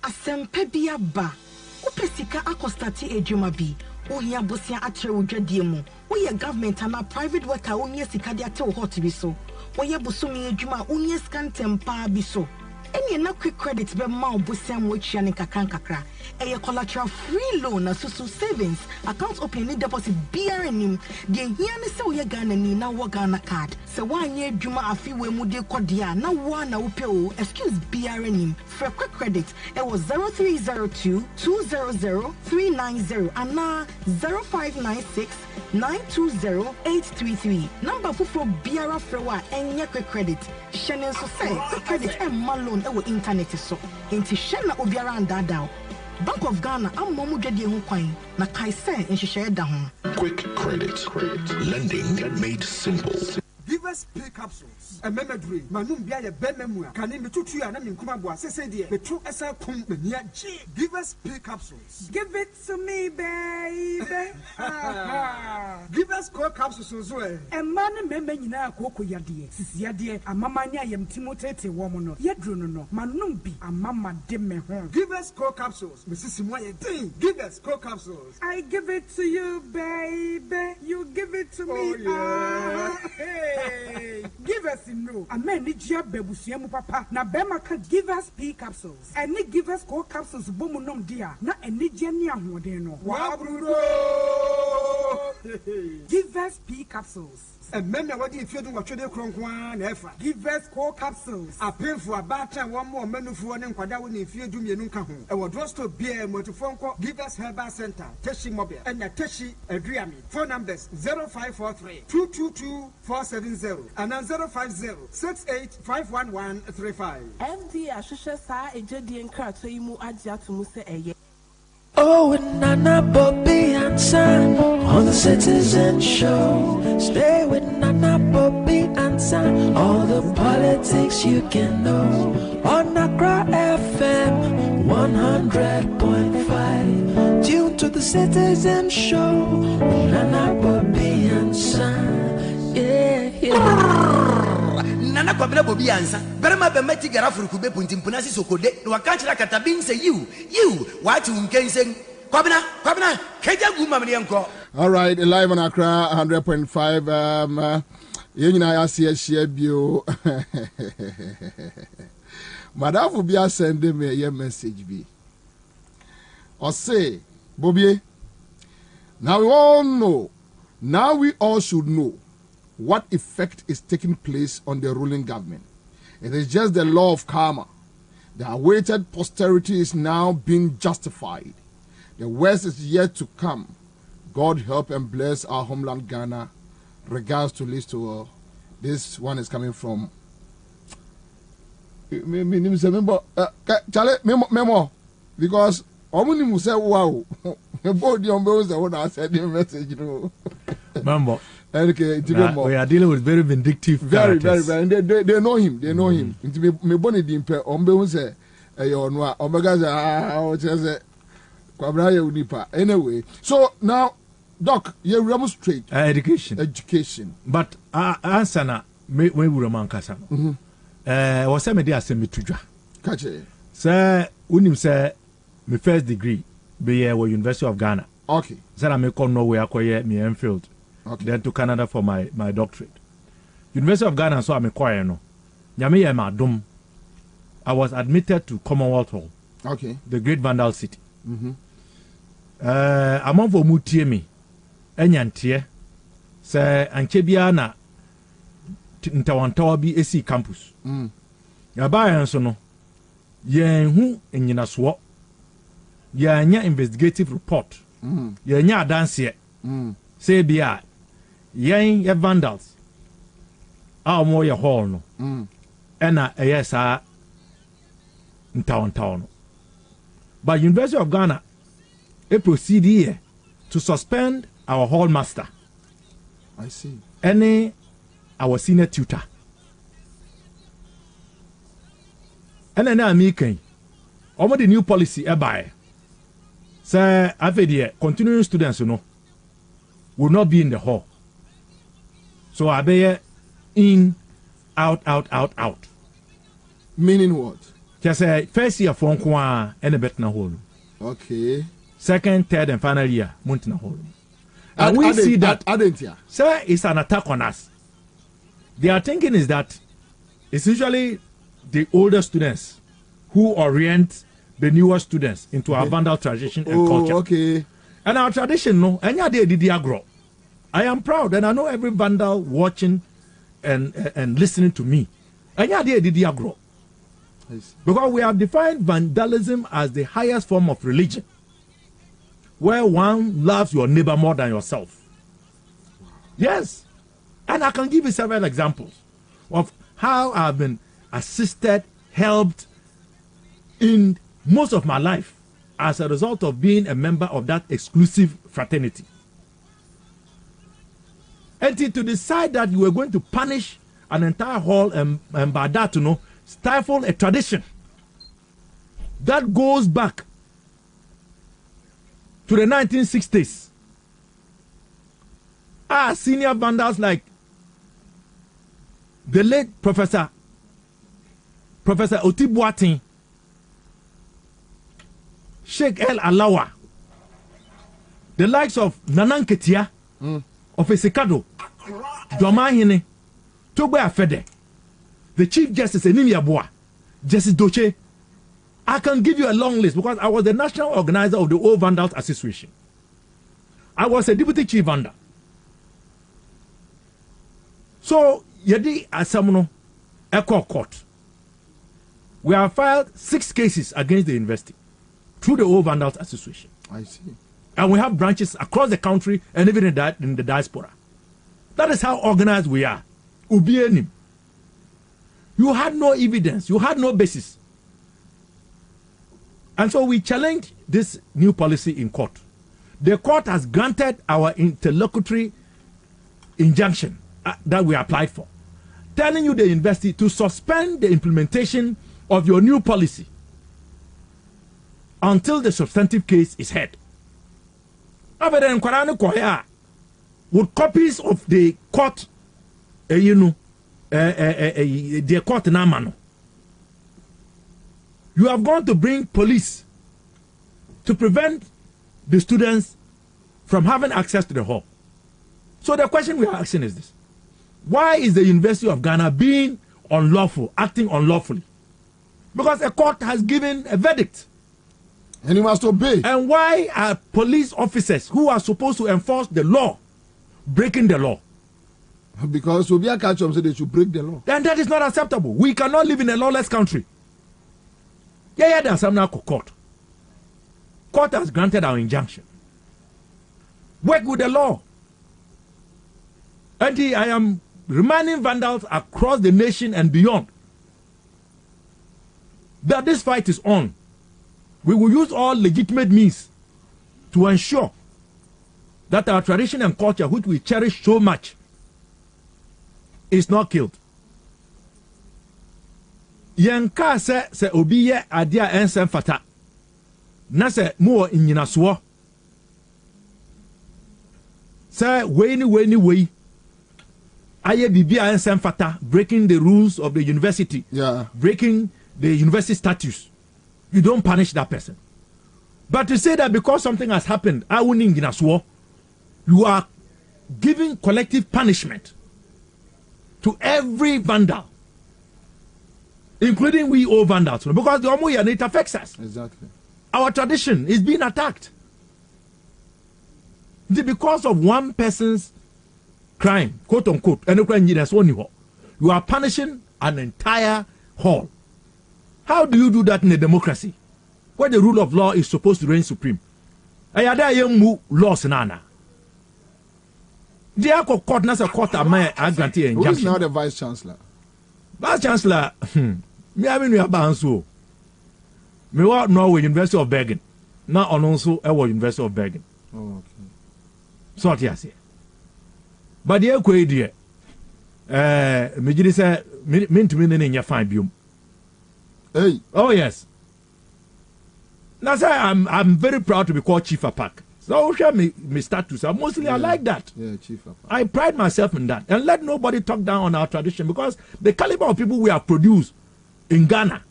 Speaker 5: Asempebia ba. Upesika akostati ejumabi. Ohia bosia atre odwadie mu. Oye government and private worker onye sika de ate hot bi so. Oye busumi adwuma onye scan tempa bi so. Eni na quick credit be ma obosia mo atwa ne kakra. Eye collateral free loan na susu savings account opening deposit BRNim. De hia ne se oye Ghana ni na wo Ghana card. Se wanye adwuma afi we mu de kodia na wo na wo pe o excuse BRNim. For quick credit it was 0302 200 390 and na 0596 920 833. Number fufro biara frewa enye quick credit. Shenen so say quick credit e malone e wo internet so. Enti shena obiara ndada. Bank of Ghana amomu dwede ho kwan na kai se nhihye da ho.
Speaker 23: Quick credit. Lending made simple.
Speaker 24: Give us pay capsules. A memory. Manum bia ye benmua. Kan me tutu ya na me nkuma bo asese de. Me tu esa kum me nia G. Give us pay capsules.
Speaker 25: Give it to me, baby.
Speaker 24: Give us core capsules so e.
Speaker 25: E man meme nyina akoko yade. Sisi yade amama nya yam timotete wo mo no. Yedru no no. Manum bi amama de me ho.
Speaker 24: Give us core capsules. Me sisi mo ye din. Give us core capsules.
Speaker 25: I give it to you, baby. You give it to me.
Speaker 24: Oh, yeah.
Speaker 25: Hey. Give us in no amen ni gia bebusua mu papa na bema ka give us P capsules eni give us co capsules bomu nom dia na eni gia ni ahoden no wa brudo give us P capsules.
Speaker 24: And men are what if you do what you do, Cronkwan,
Speaker 25: give us core capsules.
Speaker 24: I pay for a batter one more menu for one and Quadawan if you do me and Nunca. I will draw to beer motorphone call, give us Herbal Center, Teshi Mobile, and a Teshi Adriami. Phone numbers 0543 222 470 and 050 68
Speaker 8: FD Ashusha Sa Ejedi and Karatoimu Adjatumusa Eye.
Speaker 9: Oh, and Nana Bobie Ansah on the Citizen Show. Stay with Nana Bobie Ansah, all the politics you can know. On Accra FM 100.5. Tune to the Citizen Show with Nana Bobie Ansah. Yeah.
Speaker 6: Nana Kwabena Bobie Ansah. Berema bemeti garafuru kube puntimpuna si sokode. Nwakachira katabin say you. What you can say? Kwabena, keja guma mlianko.
Speaker 7: All right, live on Accra 100.5. Yenina ya share bio. Madam Bia send me a message be. Or say, Bobie, now we all should know what effect is taking place on the ruling government. It is just the law of karma. The awaited posterity is now being justified. The worst is yet to come. God help and bless our homeland Ghana. Regards to Listo. This one is coming from Charlie Memo, because Omuni say wow. Both the umbrellas that when I said the message,
Speaker 19: Mambo.
Speaker 7: Okay,
Speaker 19: we are dealing with very vindictive characters.
Speaker 7: Very. And they know him. They know him. Into me bonnet dimpe. Ombe say, "Ayonwa." Omega say, "Kwabena unipa." Anyway, so now, Doc, you demonstrate education.
Speaker 19: But Ansah na me wuraman kasa. Was me dey asem metudwa.
Speaker 7: Kache.
Speaker 19: Say unim say my first degree be University of Ghana.
Speaker 7: Okay.
Speaker 19: Say I me come Norway akoye me Enfield. Okay. Then to Canada for my doctorate. University of Ghana, so I'm a choir no. Nyame ye madum. I was admitted to Commonwealth Hall.
Speaker 7: Okay.
Speaker 19: The Great Vandal City. Among for mutie me. Enyantie. Se anche bia na ntawantawa bi esi campus. Yaba enso no. Yen hu enyina so. Yenya investigative report. Yenya adanse. Say bia yen ye vandals mo ye hall no ena eyesa ntawantaw no. But University of Ghana proceed here to suspend our hall master.
Speaker 7: I see.
Speaker 19: Any our senior tutor. And then I'm making almost the new policy by say after continuing students will not be in the hall. So I be in, out.
Speaker 7: Meaning what?
Speaker 19: Just say first year for and a better hall.
Speaker 7: Okay.
Speaker 19: Second, third, and final year, Muntina hall. And we see that sir, it's an attack on us. Their thinking is that it's usually the older students who orient the newer students into our vandal tradition and culture.
Speaker 7: Okay.
Speaker 19: And our tradition, no, and I am proud, and I know every vandal watching and listening to me. Because we have defined vandalism as the highest form of religion, where one loves your neighbor more than yourself. Yes. And I can give you several examples of how I've been assisted, helped in most of my life as a result of being a member of that exclusive fraternity. And to decide that you were going to punish an entire hall and by that, stifle a tradition that goes back to the 1960s. Senior vandals like the late Professor Otibuatin, Sheikh El Alawa, the likes of Nanan Ketia, of Esekado, Dwamahine, Togbe Afede, the Chief Justice Enimia Boa, Justice Doche. I can give you a long list because I was the national organizer of the Old Vandals Association. I was a deputy chief vandal. So, Yedi Asamuno, Echo Court. We have filed 6 cases against the university through the Old Vandals Association.
Speaker 7: I see.
Speaker 19: And we have branches across the country and even in the diaspora. That is how organized we are. Ubienim. You had no evidence. You had no basis. And so we challenged this new policy in court. The court has granted our interlocutory injunction that we applied for, telling you the university to suspend the implementation of your new policy until the substantive case is heard. With copies of the court, the court namano. You have gone to bring police to prevent the students from having access to the hall. So the question we are asking is this: why is the University of Ghana being unlawful, acting unlawfully? Because a court has given a verdict.
Speaker 7: And you must obey.
Speaker 19: And why are police officers who are supposed to enforce the law breaking the law?
Speaker 7: Because Obia catch them say they should break the law.
Speaker 19: Then that is not acceptable. We cannot live in a lawless country. There's some now court. Court has granted our injunction. Work with the law. And I am reminding vandals across the nation and beyond that this fight is on. We will use all legitimate means to ensure that our tradition and culture, which we cherish so much, is not killed. Yanka se obiye adia ensen fata. Na se mo inyinaso. Se weni aye bibia ensen fata, breaking the rules of the university.
Speaker 7: Yeah.
Speaker 19: Breaking the university statutes. You don't punish that person. But to say that because something has happened, you are giving collective punishment to every vandal, including we all vandals, because the Omoya, it affects us.
Speaker 7: Exactly. Our
Speaker 19: tradition is being attacked. Because of one person's crime, quote unquote, you are punishing an entire hall. How do you do that in a democracy where the rule of law is supposed to reign supreme? Laws nana. The court na court granted injunction.
Speaker 7: Who is now the vice chancellor?
Speaker 19: Vice chancellor, me having your banso. Me wa Norway University of Bergen. Now also University of Bergen.
Speaker 7: Oh, okay.
Speaker 19: So what you say? But the idea, me just say me to me in your fine biome.
Speaker 7: Hey.
Speaker 19: Oh yes. Now say I'm very proud to be called Chief of Park. So share me status. I like that.
Speaker 7: Yeah, Chief of Park.
Speaker 19: I pride myself in that. And let nobody talk down on our tradition, because the caliber of people we have produced in Ghana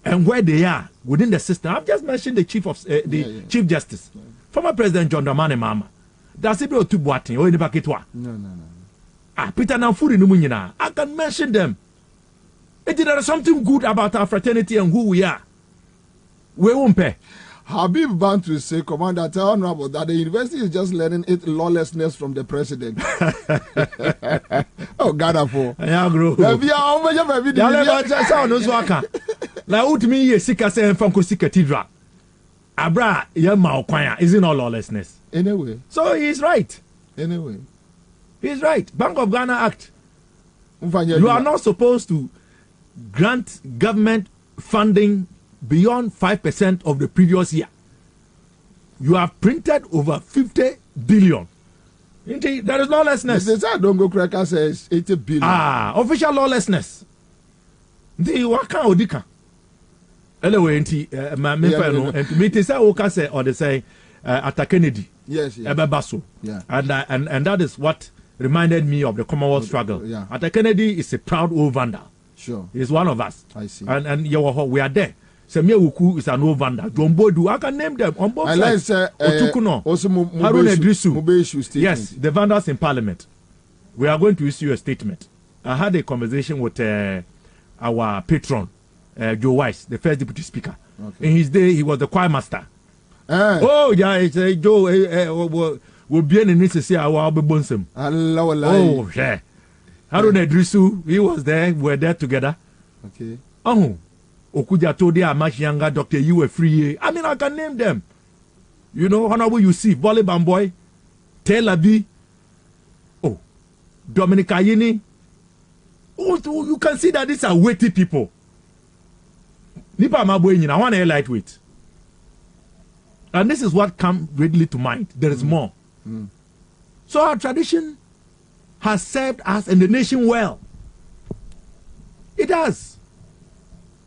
Speaker 19: and where they are within the system. I've just mentioned the Chief Justice, former President John Dramani Mahama. That's it. No. Peter Namfuri Numunyina. I can mention them. There is something good about our fraternity and who we are. We won't pay.
Speaker 7: Habib Bantu say, Commander, tell Honorable that the university is just learning its lawlessness from the president. Oh, Ghana for.
Speaker 19: Yeah, bro. Isn't all lawlessness.
Speaker 7: Anyway.
Speaker 19: So he's right.
Speaker 7: Anyway.
Speaker 19: He's right. Bank of Ghana Act. You are not supposed to grant government funding beyond 5% of the previous year. You have printed over 50 billion. There is lawlessness.
Speaker 7: They say don't go cracker says 80 billion.
Speaker 19: Official lawlessness. The waka odika. Anyway, me say oka say or they say at Kennedy.
Speaker 7: Yes.
Speaker 19: Yeah. And that is what reminded me of the Commonwealth struggle.
Speaker 7: Yeah.
Speaker 19: At Kennedy is a proud old vandal.
Speaker 7: Sure.
Speaker 19: He's one of us.
Speaker 7: I see.
Speaker 19: And we are there. Semia Wuku is an old vandal. Jombodu, I can name them on both sides. Otukuno, Harun Edrisu. Yes, the vandals in Parliament. We are going to issue a statement. I had a conversation with our patron, Joe Weiss, the first deputy speaker. Okay. In his day, he was the choir master. Oh, yeah, it's Joe. Will be in the say our bonsem. Oh, yeah. Harun Edrisu, he was there. We were there together.
Speaker 7: Okay.
Speaker 19: Oh, Okuja told you much younger doctor. You were free. I mean, I can name them. You know, Honorable Yusuf, Volleyball Boy, Taylor B. Oh, Dominic Ayini. Oh, you can see that these are weighty people. Nipa Mabuenyin, I want a lightweight. And this is what comes readily to mind. There is more. So our tradition has served us and the nation well. It has.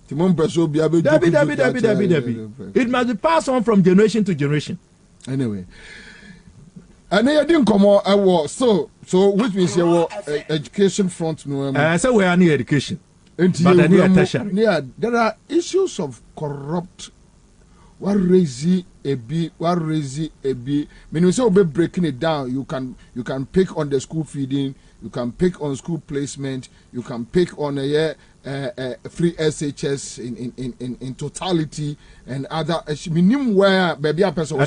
Speaker 19: It must be passed on from generation to generation.
Speaker 7: Anyway. And you didn't come on so which means your education front no.
Speaker 19: So we are near education. But
Speaker 7: there are issues of corrupt. What raise a B? Meaning so be breaking it down. You can pick on the school feeding. You can pick on school placement. You can pick on free SHS in totality and other. Minimum where baby a person.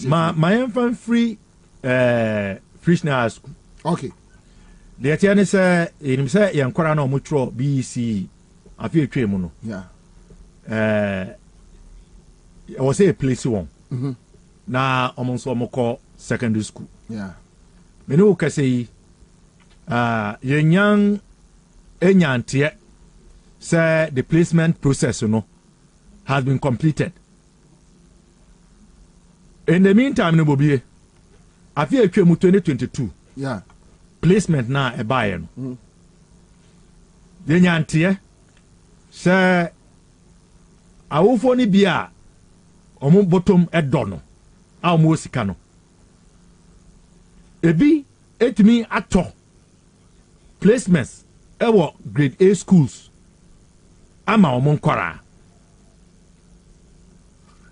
Speaker 19: My infant free free school.
Speaker 7: Okay.
Speaker 19: The attorney say in say yankora na omutro BC afi etwe mu no.
Speaker 7: Yeah.
Speaker 19: I was a place one. Na omonso omoko secondary school.
Speaker 7: Yeah.
Speaker 19: Me no ka say yenyan enyantie say the placement process no has been completed. In the meantime no Bobie afi etwe mu 2022.
Speaker 7: Yeah.
Speaker 19: Placement na e bae no. Yenyantie say awofo ni bia omo bottom edo no a omo sika no ebi etimi ato placements ewo grade A schools ama omo nkwara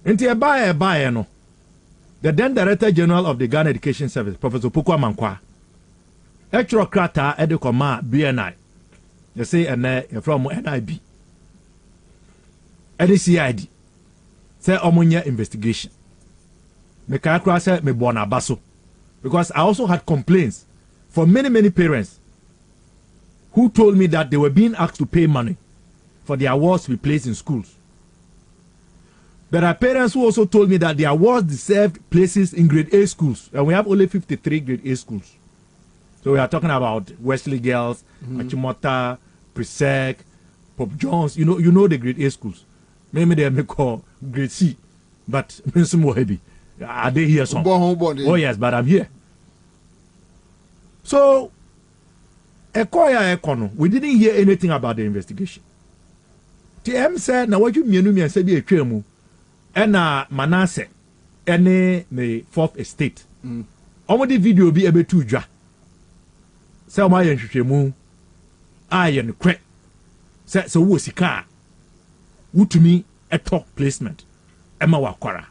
Speaker 19: enti e bae no the then director general of the Ghana Education Service Professor Poku Amankwa actual krata edekoma BNI they say and from NIB NCID say omunya investigation. Me kakra say me bona baso because I also had complaints from many parents who told me that they were being asked to pay money for the awards to be placed in schools. There are parents who also told me that the awards deserved places in grade A schools, and we have only 53 grade A schools. So we are talking about Wesley Girls, Achimota, Presec, Pop Jones. You know the grade A schools. Maybe they may call grade C, but heavy. Are they here? Some? Oh yes, but I'm here. So, we didn't hear anything about the investigation. TM said, "Now what you mean? Me said be a tremu, and Manasseh, any the fourth estate. The video be able to draw. So my tremu, I and crack. Said so was car. To me a top placement Emma Wakwara.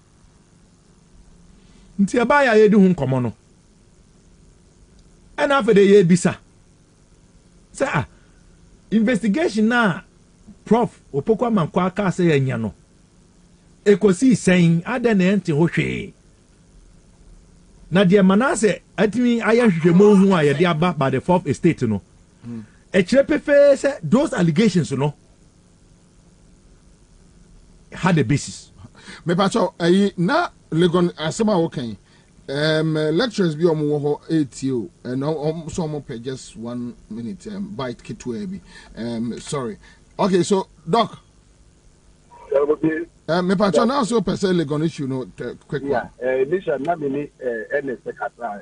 Speaker 19: Nti abaya ye di hun komo no. And after the year bisa. Say investigation na Prof Opokwa Mankwa ka say enya no. Ekosi sen ade na ente ho hwe. Na de Manase atimi aya hwehwemo hu a ye de aba by the fourth estate no. E kirepefe say those allegations no had a basis.
Speaker 7: Me pacho na Legon asema wokan lectures bi omo ho 8 and so omo pay just 1 minute bite kitwe bi sorry. Okay, so doc me pacho na so person Legon issue no quick one.
Speaker 22: Nisha na me NS katra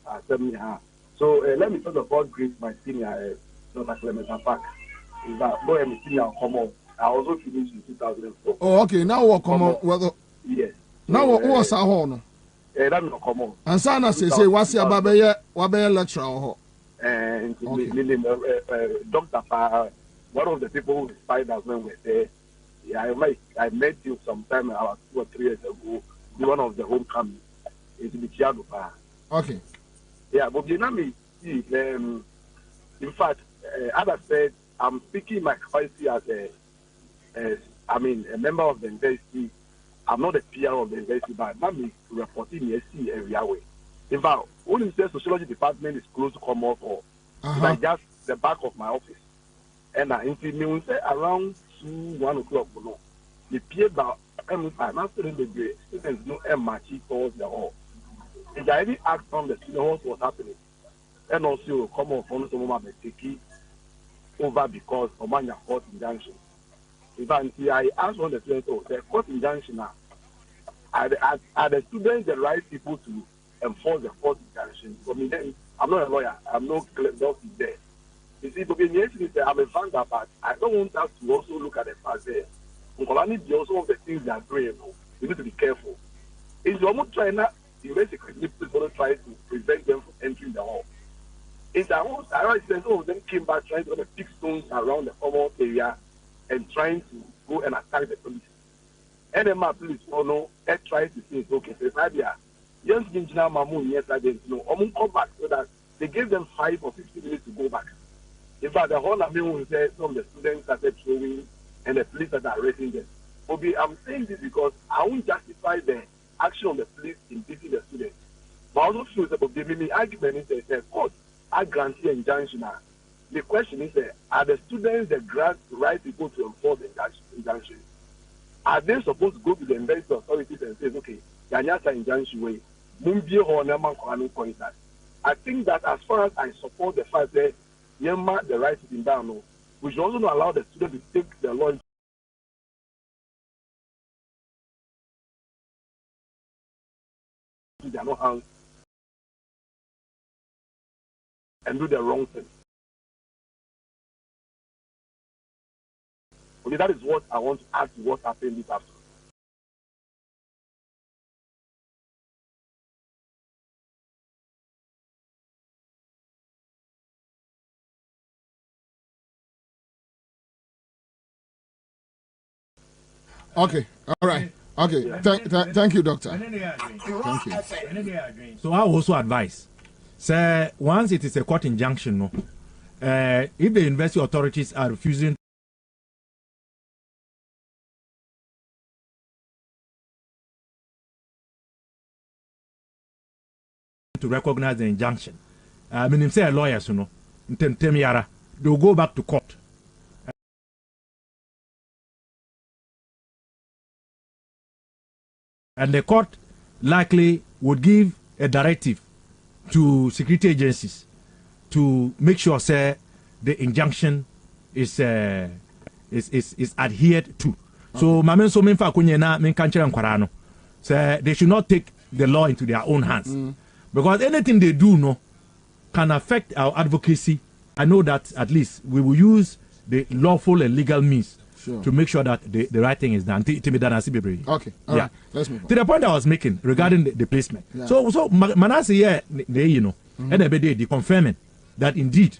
Speaker 22: asem ha. So let me first of all greet my senior Dr. Clement Park. Is that boy me senior come I also finished in 2004.
Speaker 7: Oh, okay. Now what come on? Well,
Speaker 22: yes.
Speaker 7: Now what was our horn?
Speaker 22: That no come on.
Speaker 7: Ansah na say what's your baby? What be lecturer?
Speaker 22: Dr. One of the people who inspired us when we were there. Yeah, I met you sometime about 2 or 3 years ago. One of the homecoming. It's the Chiago.
Speaker 7: Okay.
Speaker 22: Yeah, but you know me. In fact, as I said, I'm speaking my capacity as a member of the university. I'm not a PR of the university, but I'm reporting the SC area way. In fact, only the sociology department is close to come off, or like just the back of my office. And I say around 1 o'clock, the peer about I'm student the students no marching towards the hall. And I even asked from the student what was happening. And also come on from some of the over because of my court injunction. In fact, I asked one of the students, the court injunction now, are the students the right people to enforce the court injunction? For me, then, I'm not a lawyer. I'm not there. You see, I'm a founder, but I don't want us to also look at the fact that also of the things they are doing. We need to be careful. It's almost trying to basically people try to prevent them from entering the hall. It's almost some of them came back trying to pick stones around the common area and trying to go and attack the police. And then my police try to say, okay, so idea. Yes, Mamu, yes, I didn't know. Come back so that they gave them 5 or 50 minutes to go back. In fact, the whole of me will say some of the students started throwing and the police that are arresting them. Bobie, I'm saying this because I won't justify the action of the police in beating the students. But I also feel that the argument is that court, I grant the injunction. The question is, are the students the right people to enforce the injunction? Are they supposed to go to the university authorities and say, okay, Yanyasa injunction way, Mumbie or Naman Kwanu point that? I think that as far as I support the fact that Yema the right to be down, we should also not allow the students to take the law into their own hands and do the wrong thing. Okay, that is what I want to add to what happened this afternoon.
Speaker 7: Okay, all right. Okay, thank you, doctor. Thank you.
Speaker 19: So I also advise, say, once it is a court injunction, no, if the university authorities are refusing to recognize the injunction, I mean, say a lawyer, so no, they'll go back to court. And the court likely would give a directive to security agencies to make sure, say, the injunction is adhered to. So, mamen so menfa kunye na men kanchere nkwara say they should not take the law into their own hands, because anything they do no can affect our advocacy. I know that at least we will use the lawful and legal means to make sure that the right thing is done. Okay,
Speaker 7: all right. Let's move on.
Speaker 19: To the point I was making regarding the placement. Yeah. So Manasseh here, and the confirming that indeed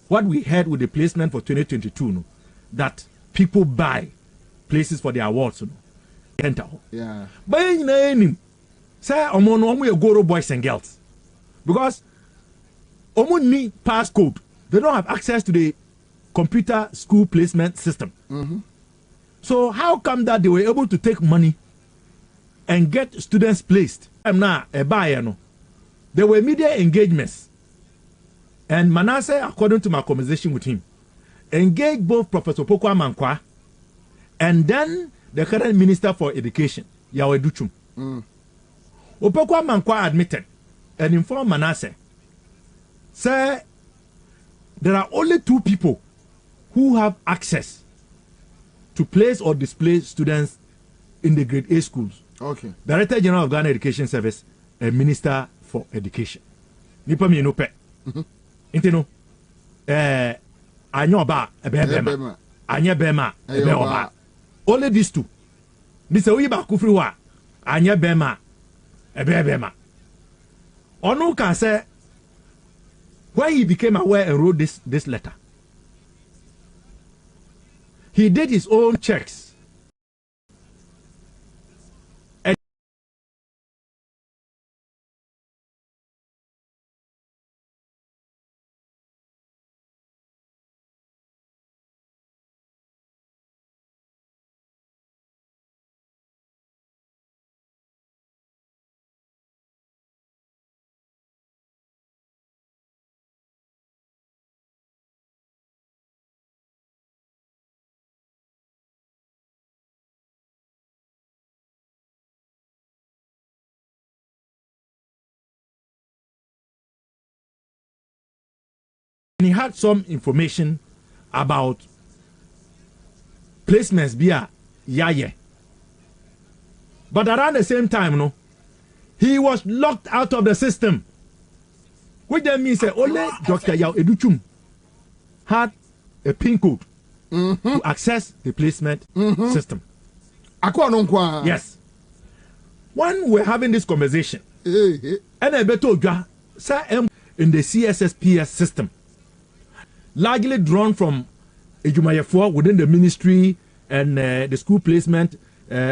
Speaker 19: what we had with the placement for 2022, that people buy places for their awards, enter.
Speaker 7: Yeah.
Speaker 19: But say omo go boys and girls, because omo need passcode. They don't have access to the computer school placement system. So how come that they were able to take money and get students placed? I'm now a buyer. No, there were media engagements, and Manasseh, according to my conversation with him, engaged both Professor Pokwa Mankwa and then the current Minister for Education, Yahweh Duchum. Opokwa Mankwa admitted and informed Manasseh, say there are only 2 people who have access to place or display students in the grade A schools.
Speaker 7: Okay.
Speaker 19: Director General of Ghana Education Service and Minister for Education. Nipa mi no pe. Intino. Anyo ba ebema. Anya bema ebe. Only these 2. This we ba kufri wa. Anya bema ebe. Onu can say when he became aware and wrote this letter, he did his own checks had some information about placements via Yaye. But around the same time, no, he was locked out of the system. Which then means that only Dr. Yao Educhum had a PIN code to access the placement system. Yes. When we're having this conversation, and I better in the CSSPS system, largely drawn from Ejumayefo within the ministry and the school placement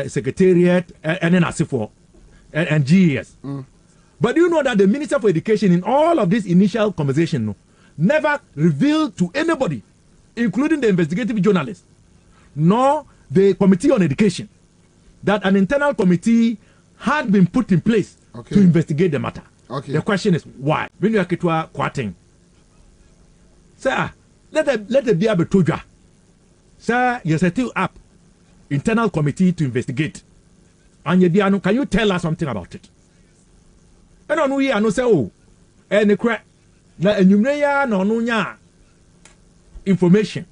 Speaker 19: secretariat and then ASIFO and GES. But do you know that the Minister for Education in all of this initial conversation never revealed to anybody, including the investigative journalists, nor the Committee on Education, that an internal committee had been put in place to investigate the matter. The question is why? When you are quoting, sir, let it be able to you. Sir, you set up internal committee to investigate. And can you tell us something about it? And on we are no say oh, any crack na enyumreya no nya information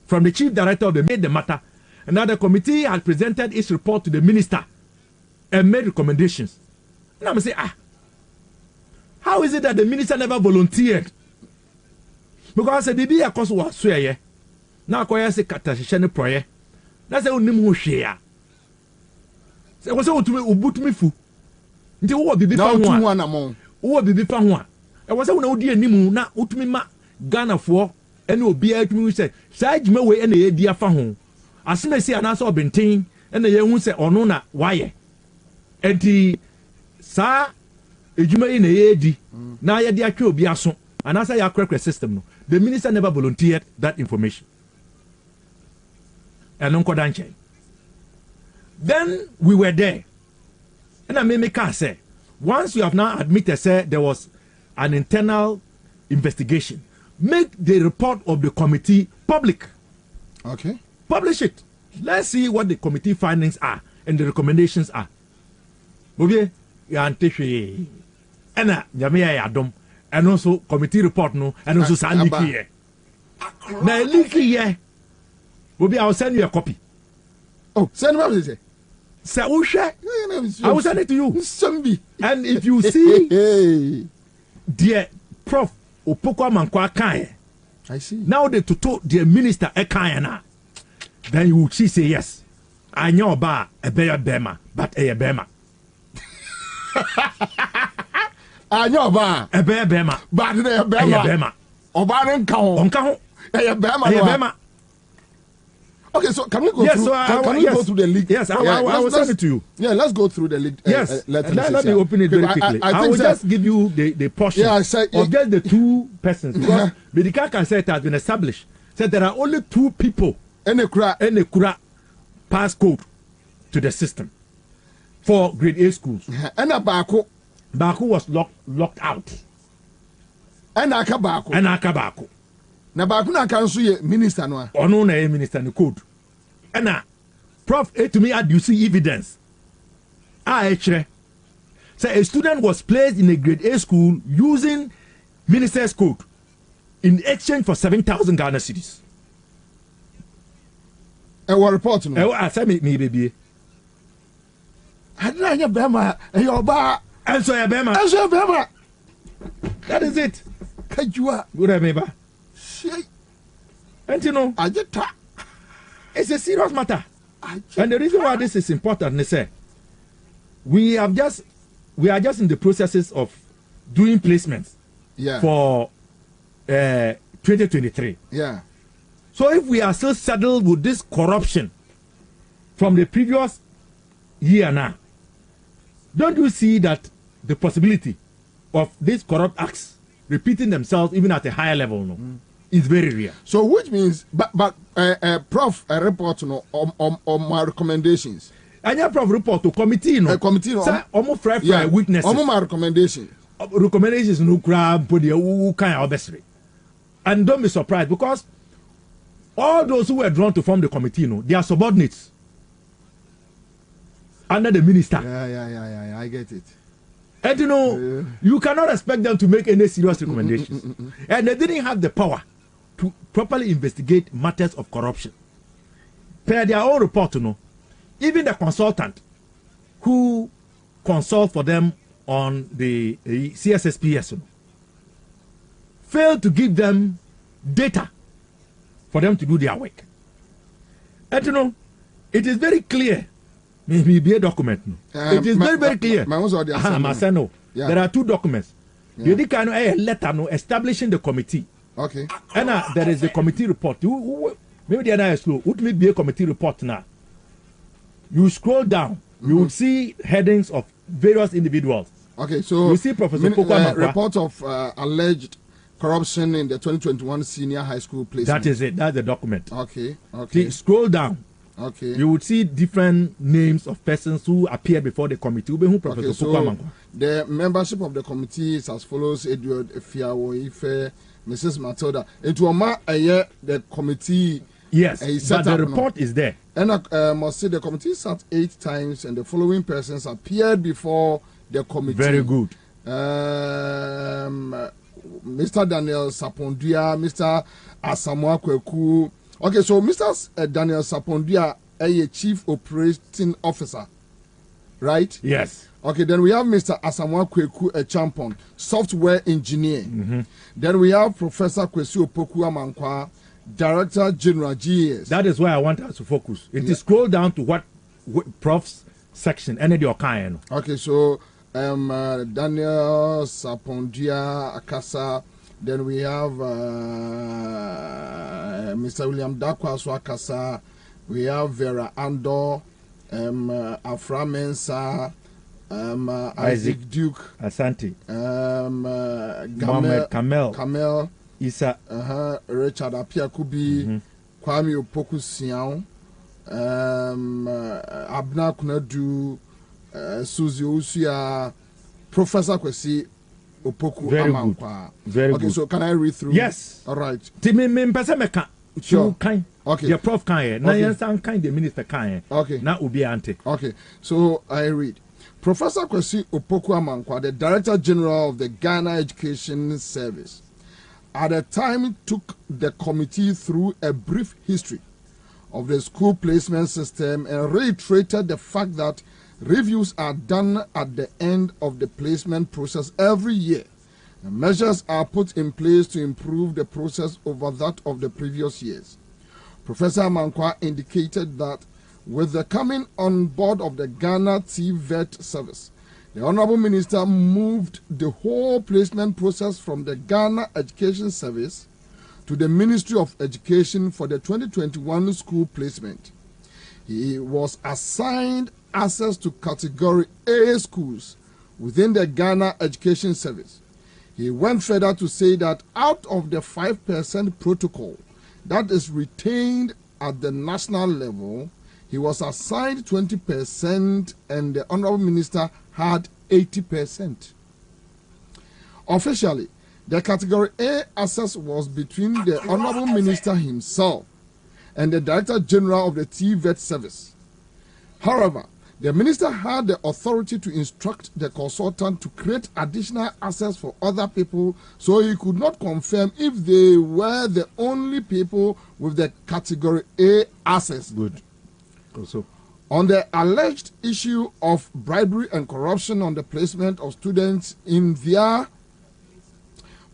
Speaker 19: from the chief director of the matter, and now the committee has presented its report to the minister and made recommendations. And I'm say how is it that the minister never volunteered? Because the baby akos was swear na akoya se katahye ne proye na se onim ho hwe ya se wo se obutumi fu nti wo bibi fa ho wo bibi fa ho a e wo se wo na odi animu na utumi ma Ghana fo ene obi atumi se sa adwuma we ene ye dia fa ho asena si ana so obenten ene ye hu se ono na waye enti sa adwuma yi na ye di na ye dia twa obi aso ana sa ya crack system no. The minister never volunteered that information. And then we were there. And I make say, once you have now admitted, say, there was an internal investigation, make the report of the committee public.
Speaker 7: Okay.
Speaker 19: Publish it. Let's see what the committee findings are and the recommendations are. Bobie, and also committee report no, and also send leak here. Now leak here. Bobie, I will send you a copy.
Speaker 7: Oh, send me.
Speaker 19: I will send it to you. And if you see, dear Prof. Opoko Mankwa Kanye,
Speaker 7: I see.
Speaker 19: Now the to the minister Ekayana, then you will see say yes. I know about a bear bema, but a bema.
Speaker 7: I know about
Speaker 19: a bear bema,
Speaker 7: but a bema. Obaran Kao, a bema. Okay, so can we go through? Can we go through the league?
Speaker 19: Yes, I will send it to you.
Speaker 7: Yeah, let's go through the league.
Speaker 19: Let me open it very quickly. I will just give you the portion of just the two persons. Because Medicaka said it has been established. Said there are only two people
Speaker 7: in the
Speaker 19: Kura passcode to the system for grade A schools.
Speaker 7: And a Baku
Speaker 19: was locked out.
Speaker 7: And
Speaker 19: Akabaku.
Speaker 7: Na bakuna kanso minister no
Speaker 19: ono na minister no code na prof to me add you see evidence say a student was placed in a grade A school using minister's code in exchange for 7,000 Ghana cedis.
Speaker 7: And what report no
Speaker 19: I say me baby
Speaker 7: adanya bema yoba
Speaker 19: enso ya bema that is it
Speaker 7: kajua
Speaker 19: good meba. And you know, it's a serious matter. And the reason why this is important is we are just in the processes of doing placements for 2023.
Speaker 7: Yeah.
Speaker 19: So if we are still saddled with this corruption from the previous year now, don't you see that the possibility of these corrupt acts repeating themselves even at a higher level? No? Is very real.
Speaker 7: So which means, but Prof, a report on my recommendations.
Speaker 19: And your Prof report to committee no.
Speaker 7: Committee no.
Speaker 19: Sir, almost for witnesses.
Speaker 7: Almost my recommendations.
Speaker 19: Recommendations no grab put the who kind of best. And don't be surprised because all those who were drawn to form the committee, no, they are subordinates under the minister.
Speaker 7: Yeah, I get it.
Speaker 19: And you know, you cannot expect them to make any serious recommendations. And they didn't have the power to properly investigate matters of corruption. Per their own report, you know, even the consultant who consult for them on the CSSPS, you know, failed to give them data for them to do their work. And you know, it is very clear. Maybe be a document. It is very clear. There are 2 documents. You can a letter no establishing the committee.
Speaker 7: Okay.
Speaker 19: And there is a committee report. Maybe the other is slow. Would me be a committee report now? You scroll down, you will see headings of various individuals.
Speaker 7: Okay, so
Speaker 19: you see Professor
Speaker 7: report of alleged corruption in the 2021 senior high school placement.
Speaker 19: That is it. That's the document.
Speaker 7: Okay.
Speaker 19: See, scroll down.
Speaker 7: Okay.
Speaker 19: You would see different names of persons who appeared before the committee.
Speaker 7: Okay, so the membership of the committee is as follows: Edward Fiawo Ife, Mrs. Matilda. It will the committee.
Speaker 19: Yes, but the report is there.
Speaker 7: And I must say the committee sat 8 times, and the following persons appeared before the committee.
Speaker 19: Very good.
Speaker 7: Mr. Daniel Sapondia, Mr. Asamoah Kweku. Okay, so Mr. Daniel Sapondia, a chief operating officer, right?
Speaker 19: Yes.
Speaker 7: Okay, then we have Mr. Asamoah Kweku, a champion, software engineer. Then we have Professor Kwesi Opoku Amankwa, Director General GS.
Speaker 19: That is where I want us to focus. It is scroll down to what prof's section, any of your kind.
Speaker 7: Okay, so Daniel Sapondia Akasa. Then we have Mr. William Dakwaso Akasa. We have Vera Andor, Afra Mensa, Isaac Duke,
Speaker 19: Asante, Kamel, Isa,
Speaker 7: Richard Apiakubi, Kwame Opoku Siao, Abna Kunadu, Suzy Usia, Professor Kwesi Opoku Amankwa.
Speaker 19: Very
Speaker 7: okay,
Speaker 19: good.
Speaker 7: So can I read through?
Speaker 19: Yes.
Speaker 7: All right.
Speaker 19: Sure. Okay. The prof kan na
Speaker 7: Okay.
Speaker 19: yan kind the minister kan
Speaker 7: Okay.
Speaker 19: Na ubi ante.
Speaker 7: Okay. So I read. Professor Kwesi Opoku Amankwa, the Director General of the Ghana Education Service, at the time took the committee through a brief history of the school placement system and reiterated the fact that reviews are done at the end of the placement process every year. And measures are put in place to improve the process over that of the previous years. Professor Amankwa indicated that with the coming on board of the Ghana TVET service, the Honorable Minister moved the whole placement process from the Ghana Education Service to the Ministry of Education for the 2021 school placement. He was assigned access to Category A schools within the Ghana Education Service. He went further to say that out of the 5% protocol that is retained at the national level, he was assigned 20% and the Honorable Minister had 80%. Officially, the Category A access was between the Honorable Minister himself and the Director General of the TVET service. However, the minister had the authority to instruct the consultant to create additional access for other people, so he could not confirm if they were the only people with the Category A access.
Speaker 19: Good. Also,
Speaker 7: on the alleged issue of bribery and corruption on the placement of students in their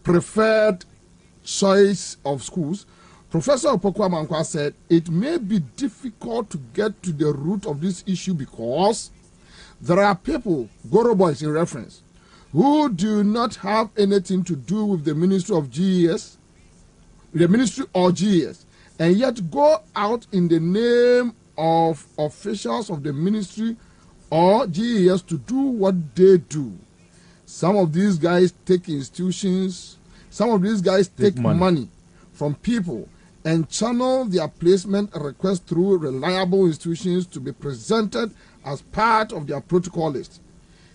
Speaker 7: preferred choice of schools, Professor Opoku Amankwa said it may be difficult to get to the root of this issue because there are people, Goro boys in reference, who do not have anything to do with the Ministry of GES, the Ministry or GES, and yet go out in the name of officials of the Ministry or GES to do what they do. Some of these guys take institutions, some of these guys take money from people and channel their placement requests through reliable institutions to be presented as part of their protocol list.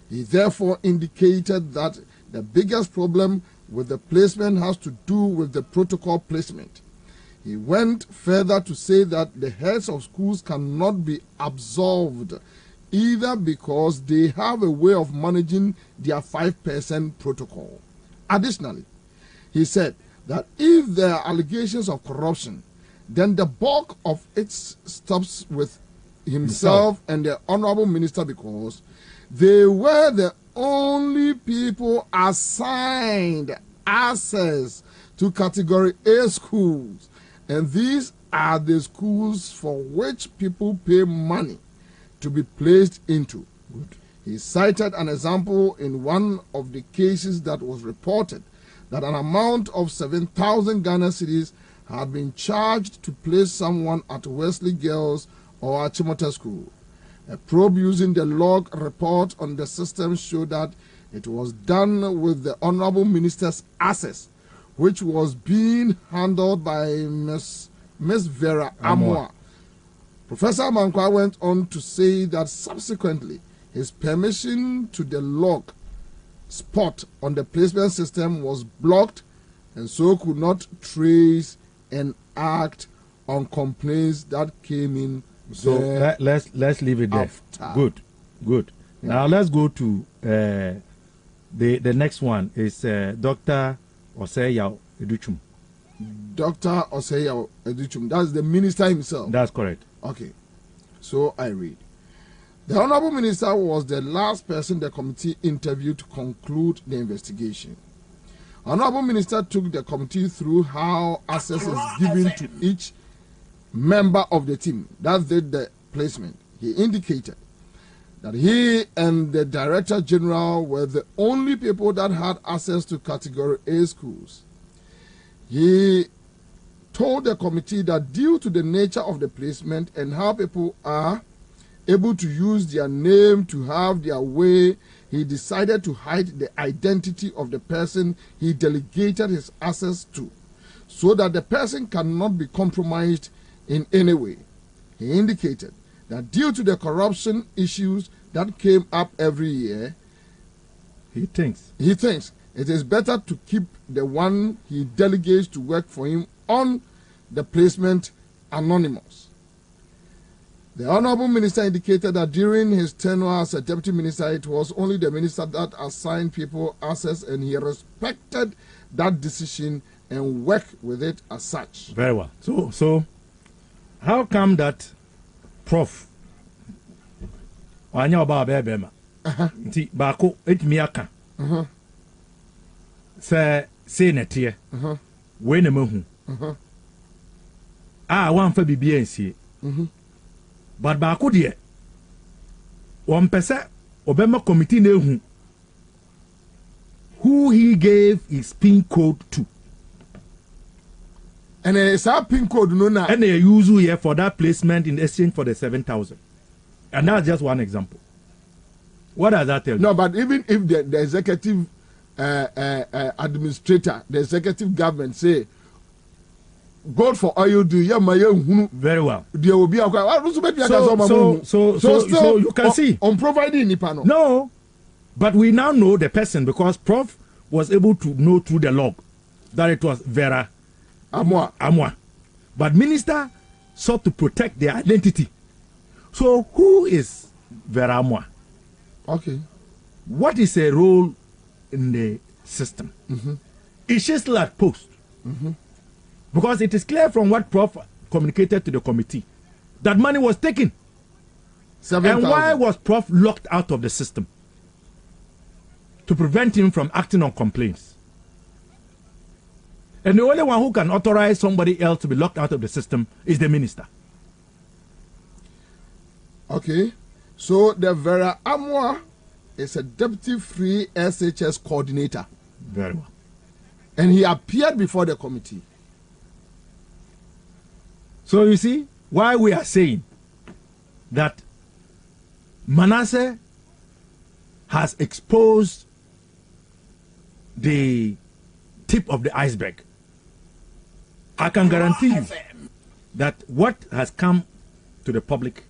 Speaker 7: He therefore indicated that the biggest problem with the placement has to do with the protocol placement. He went further to say that the heads of schools cannot be absolved either because they have a way of managing their 5% protocol. Additionally, he said that if there are allegations of corruption, then the bulk of it stops with himself and the honorable minister because they were the only people assigned access to category A schools, and these are the schools for which people pay money to be placed into. Good. He cited an example in one of the cases that was reported that an amount of 7,000 Ghana cedis had been charged to place someone at Wesley Girls or Achimota School. A probe using the log report on the system showed that it was done with the Honorable Minister's access, which was being handled by Miss Vera Amwa. Professor Mankwa went on to say that subsequently his permission to the log spot on the placement system was blocked and so could not trace and act on complaints that came in.
Speaker 19: So let's leave it there. After. Good. Yeah. Now let's go to the next one is Dr. Oseya Educhum.
Speaker 7: Dr. Oseya Educhum. That's the minister himself.
Speaker 19: That's correct.
Speaker 7: Okay. So I read. The Honorable Minister was the last person the committee interviewed to conclude the investigation. Honorable Minister took the committee through how access is given to each member of the team that did the placement. He indicated that he and the Director General were the only people that had access to Category A schools. He told the committee that due to the nature of the placement and how people are able to use their name to have their way, he decided to hide the identity of the person he delegated his access to, so that the person cannot be compromised in any way. He indicated that due to the corruption issues that came up every year, he thinks it is better to keep the one he delegates to work for him on the placement anonymous. The Honorable Minister indicated that during his tenure as a Deputy Minister, it was only the Minister that assigned people access, and he respected that decision and worked with it as such.
Speaker 19: Very well. So how come that Prof wanya oba bema nti baako etimi aka say netie we na mahu wan fa bibia nsie but baako de won pese obema committee na ehu who he gave his pin code to.
Speaker 7: And it's a pin code no na.
Speaker 19: And they use here for that placement in exchange for the 7,000. And that's just one example. What does that tell you?
Speaker 7: No, but even if the executive administrator, the executive government say, God for oil do
Speaker 19: very well.
Speaker 7: There will be a
Speaker 19: so you can see
Speaker 7: on providing Nipano.
Speaker 19: No, but we now know the person because Prof was able to know through the log that it was Vera Amwa. But minister sought to protect their identity. So who is Vera Amwa?
Speaker 7: Okay.
Speaker 19: What is her role in the system? Is she still at post? Because it is clear from what Prof communicated to the committee that money was taken.
Speaker 7: 7,000.
Speaker 19: And why was Prof locked out of the system? To prevent him from acting on complaints. And the only one who can authorize somebody else to be locked out of the system is the minister.
Speaker 7: Okay. So the Vera Amwa is a deputy free SHS coordinator.
Speaker 19: Very well.
Speaker 7: And he appeared before the committee.
Speaker 19: So you see why we are saying that Manasseh has exposed the tip of the iceberg. I can guarantee you that what has come to the public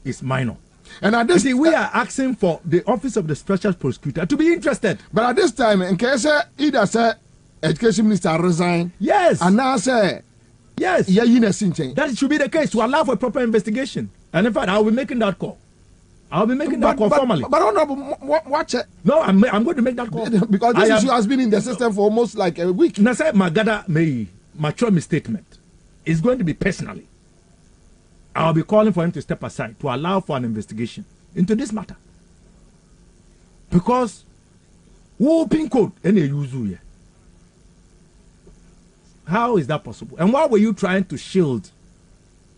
Speaker 19: is minor.
Speaker 7: And at this
Speaker 19: we are asking for the office of the special prosecutor to be interested.
Speaker 7: But at this time, in case either say education minister resign,
Speaker 19: yes,
Speaker 7: and now say
Speaker 19: yes,
Speaker 7: that
Speaker 19: should be the case to allow for proper investigation. And in fact, I will be making that call. I'll be making that call formally.
Speaker 7: But Honorable, watch it.
Speaker 19: No, I'm going to make that call.
Speaker 7: Because this issue has been in the system for almost like a week.
Speaker 19: Now, say, Magada may mature my statement. It's going to be personally. I'll be calling for him to step aside to allow for an investigation into this matter. Because who pin code any use here? How is that possible? And why were you trying to shield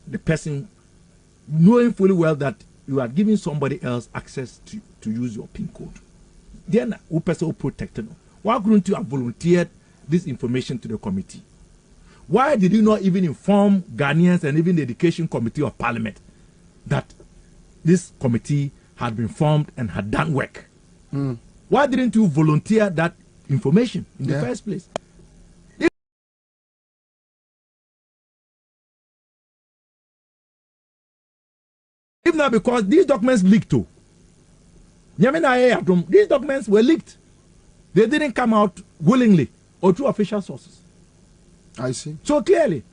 Speaker 19: the person, knowing fully well that you are giving somebody else access to use your PIN code? Then who person will protect you? Why couldn't you have volunteered this information to the committee? Why did you not even inform Ghanaians and even the Education Committee of Parliament that this committee had been formed and had done work? Why didn't you volunteer that information in the first place? If not because these documents leaked too. These documents were leaked. They didn't come out willingly or through official sources.
Speaker 7: I see.
Speaker 19: So clearly,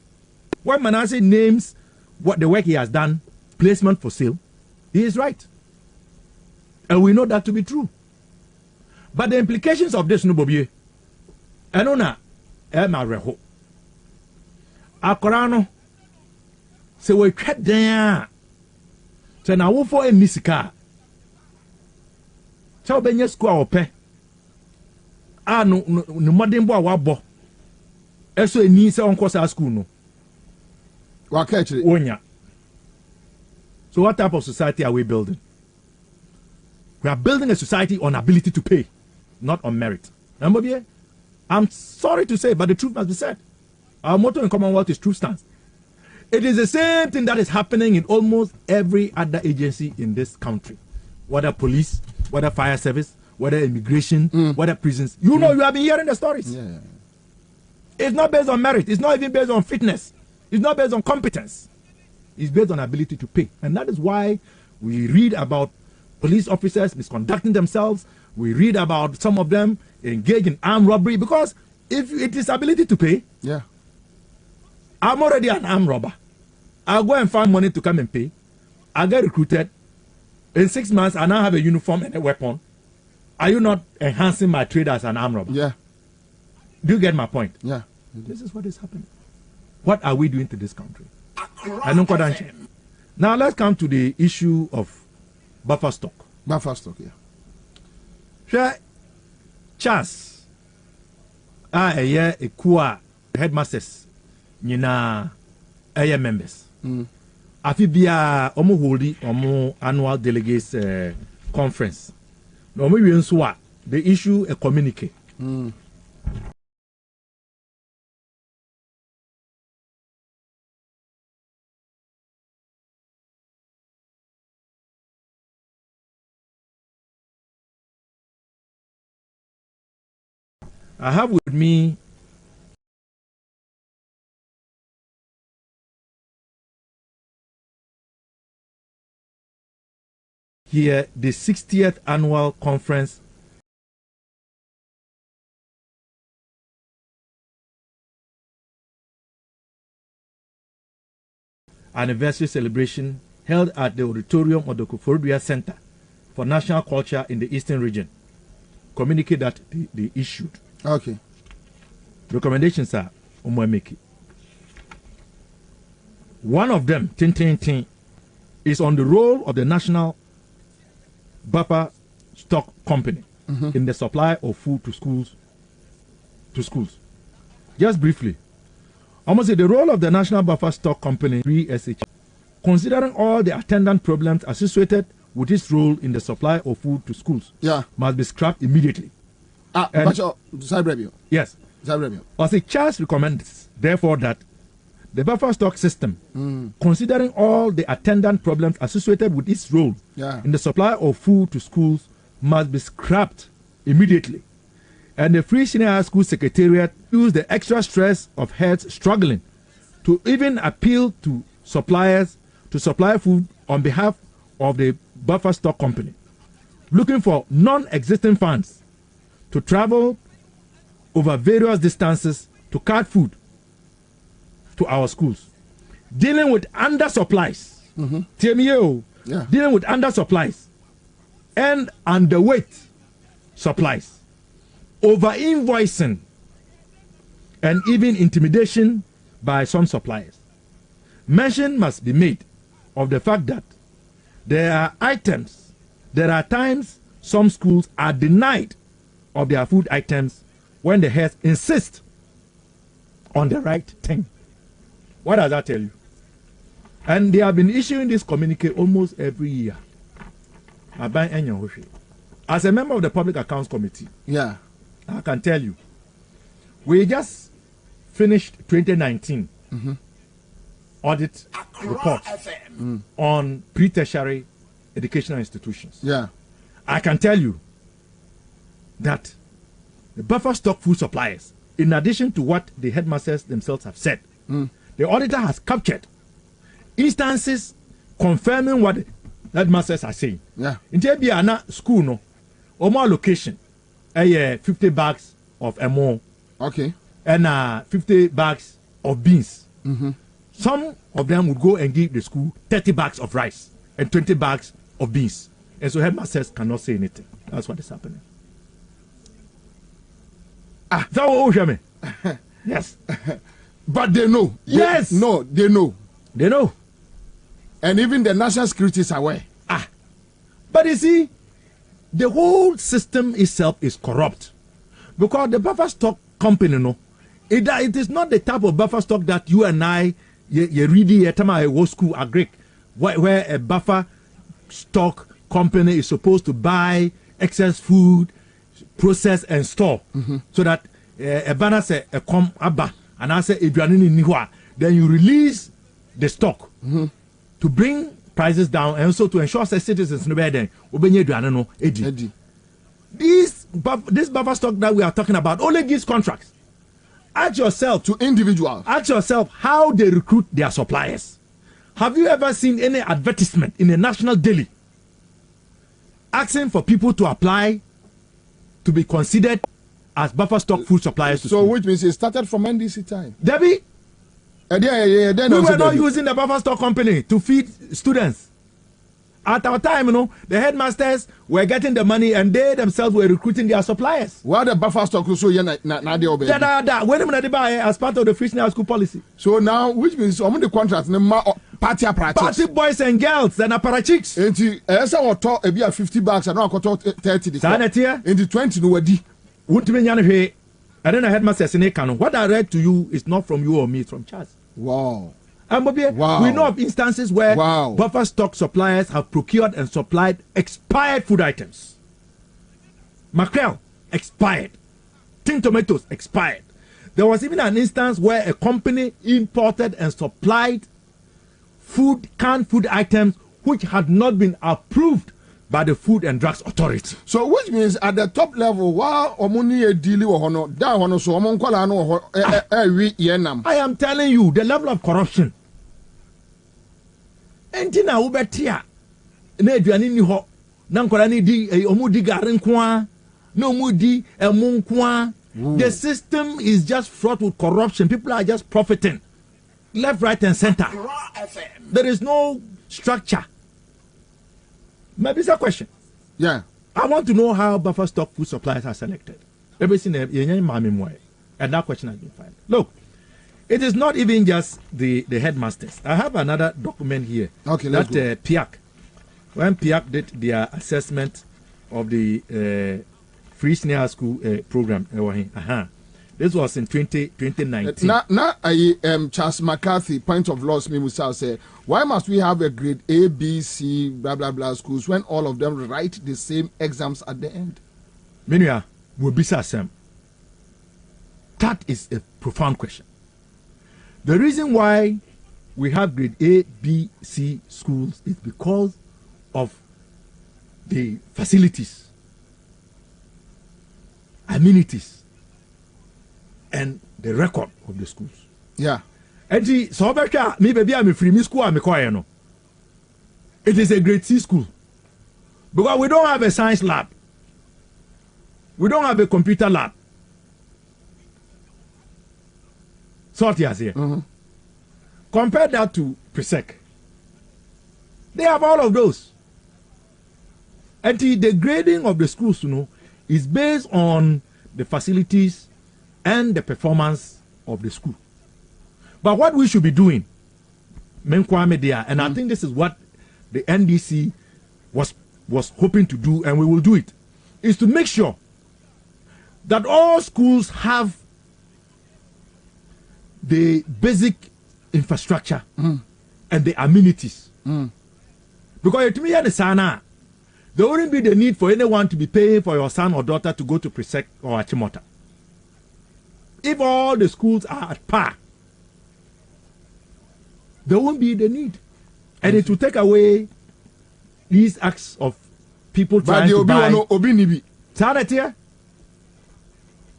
Speaker 19: when Manasseh names what the work he has done, placement for sale, he is right. And we know that to be true. But the implications of this, no Bobie, I know na Emma Reho. Akorano, se we cut there. So now we for a misika. So benye school ope. Ah no modern boy wabo. Eso eni se onko sa school no.
Speaker 7: Wa catch it.
Speaker 19: Onya. So what type of society are we building? We are building a society on ability to pay, not on merit. Remember, I'm sorry to say, but the truth must be said. Our motto in Commonwealth is true stance. It is the same thing that is happening in almost every other agency in this country. Whether police, whether fire service, whether immigration, whether prisons. You know, you have been hearing the stories.
Speaker 7: Yeah.
Speaker 19: It's not based on merit. It's not even based on fitness. It's not based on competence. It's based on ability to pay. And that is why we read about police officers misconducting themselves. We read about some of them engaged in armed robbery, because if it is ability to pay, I'm already an armed robber. I'll go and find money to come and pay. I'll get recruited. In 6 months, I now have a uniform and a weapon. Are you not enhancing my trade as an armed robber?
Speaker 7: Yeah.
Speaker 19: Do you get my point?
Speaker 7: Yeah.
Speaker 19: This is what is happening. What are we doing to this country? Now let's come to the issue of buffer stock.
Speaker 7: Buffer stock, yeah.
Speaker 19: Sure. Charles. A Kua headmasters. Nina members. Afibia omo holdi omo annual delegates conference. No me wienswa they issue a communique. I have with me here the 60th annual conference anniversary celebration held at the auditorium of the Koforidua Center for National Culture in the Eastern Region. Communicate that they issued.
Speaker 7: Okay.
Speaker 19: Recommendations are Umwemeki. One of them, Tin, is on the role of the National Buffer Stock Company in the supply of food to schools. Just briefly, almost the role of the National Buffer Stock Company, 3SH, considering all the attendant problems associated with its role in the supply of food to schools, must be scrapped immediately. Yes. Also, Charles recommends, therefore, that the buffer stock system, considering all the attendant problems associated with its role in the supply of food to schools, must be scrapped immediately. And the Free Senior High School Secretariat use the extra stress of heads struggling to even appeal to suppliers to supply food on behalf of the buffer stock company, looking for non-existing funds to travel over various distances to cart food to our schools, dealing with undersupplies. Dealing with undersupplies and underweight supplies, over-invoicing, and even intimidation by some suppliers. Mention must be made of the fact that there are times some schools are denied of their food items when the heads insist on the right thing. What does that tell you? And they have been issuing this communique almost every year. As a member of the Public Accounts Committee,
Speaker 7: yeah,
Speaker 19: I can tell you, we just finished 2019 audit report on pre-tertiary educational institutions.
Speaker 7: Yeah,
Speaker 19: I can tell you that the buffer stock food suppliers, in addition to what the headmasters themselves have said, the auditor has captured instances confirming what the headmasters are saying.
Speaker 7: Yeah.
Speaker 19: In Tebiana school, no, Oma location, 50 bags of MO.
Speaker 7: Okay.
Speaker 19: And 50 bags of beans. Some of them would go and give the school 30 bags of rice and 20 bags of beans. And so headmasters cannot say anything. That's what is happening. That was me. Yes.
Speaker 7: But they know.
Speaker 19: Yes.
Speaker 7: No, they know.
Speaker 19: They know.
Speaker 7: And even the national security is aware.
Speaker 19: But you see, the whole system itself is corrupt. Because the buffer stock company, no, it is not the type of buffer stock that you and I, you read at a school agree, where a buffer stock company is supposed to buy excess food, process and store, so that a banner say a come abba and I say if you are in Nihua, then you release the stock to bring prices down and also to ensure that citizens no better than this buffer stock that we are talking about only gives contracts. Ask yourself
Speaker 7: to individuals.
Speaker 19: Ask yourself how they recruit their suppliers. Have you ever seen any advertisement in a national daily asking for people to apply to be considered as buffer stock food suppliers?
Speaker 7: So which means it started from NDC time.
Speaker 19: Debbie?
Speaker 7: Yeah.
Speaker 19: We were not using the buffer stock company to feed students. At our time, the headmasters were getting the money and they themselves were recruiting their suppliers.
Speaker 7: What the buffer stock so when
Speaker 19: they buy as part of the free school policy.
Speaker 7: So now, which means the contract party apparatus.
Speaker 19: Party boys and girls and apparatchiks.
Speaker 7: And or talk a 50 bucks and now 30.
Speaker 19: Into
Speaker 7: 20 no wadi.
Speaker 19: And then the headmaster in Ekano. What I read to you is not from you or me, it's from Charles.
Speaker 7: Wow.
Speaker 19: And Bobie, we know of instances where buffer stock suppliers have procured and supplied expired food items. Mackerel, expired. Tin tomatoes, expired. There was even an instance where a company imported and supplied canned food items which had not been approved by the Food and Drugs Authority.
Speaker 7: So which means at the top level, while omuni dealing with down so
Speaker 19: I am telling you the level of corruption. Entina ubetia na aduane ni ho na nkora ni di omudi gare nkoa na omudi emu nkoa. The system is just fraught with corruption. People are just profiting left, right and center. There is no structure. Maybe it's a question.
Speaker 7: Yeah.
Speaker 19: I want to know how buffer stock food suppliers are selected. Everything and that question has been filed. Look, it is not even just the headmasters. I have another document here.
Speaker 7: Okay,
Speaker 19: let's go. PIAC. When PIAC did their assessment of the free senior school program, this was in 2019.
Speaker 7: Now, Charles McCarthy, point of loss, me Musa say, why must we have a grade A, B, C, blah, blah, blah schools when all of them write the same exams at the end?
Speaker 19: Menuya, will be Sam. That is a profound question. The reason why we have grade A, B, C schools is because of the facilities, amenities, and the record of the schools.
Speaker 7: Yeah.
Speaker 19: And so me baby I'm free me school I'm no. It is a grade C school. Because we don't have a science lab. We don't have a computer lab. Sort here. Compare that to PRESEC. They have all of those. And the grading of the schools, is based on the facilities and the performance of the school. But what we should be doing, and I think this is what the NDC was hoping to do, and we will do it, is to make sure that all schools have the basic infrastructure and the amenities. Because to me, there wouldn't be the need for anyone to be paying for your son or daughter to go to Presec or Achimota. If all the schools are at par, there won't be the need. And it will take away these acts of people trying to buy.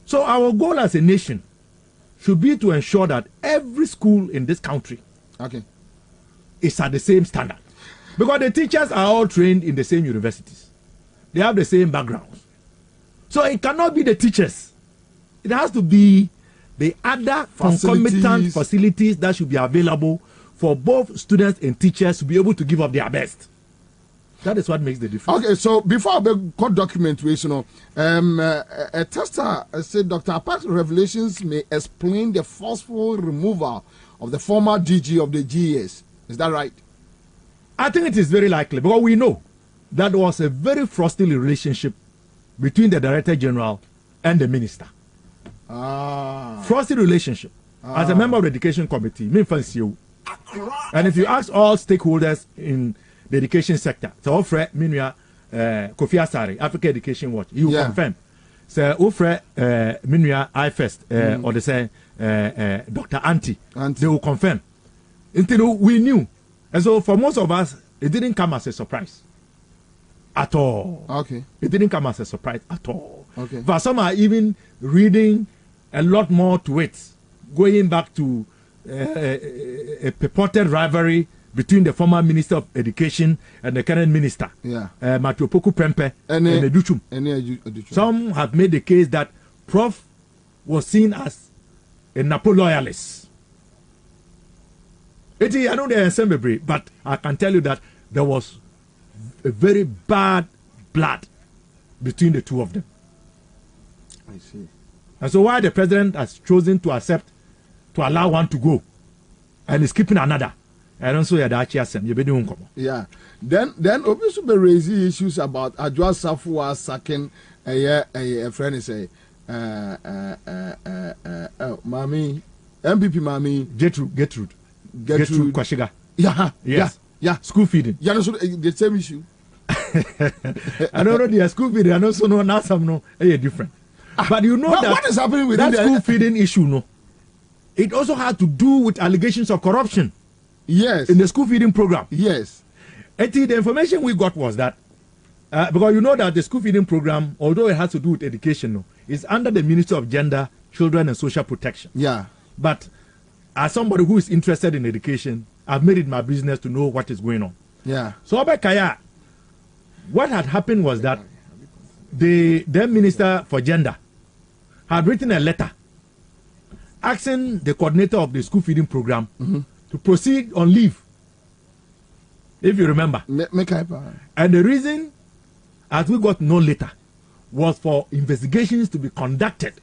Speaker 19: So our goal as a nation should be to ensure that every school in this country is at the same standard. Because the teachers are all trained in the same universities. They have the same backgrounds. So it cannot be the teachers. It has to be the other concomitant facilities that should be available for both students and teachers to be able to give up their best. That is what makes the difference.
Speaker 7: Okay, so before the court document, a tester said Dr. Apak's revelations may explain the forceful removal of the former DG of the GES. Is that right?
Speaker 19: I think it is very likely, because we know that there was a very frosty relationship between the Director General and the Minister. Frosty relationship. As a member of the Education Committee, and if you ask all stakeholders in the education sector, so Ofre Minua Kofi Asare, Africa Education Watch, you confirm. So Ofre Minua iFirst, or they say Dr. Anti, they will confirm. Until we knew. And so for most of us, it didn't come as a surprise at all.
Speaker 7: Okay.
Speaker 19: It didn't come as a surprise at all.
Speaker 7: Okay.
Speaker 19: For some are even reading a lot more to it, going back to a purported rivalry between the former Minister of Education and the current Minister, Matthew Poku Prempe and Educhum. Some have made the case that Prof was seen as a Napo loyalist. I know they're assembly, but I can tell you that there was a very bad blood between the two of them.
Speaker 7: I see.
Speaker 19: And so why the president has chosen to accept to allow one to go and is keeping another, I don't see that actually you be doing come.
Speaker 7: Yeah. Then obviously be raising issues about Adjoa Safua sacking a friend say Mami MPP Mami
Speaker 19: Gertrude Kwashiga.
Speaker 7: Yeah.
Speaker 19: School feeding.
Speaker 7: Yeah, so the same issue.
Speaker 19: I don't know the school feeding. I know so now some no different. But you know that
Speaker 7: what is happening with
Speaker 19: that school feeding issue? No, it also had to do with allegations of corruption.
Speaker 7: Yes.
Speaker 19: In the school feeding program.
Speaker 7: Yes.
Speaker 19: And the information we got was that because you know that the school feeding program, although it has to do with education, is under the Ministry of Gender, Children and Social Protection.
Speaker 7: Yeah.
Speaker 19: But as somebody who is interested in education, I've made it my business to know what is going on.
Speaker 7: Yeah.
Speaker 19: So Kaya, what had happened was that the then Minister for Gender had written a letter asking the coordinator of the school feeding program to proceed on leave. If you remember. And the reason, as we got no later, was for investigations to be conducted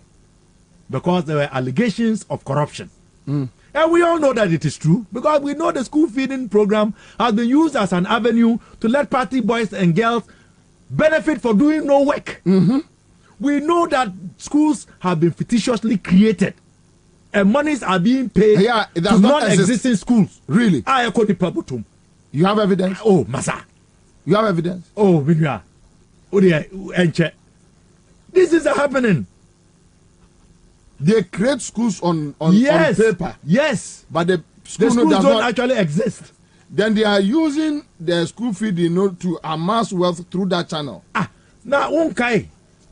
Speaker 19: because there were allegations of corruption. And we all know that it is true, because we know the school feeding program has been used as an avenue to let party boys and girls benefit for doing no work. We know that schools have been fictitiously created and monies are being paid to non-existing schools.
Speaker 7: Really?
Speaker 19: You
Speaker 7: have evidence?
Speaker 19: Oh, Masa.
Speaker 7: You have evidence?
Speaker 19: Oh, Minua. This is happening.
Speaker 7: They create schools on paper.
Speaker 19: Yes.
Speaker 7: But the
Speaker 19: schools don't actually exist.
Speaker 7: Then they are using the school feeding to amass wealth through that channel.
Speaker 19: Now,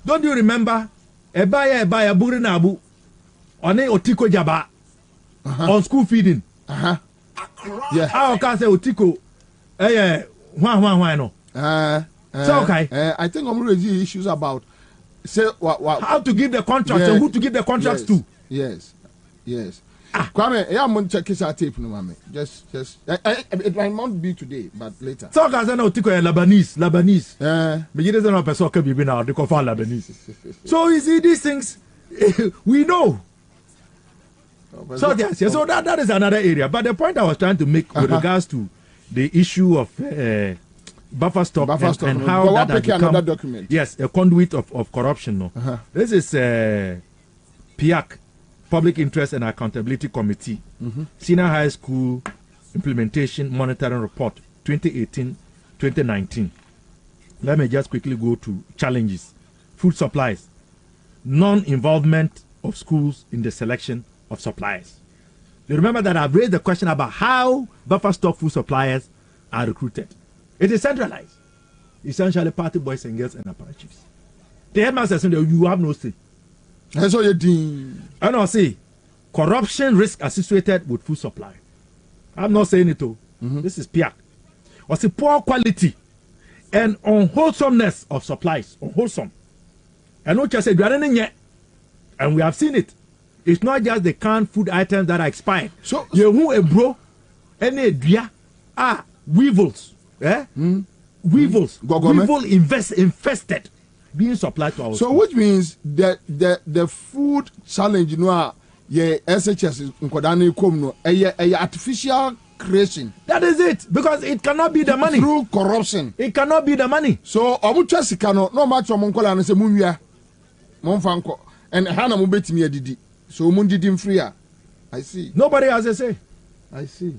Speaker 19: don't you remember? Ebaya Buri Nabu on Otiko Jaba on school feeding.
Speaker 7: Yeah.
Speaker 19: How can I say Otiko? Why no? So okay.
Speaker 7: I think I'm raising issues about
Speaker 19: how to give the contracts and who to give the contracts to.
Speaker 7: Yes. Kwame, yeah, I'm going to check his tape, no, mami. Just, it might not be today, but later.
Speaker 19: So, guys, I know Tico Lebanese. But you don't know person can be now. They call Lebanese. So you see these things, we know. So yes, so that is another area. But the point I was trying to make with regards to the issue of buffer stock and how that has become another document. Yes, a conduit of corruption. No, this is PIAC, Public Interest and Accountability Committee, Senior High School Implementation Monitoring Report 2018-2019. Let me just quickly go to challenges. Food supplies, non-involvement of schools in the selection of suppliers. You remember that I've raised the question about how buffer stock food suppliers are recruited. It is centralized. Essentially party boys and girls and apparatus. The headmaster said you have no say.
Speaker 7: That's all you do.
Speaker 19: I know, see, corruption risk associated with food supply. I'm not saying it all. This is PIAC. Or see, poor quality and unwholesomeness of supplies. Unwholesome. And what you said, and we have seen it. It's not just the canned food items that are expired. So you who a bro, any dia weevils. Weevils. Weevil infested being supplied to our
Speaker 7: so schools. Which means that the food challenge, you know, SHS is artificial creation.
Speaker 19: That is it, because it cannot be the money
Speaker 7: through corruption.
Speaker 19: It cannot be the money.
Speaker 7: So omuchasi kano no match omunkola and say munwia monfanko and hana mubetimi adidi. So mundi dim free. I see.
Speaker 19: Nobody has a say.
Speaker 7: I see.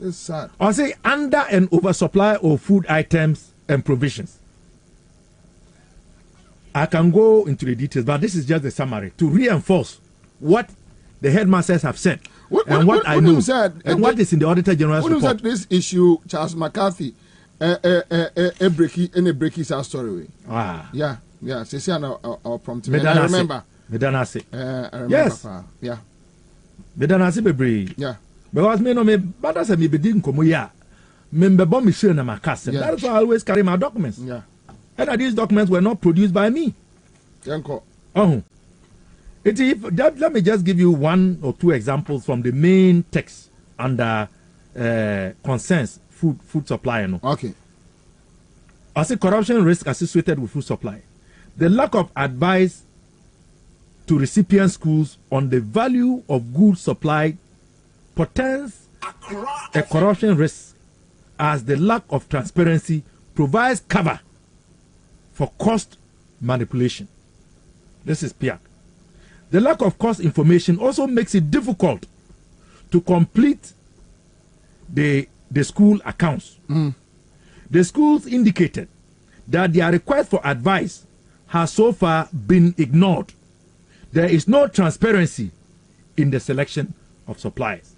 Speaker 7: It's sad.
Speaker 19: I say under and oversupply of food items and provisions. I can go into the details, but this is just the summary to reinforce what the headmasters have said what I know and what is in the Auditor General's report.
Speaker 7: When you said this issue, Charles McCarthy, a breaky story. Yeah. Say our prompt. I remember.
Speaker 19: Yes.
Speaker 7: Yeah.
Speaker 19: Yeah. Because me no me bada se me bedi nkomo ya me mbebo me share na makase. That is why I always carry my documents.
Speaker 7: Yeah.
Speaker 19: And these documents were not produced by me.
Speaker 7: Yanko.
Speaker 19: Let me just give you one or two examples from the main text under concerns food supply. No?
Speaker 7: Okay.
Speaker 19: I say corruption risk associated with food supply. The lack of advice to recipient schools on the value of goods supplied portends a corruption risk, as the lack of transparency provides cover for cost manipulation. This is PIAC. The lack of cost information also makes it difficult to complete the school accounts. The schools indicated that their request for advice has so far been ignored. There is no transparency in the selection of suppliers.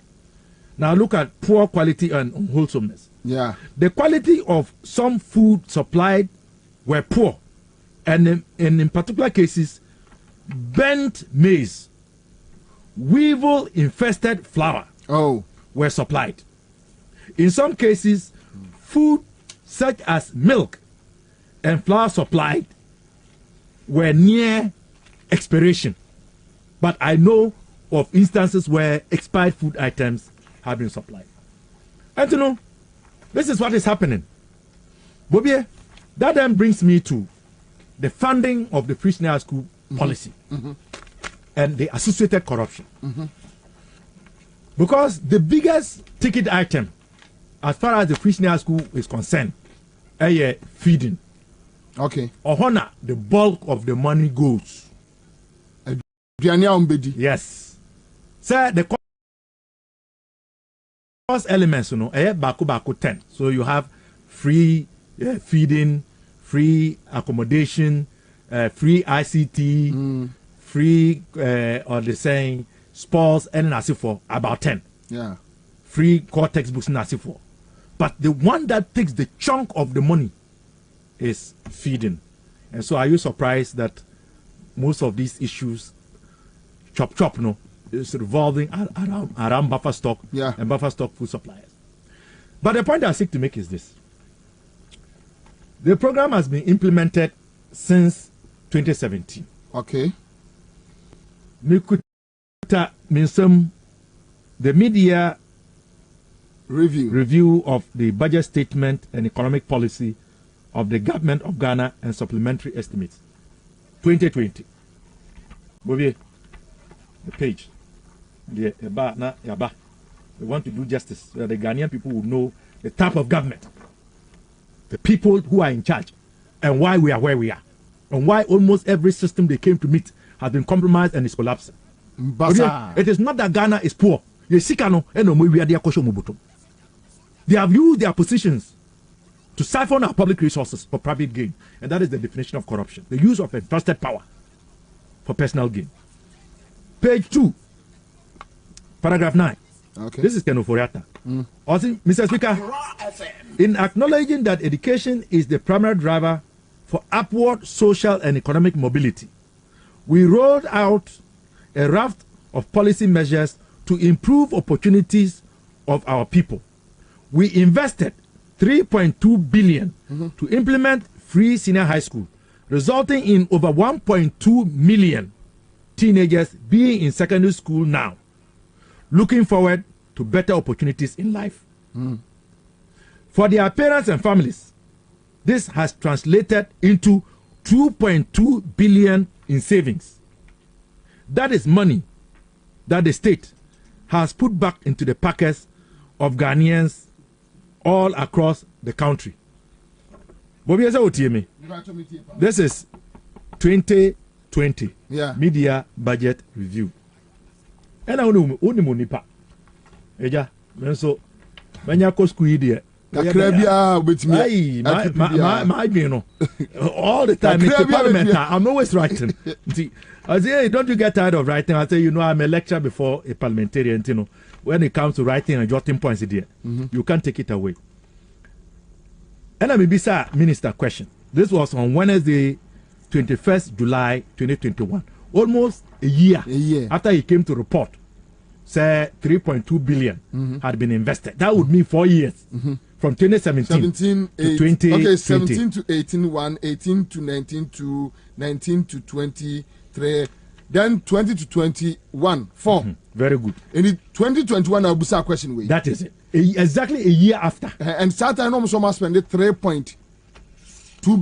Speaker 19: Now look at poor quality and unwholesomeness.
Speaker 7: Yeah.
Speaker 19: The quality of some food supplied were poor, and in particular cases, burnt maize, weevil-infested flour were supplied. In some cases, food such as milk and flour supplied were near expiration. But I know of instances where expired food items have been supplied. And you know, this is what is happening. Bobie, that then brings me to the funding of the free senior school policy and the associated corruption. Because the biggest ticket item as far as the free senior school is concerned, feeding.
Speaker 7: Okay.
Speaker 19: Ohona, the bulk of the money goes. Yes. Sir, the cost elements, baku 10. So you have free feeding, free accommodation, free ICT, free or the saying sports and for about 10.
Speaker 7: Yeah.
Speaker 19: Free core textbooks and for. But the one that takes the chunk of the money is feeding. And so are you surprised that most of these issues is revolving around buffer stock and buffer stock food suppliers? But the point I seek to make is this. The program has been implemented since 2017.
Speaker 7: Okay.
Speaker 19: Dr. Minsum, the media review of the budget statement and economic policy of the government of Ghana and supplementary estimates 2020. Bobie, the page. We want to do justice so that the Ghanaian people will know the type of government, the people who are in charge, and why we are where we are, and why almost every system they came to meet has been compromised and is collapsing. It is not that Ghana is poor. They have used their positions to siphon our public resources for private gain, and that is the definition of corruption: the use of entrusted power for personal gain. Page 2, paragraph 9. Okay. This is Ken Oforiatta. Mr. Speaker, in acknowledging that education is the primary driver for upward social and economic mobility, we rolled out a raft of policy measures to improve opportunities of our people. We invested 3.2 billion to implement free senior high school, resulting in over 1.2 million teenagers being in secondary school now, looking forward to better opportunities in life. For their parents and families, this has translated into 2.2 billion in savings. That is money that the state has put back into the pockets of Ghanaians all across the country. This is 2020 media budget review. And I only monipa. Eja, so when you go school there, all the time in parliament, I'm always writing. I say, hey, don't you get tired of writing? I say, I'm a lecturer before a parliamentarian. When it comes to writing and jotting points, you can't take it away. And I'm a minister question. This was on Wednesday, 21st July 2021. Almost a year after he came to report. Say 3.2 billion had been invested. That would mean 4 years from 2017 to 2020.
Speaker 7: Okay, 17 to 18, 1, 18 to 19, 2, 19 to 23, then 20 to 21, 4.
Speaker 19: Very good.
Speaker 7: In the 2021, I'll be a question way.
Speaker 19: That is it. Exactly a year after.
Speaker 7: And Saturday, almost spent 3.2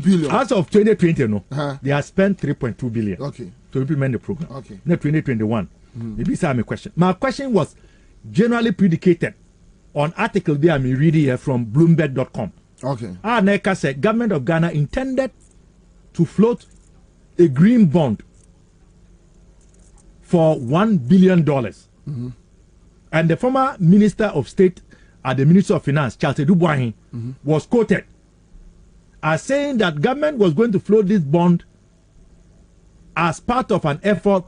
Speaker 7: billion.
Speaker 19: As of 2020, they have spent 3.2 billion to implement the program.
Speaker 7: Okay.
Speaker 19: Now 2021. Maybe it's my question. My question was generally predicated on article there I'm reading here from Bloomberg.com.
Speaker 7: Okay.
Speaker 19: NECA said government of Ghana intended to float a green bond for $1 billion. And the former Minister of State at the Ministry of Finance, Charles Edubuahin, was quoted as saying that government was going to float this bond as part of an effort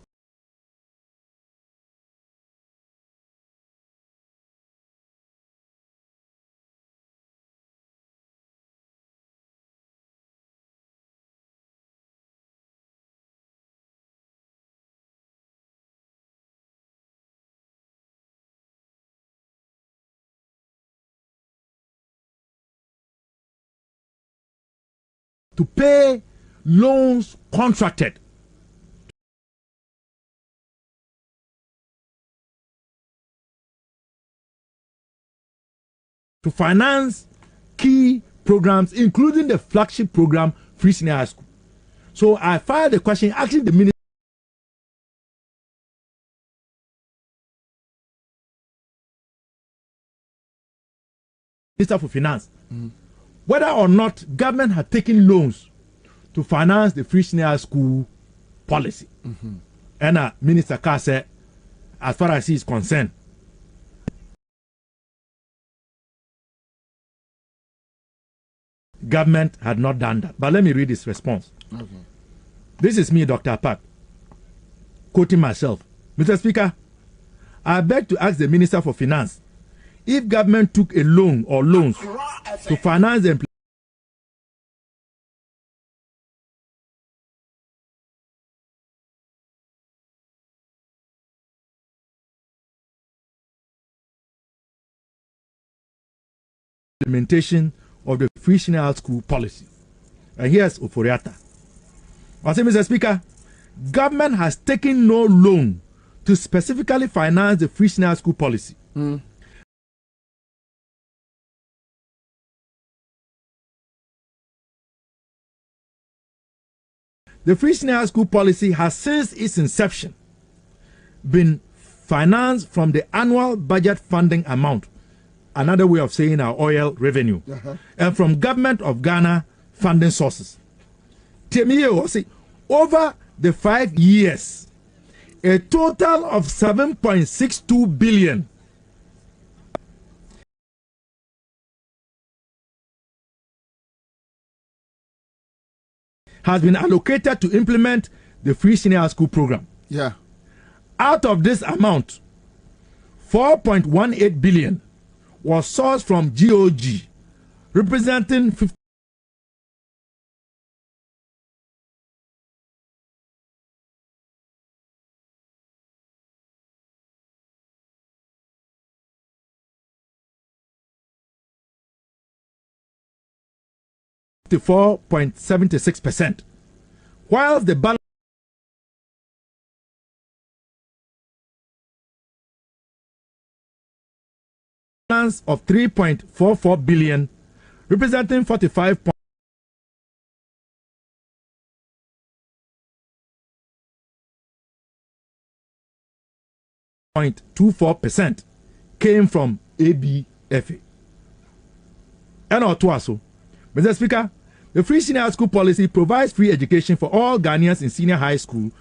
Speaker 19: to pay loans contracted to finance key programs, including the flagship program, Free Senior High School. So I filed a question asking the Minister for Finance whether or not government had taken loans to finance the Free Senior High School policy. And Minister Carr said, as far as he is concerned, government had not done that. But let me read his response. This is me, Dr. Park, quoting myself. Mr. Speaker, I beg to ask the Minister for Finance if government took a loan or loans to finance the implementation of the Free Senior High School policy. And here's Oforiatta. I say, Mr. Speaker, government has taken no loan to specifically finance the free senior school policy. The free senior school policy has since its inception been financed from the annual budget funding amount, another way of saying our oil revenue, and from government of Ghana funding sources. Over the 5 years, a total of 7.62 billion has been allocated to implement the free senior school program.
Speaker 7: Yeah.
Speaker 19: Out of this amount, 4.18 billion was sourced from GOG, representing 54.76%, while the balance of 3.44 billion, representing 45.24%, came from ABFA. And also, Mr. Speaker, the free senior school policy provides free education for all Ghanaians in senior high school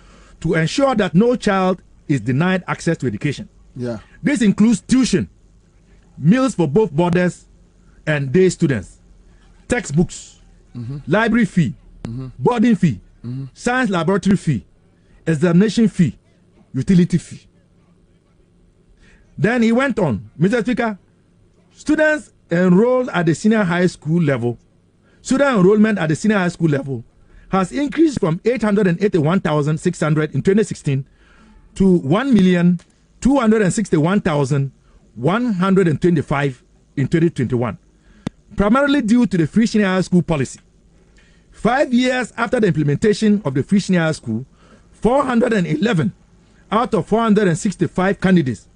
Speaker 19: to ensure that no child is denied access to education.
Speaker 7: Yeah.
Speaker 19: This includes tuition, meals for both boarders and day students, textbooks, library fee, boarding fee, science laboratory fee, examination fee, utility fee. Then he went on, Mr. Speaker, students enrolled at the senior high school level, student enrollment at the senior high school level has increased from 881,600 in 2016 to 1,261,125 in 2021, primarily due to the free senior high school policy. 5 years after the implementation of the free senior high school, 411 out of 465 candidates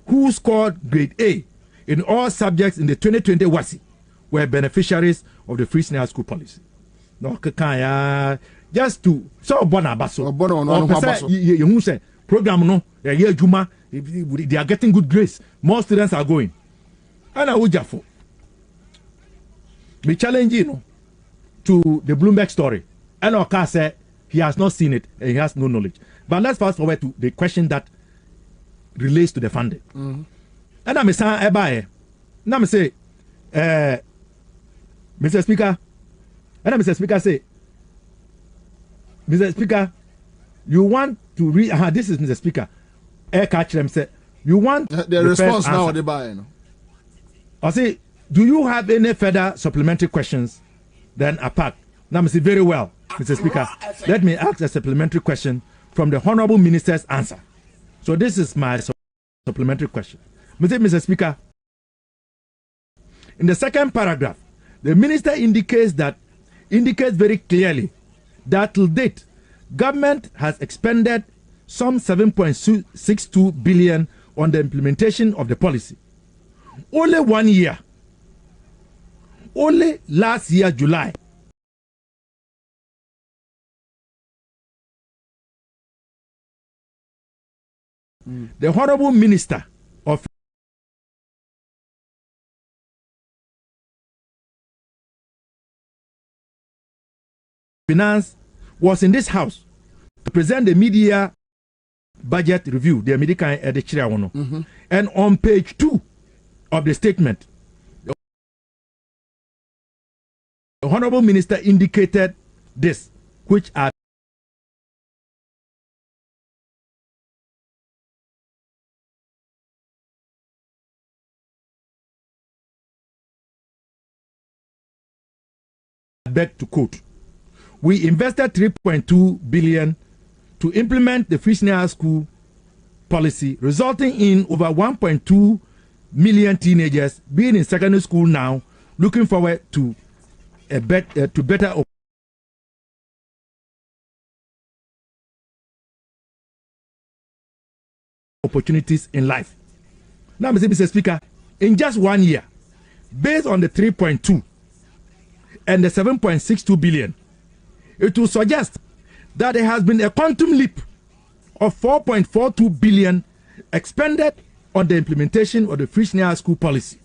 Speaker 19: who scored grade A in all subjects in the 2020 WASI were beneficiaries of the free senior school policy. No, just to so bonabaso. You say program no, juma they are getting good grades. More students are going. And I would jafo. Be challenging to the Bloomberg story. And Oka said he has not seen it and he has no knowledge. But let's fast forward to the question that relates to the funding. And I'm saying, now I say, Mr. Speaker, and Mr. Speaker say, Mr. Speaker, you want to read, this is Mr. Speaker, catch them say, you want
Speaker 7: the response now, they buy.
Speaker 19: I say, do you have any further supplementary questions? Then apart. Now I say, very well, Mr. Speaker, let me ask a supplementary question from the Honorable Minister's answer. So this is my supplementary question. Mr. Speaker, in the second paragraph, the minister indicates very clearly that to date, government has expended some 7.62 billion on the implementation of the policy. Only 1 year, only last year, July, the Honorable Minister of Finance was in this house to present the media budget review, the American edition. And on page 2 of the statement, the Honorable Minister indicated this, which are beg to quote. We invested 3.2 billion to implement the free senior school policy, resulting in over 1.2 million teenagers being in secondary school now, looking forward to a better opportunities in life. Now, Mr. Speaker, in just 1 year, based on the 3.2 and the 7.62 billion, it will suggest that there has been a quantum leap of 4.42 billion expended on the implementation of the free senior school policy.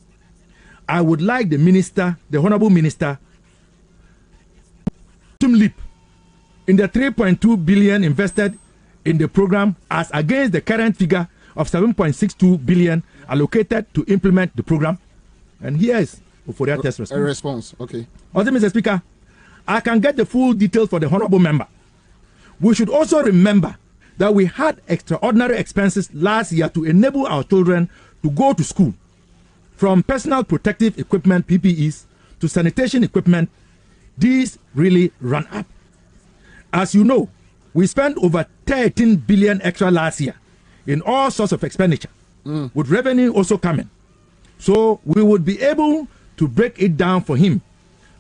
Speaker 19: I would like the minister, the honorable minister, to leap in the 3.2 billion invested in the program as against the current figure of 7.62 billion allocated to implement the program. And here is for that test response.
Speaker 7: A response, okay.
Speaker 19: Also, Mr. Speaker, I can get the full details for the honorable member. We should also remember that we had extraordinary expenses last year to enable our children to go to school. From personal protective equipment, PPEs, to sanitation equipment, these really ran up. As you know, we spent over 13 billion extra last year in all sorts of expenditure, with revenue also coming. So we would be able to break it down for him.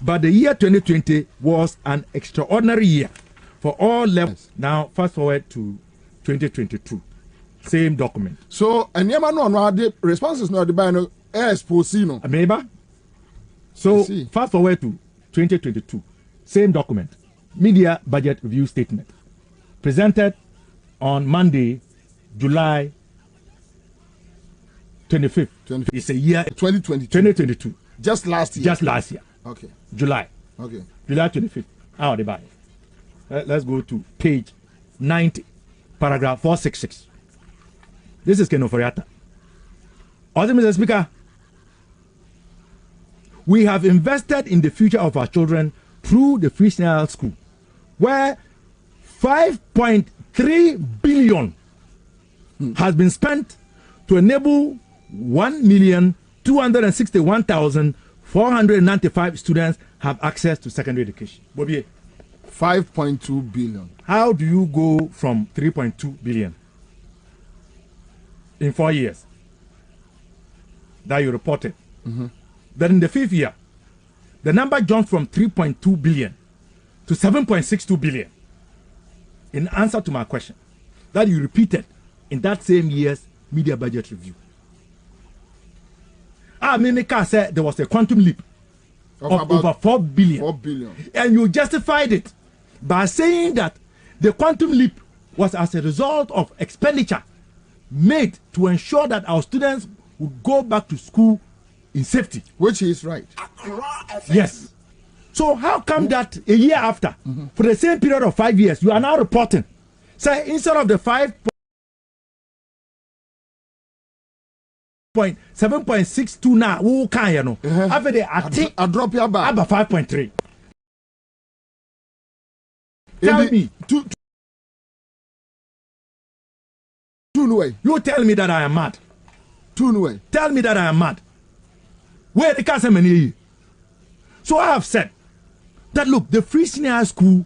Speaker 19: But the year 2020 was an extraordinary year for all levels. Now, fast forward to 2022. Same document.
Speaker 7: So, and the response is not the binary.
Speaker 19: Ameba. So fast forward to 2022, same document, media budget review statement, presented on Monday, July 25th. It's a year 2022.
Speaker 7: Just last year.
Speaker 19: Just last year.
Speaker 7: Okay.
Speaker 19: July.
Speaker 7: Okay.
Speaker 19: July 25th. How they buy? Let's go to page 90, paragraph 466. This is Ken Oforiatta. Also, Mr. Speaker, we have invested in the future of our children through the free senior school, where 5.3 billion has been spent to enable 1,261,495 students have access to secondary education. Bobie,
Speaker 7: 5.2 billion.
Speaker 19: How do you go from 3.2 billion in 4 years that you reported? Then in the 5th year, the number jumped from 3.2 billion to 7.62 billion. In answer to my question that you repeated in that same year's media budget review. Mimika said there was a quantum leap of over 4 billion.
Speaker 7: 4 billion.
Speaker 19: And you justified it by saying that the quantum leap was as a result of expenditure made to ensure that our students would go back to school in safety.
Speaker 7: Which is right.
Speaker 19: Yes. So how come that a year after, for the same period of 5 years, you are now reporting, say instead of the 7.62 now, who can you know? After the
Speaker 7: I drop your back.
Speaker 19: About 5.3. Tell me. You tell me that I am mad. Tell me that I am mad. Where the cancer many? So I have said that look, the free senior school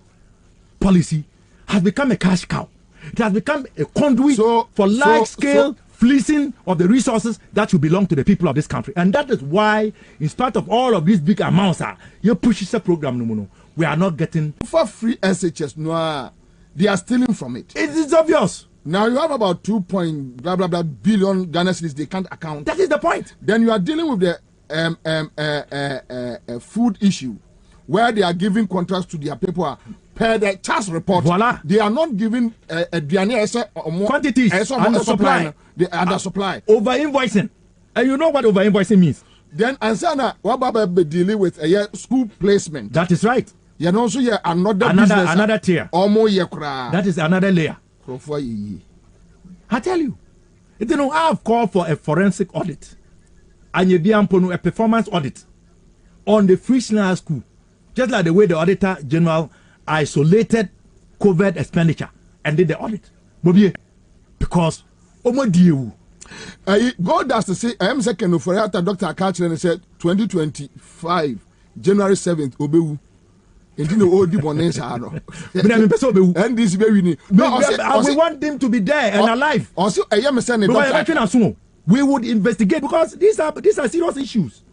Speaker 19: policy has become a cash cow. It has become a conduit for large-scale fleecing of the resources that should belong to the people of this country. And that is why, in spite of all of these big amounts, you push this program, we are not getting...
Speaker 7: For free SHS, no, they are stealing from it.
Speaker 19: It is obvious.
Speaker 7: Now you have about 2 billion Ghana cedis they can't account.
Speaker 19: That is the point.
Speaker 7: Then you are dealing with the food issue, where they are giving contracts to their people per the tax report.
Speaker 19: Voila.
Speaker 7: They are not giving
Speaker 19: quantities and supply.
Speaker 7: They under supply.
Speaker 19: Over invoicing. And you know what over invoicing means?
Speaker 7: Then Ansah, what about dealing with a school placement?
Speaker 19: That is right.
Speaker 7: You know, so yeah, another
Speaker 19: tier. That is another layer. I tell you, I have called for a forensic audit and a performance audit on the free senior school, just like the way the Auditor General isolated COVID expenditure and did the audit. Because
Speaker 7: God does to say, I am second for Dr. Akachi and said 2025 January 7th Obewu. And we want
Speaker 19: them to be there and alive.
Speaker 7: Also,
Speaker 19: we would investigate because these are serious issues.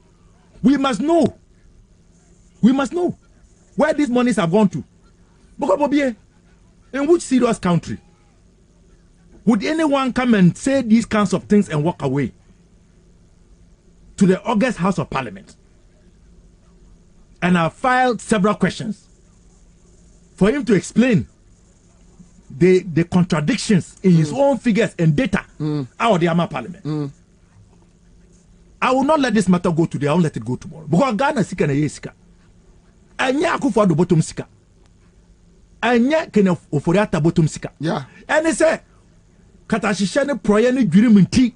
Speaker 19: We must know where these monies have gone to. Because in which serious country Would anyone come and say these kinds of things and walk away to the August House of Parliament? And I filed several questions for him to explain the contradictions in his own figures and data out of the Ama Parliament. I will not let this matter go today. I will let it go tomorrow. Because Ghana sika na yesika. Anya akufa do bottom sika. Anya kene oforiata bottom sika.
Speaker 7: Yeah.
Speaker 19: And they say katashisha ne proye ne dwiri munti.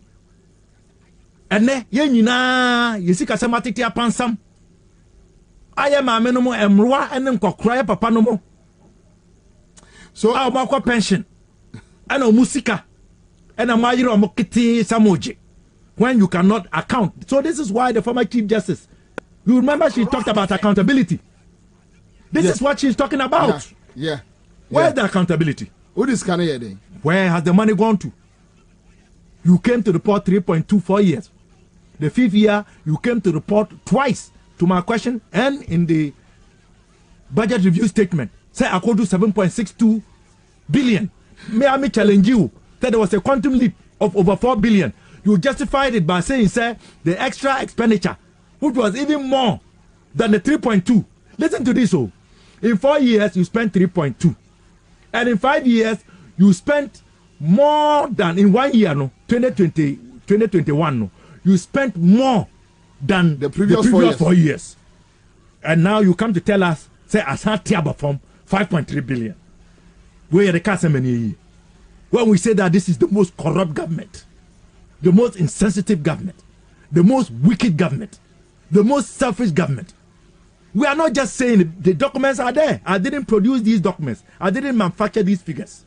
Speaker 19: Ene ye nyina yesika samatete apansam. Aye maame no mo emroa ene nkokora papa no mo. So our makwa pension. Ana musika. Ena mayiro omokiti samoje. When you cannot account. So this is why the former Chief Justice, you remember she talked about accountability. This is what she's talking about.
Speaker 7: Yeah.
Speaker 19: Where's the accountability?
Speaker 7: What is Canada?
Speaker 19: Where has the money gone to? You came to report 3.24 years. The 5th year, you came to report twice to my question and in the budget review statement. Say I could do 7.62 billion. May I challenge you that there was a quantum leap of over 4 billion. You justified it by saying, sir, the extra expenditure, which was even more than the 3.2. Listen to this, oh. In 4 years, you spent 3.2. And in 5 years, you spent more than, in 1 year, no, 2021, no, you spent more than the previous 4 years. And now you come to tell us, say, Ansah Tiaba from 5.3 billion. Where the Casamani? When we say that this is the most corrupt government, the most insensitive government, the most wicked government, the most selfish government. We are not just saying it. The documents are there. I didn't produce these documents. I didn't manufacture these figures.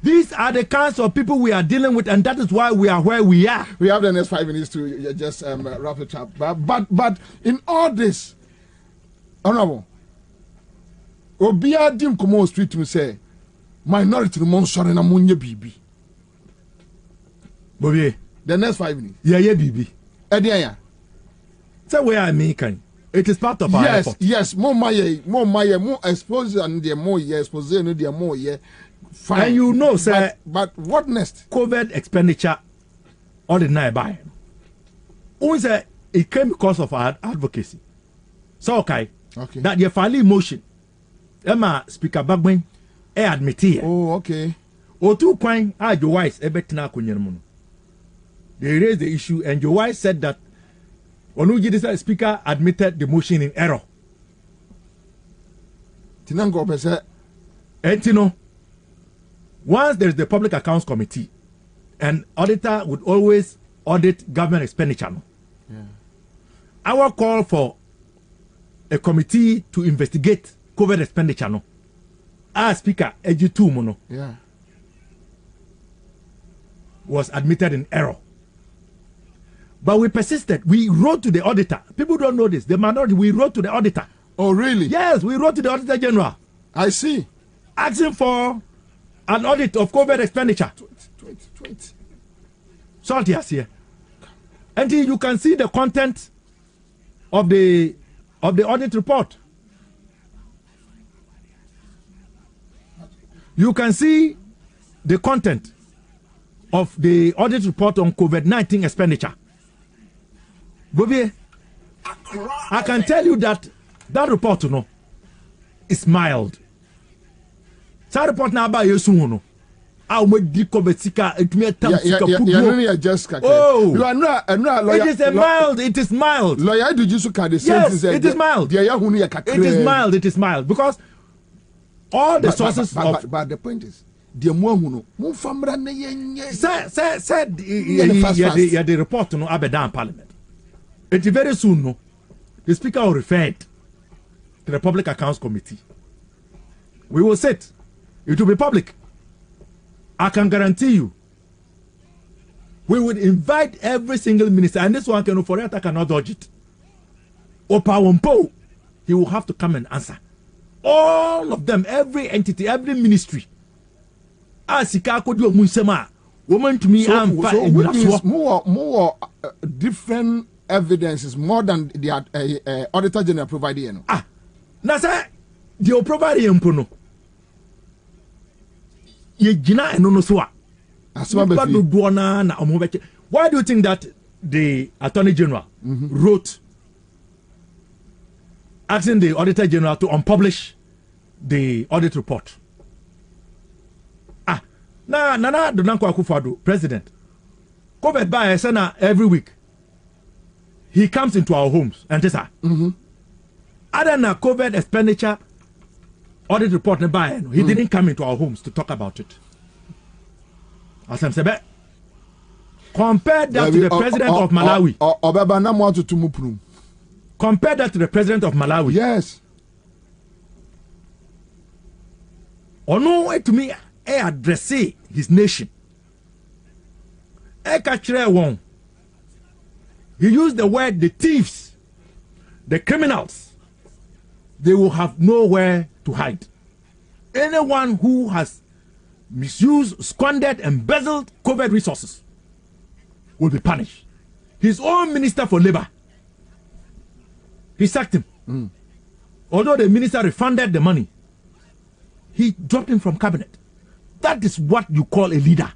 Speaker 19: These are the kinds of people we are dealing with, and that is why we are where we are.
Speaker 7: We have the next 5 minutes to just wrap it up. But in all this, Honorable, Obia dim komo street to say, minority no mon sorry na munye bibi.
Speaker 19: Bobie,
Speaker 7: the next 5 minutes.
Speaker 19: Yeah, bibi.
Speaker 7: Edianya.
Speaker 19: Say where I mean kind. It is part of our effort.
Speaker 7: Yes, more expose and the more expose and the more fine.
Speaker 19: And you know, sir.
Speaker 7: But what next?
Speaker 19: COVID expenditure, all the night by. Only it came because of our advocacy. So okay. That you filing motion. Emma Speaker Bagwin, admit here.
Speaker 7: Oh, okay.
Speaker 19: O two coin, Joe Wise, ebetina kunyemuno. They raised the issue, and Joe Wise said that Onuji Speaker admitted the motion in error.
Speaker 7: Tinango pese.
Speaker 19: Entino. Once there is the Public Accounts Committee, an auditor would always audit government expenditure.
Speaker 7: Yeah.
Speaker 19: Our call for a committee to investigate COVID expenditure, no. Our Speaker, Ejitu Mono, was admitted in error. But we persisted. We wrote to the auditor. People don't know this. The minority, we wrote to the auditor.
Speaker 7: Oh, really?
Speaker 19: Yes, we wrote to the Auditor General.
Speaker 7: I see.
Speaker 19: Asking for an audit of COVID expenditure.
Speaker 7: 2020.
Speaker 19: Salty as here. And you can see the content of the audit report. You can see the content of the audit report on COVID-19 expenditure. Bobie, I can tell you that report, you know, is mild. That report now about Yesu, no. Oh, you are
Speaker 7: not a lawyer.
Speaker 19: It is mild.
Speaker 7: Lawyer, did you look at the
Speaker 19: sentence? Yes, it is mild. It is mild because all the sources
Speaker 7: but the point is, the more
Speaker 19: said the report no Abedan Parliament. It's very soon, no. The Speaker will refer it to the Public Accounts Committee. We will sit. It will be public. I can guarantee you. We would invite every single minister, and this one cannot dodge it. Opawompo, he will have to come and answer. All of them, every entity, every ministry. Woman to me,
Speaker 7: more different evidences more than the Auditor General provided.
Speaker 19: Nasa, they will provide him. ye gina eno no so a asema be fi do na omo be. Why do you think that the Attorney General wrote asking the Auditor General to unpublish the audit report? Nana Donanko Akufo-Addo, President. COVID by Sena every week. He comes into our homes and says, other than COVID expenditure audit report, he didn't come into our homes to talk about it. As I'm saying, compare that to the president of Malawi. Compare that to the president of Malawi.
Speaker 7: Yes.
Speaker 19: Or no way to me, address his nation. He used the word the thieves, the criminals. They will have nowhere to hide. Anyone who has misused, squandered, embezzled COVID resources will be punished. His own minister for labor, he sacked him. Although the minister refunded the money, he dropped him from cabinet. That is what you call a leader.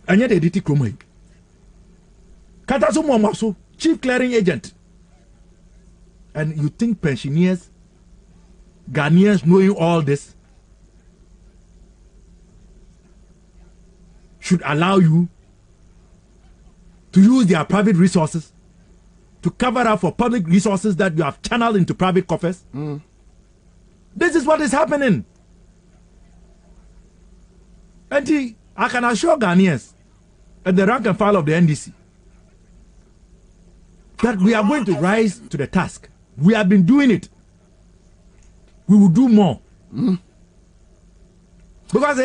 Speaker 19: And yet they did it. Katasu Mwamasu, chief clearing agent. And you think pensioners, Ghanaians knowing all this, should allow you to use their private resources to cover up for public resources that you have channeled into private coffers? This is what is happening. And I can assure Ghanaians at the rank and file of the NDC that we are going to rise to the task. We have been doing it. We will do more. Because one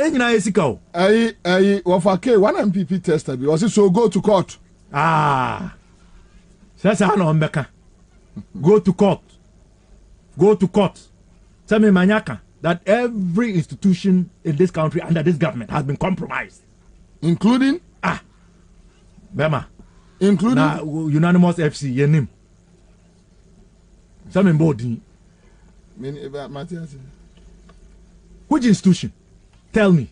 Speaker 7: MPP tested because so go to court.
Speaker 19: Go to court. Go to court. Tell me, Manyaka, that every institution in this country under this government has been compromised.
Speaker 7: Including?
Speaker 19: Bema.
Speaker 7: Including?
Speaker 19: Unanimous FC, Yenim. Tell me, Bodi. Which institution? Tell me.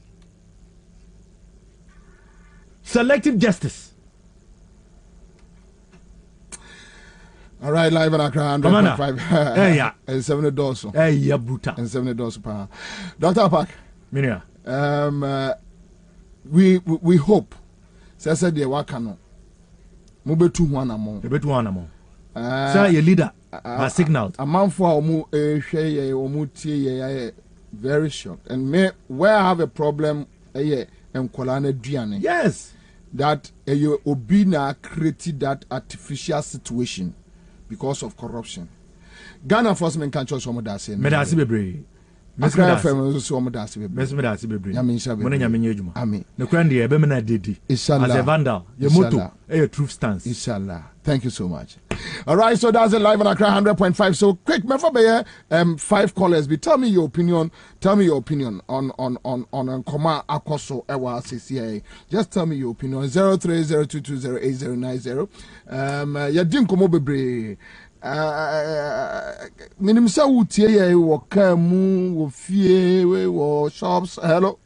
Speaker 19: Selective justice.
Speaker 7: All right, live on Accra 100.5.
Speaker 19: Hey, yeah.
Speaker 7: And 70 dollars.
Speaker 19: Hey, yeah, brutal.
Speaker 7: And $70 per hour. Dr. Park.
Speaker 19: Minia.
Speaker 7: We hope. Sasa de wakano. Mubetu one among.
Speaker 19: Mubetu one among. Sir, your leader has signaled.
Speaker 7: A man for omu very shocked. And where I have a problem and Kolane Diane.
Speaker 19: Yes.
Speaker 7: That Obina created that artificial situation because of corruption. Ghana enforcement can't trust someone that's saying.
Speaker 19: Medasi bebre.
Speaker 7: Accra FM so someone that's bebre.
Speaker 19: Medasi bebre.
Speaker 7: Mone
Speaker 19: nyamenye ejuma.
Speaker 7: Amen.
Speaker 19: No kwandi ebe me na dedi.
Speaker 7: Inshallah.
Speaker 19: As a vandal, your motto, a truth stance.
Speaker 7: Inshallah. Thank you so much. All right, so that's it live on Accra 100.5. So quick, me 5 callers. But tell me your opinion. Tell me your opinion on Nkoma Akoso Ewa CCA. Just tell me your opinion. 0302208090. Yadim Komo Bebre. Minimsa utie wo kamu wo fie wo shops. Hello.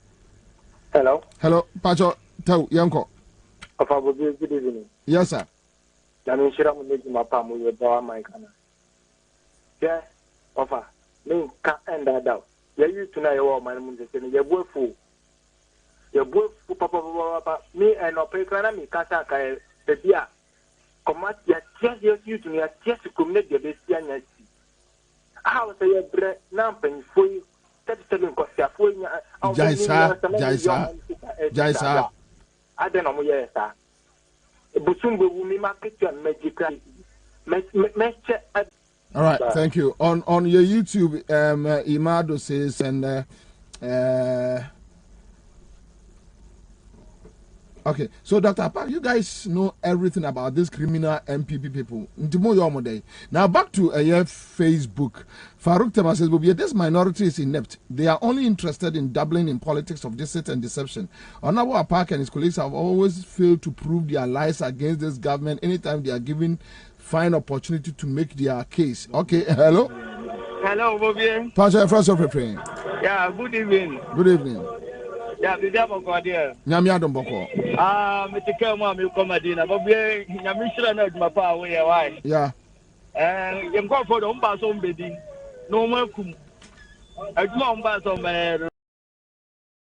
Speaker 7: Hello. Pacho tell yanko.
Speaker 3: Ofa Bobie, good evening.
Speaker 7: Yes sir.
Speaker 3: Nami shira mu neji mapa mu ye dawa mai kana. Yeah, ofa. Me ka enda daw. Ya you tuna ye wo man mu se ne ye boefu. Ye boefu papa. Me and opekana mi kasa ka e bia. Comment ya tia you tuna ya tia su community de besia nya si. Ah, say ye bre na mpan foi. 37 ko sia foi nya.
Speaker 7: Jaisa.
Speaker 3: Adena mo ye sa.
Speaker 7: All right, thank you. On your YouTube, Imado says, and okay, so Dr. Park, you guys know everything about this criminal MPP people. Now back to Facebook. Farouk Tema says, Bobie, this minority is inept. They are only interested in dabbling in politics of deceit and deception. Honorable Park and his colleagues have always failed to prove their lies against this government anytime they are given fine opportunity to make their case. Okay, hello?
Speaker 21: Hello, Bobie.
Speaker 7: Pastor, first of all, praying.
Speaker 10: Yeah, good evening.
Speaker 7: Good evening.
Speaker 10: Yeah, the devil got there.
Speaker 7: Nyamia don't boko.
Speaker 10: Mr. Kelma, you come at dinner, but we are Michelin my power. Why?
Speaker 7: Yeah.
Speaker 10: You go for the umbas on bedding. No more kum. I do umbas on my.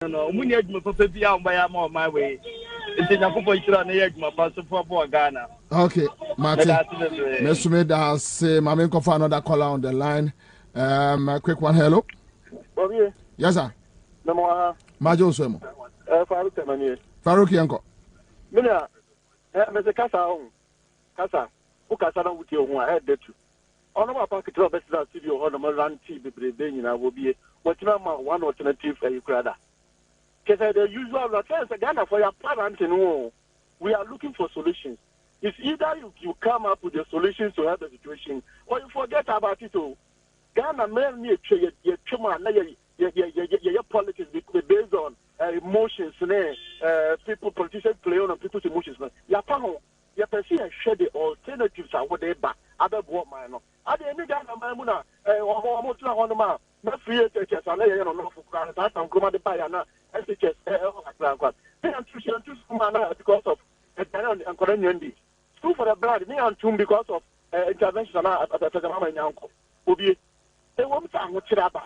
Speaker 10: No, we need my papa be out by my way. It's in a couple of years, my pastor for Ghana.
Speaker 7: Okay, Martin. Let's make that say, Mammy, go for another caller on the line. A quick one, hello.
Speaker 22: Bobie.
Speaker 7: Yes, sir.
Speaker 22: No,
Speaker 7: Majo Swemo. Farouk Yanko.
Speaker 22: Mina, Mr. Casa, who Casa with you, I had that too. On our pocket of best studio, on the Moran tea, will be what one alternative for you, Crada. Because the usual returns Ghana for your parents and all. We are looking for solutions. It's either you come up with the solutions to help the situation, or you forget about it all. Ghana men need your politics based on emotions, people, politicians play on people's emotions. Your person share the alternatives are what they back. Other what man. At the end of Ghana, Mamuna, almost on the map. Not free teachers, and I don't know for granted. I can come at the Payana, SHS, they are too small because of and Korean school for the blood, me and Tum because of intervention at the Mama and Uncle. Bobie, they won't say Muchiraba.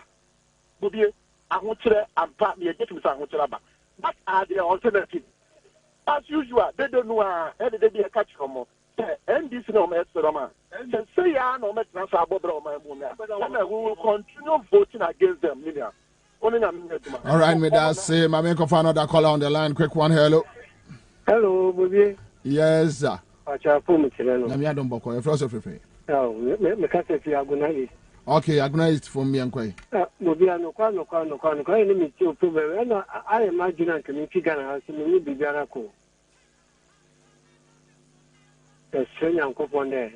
Speaker 22: Bobie, I want to and partly get to Muchiraba. What are the alternatives? As usual, they don't know how they be a catch from and this no mess, Roma. And say, I no mess, my woman. And I will continue voting against them, Minia.
Speaker 7: All right, with that, say, my man, for another caller on the line. Quick one, hello.
Speaker 12: Hello, Bobie.
Speaker 7: Yes, sir.
Speaker 12: Namia
Speaker 7: don't boko. You first of
Speaker 12: all. Me can't say Aguna.
Speaker 7: Okay, Aguna is from me and Quay.
Speaker 12: Bobie, no, any me too. I imagine I can make Ghana, so we be Garako. The strange uncle one there,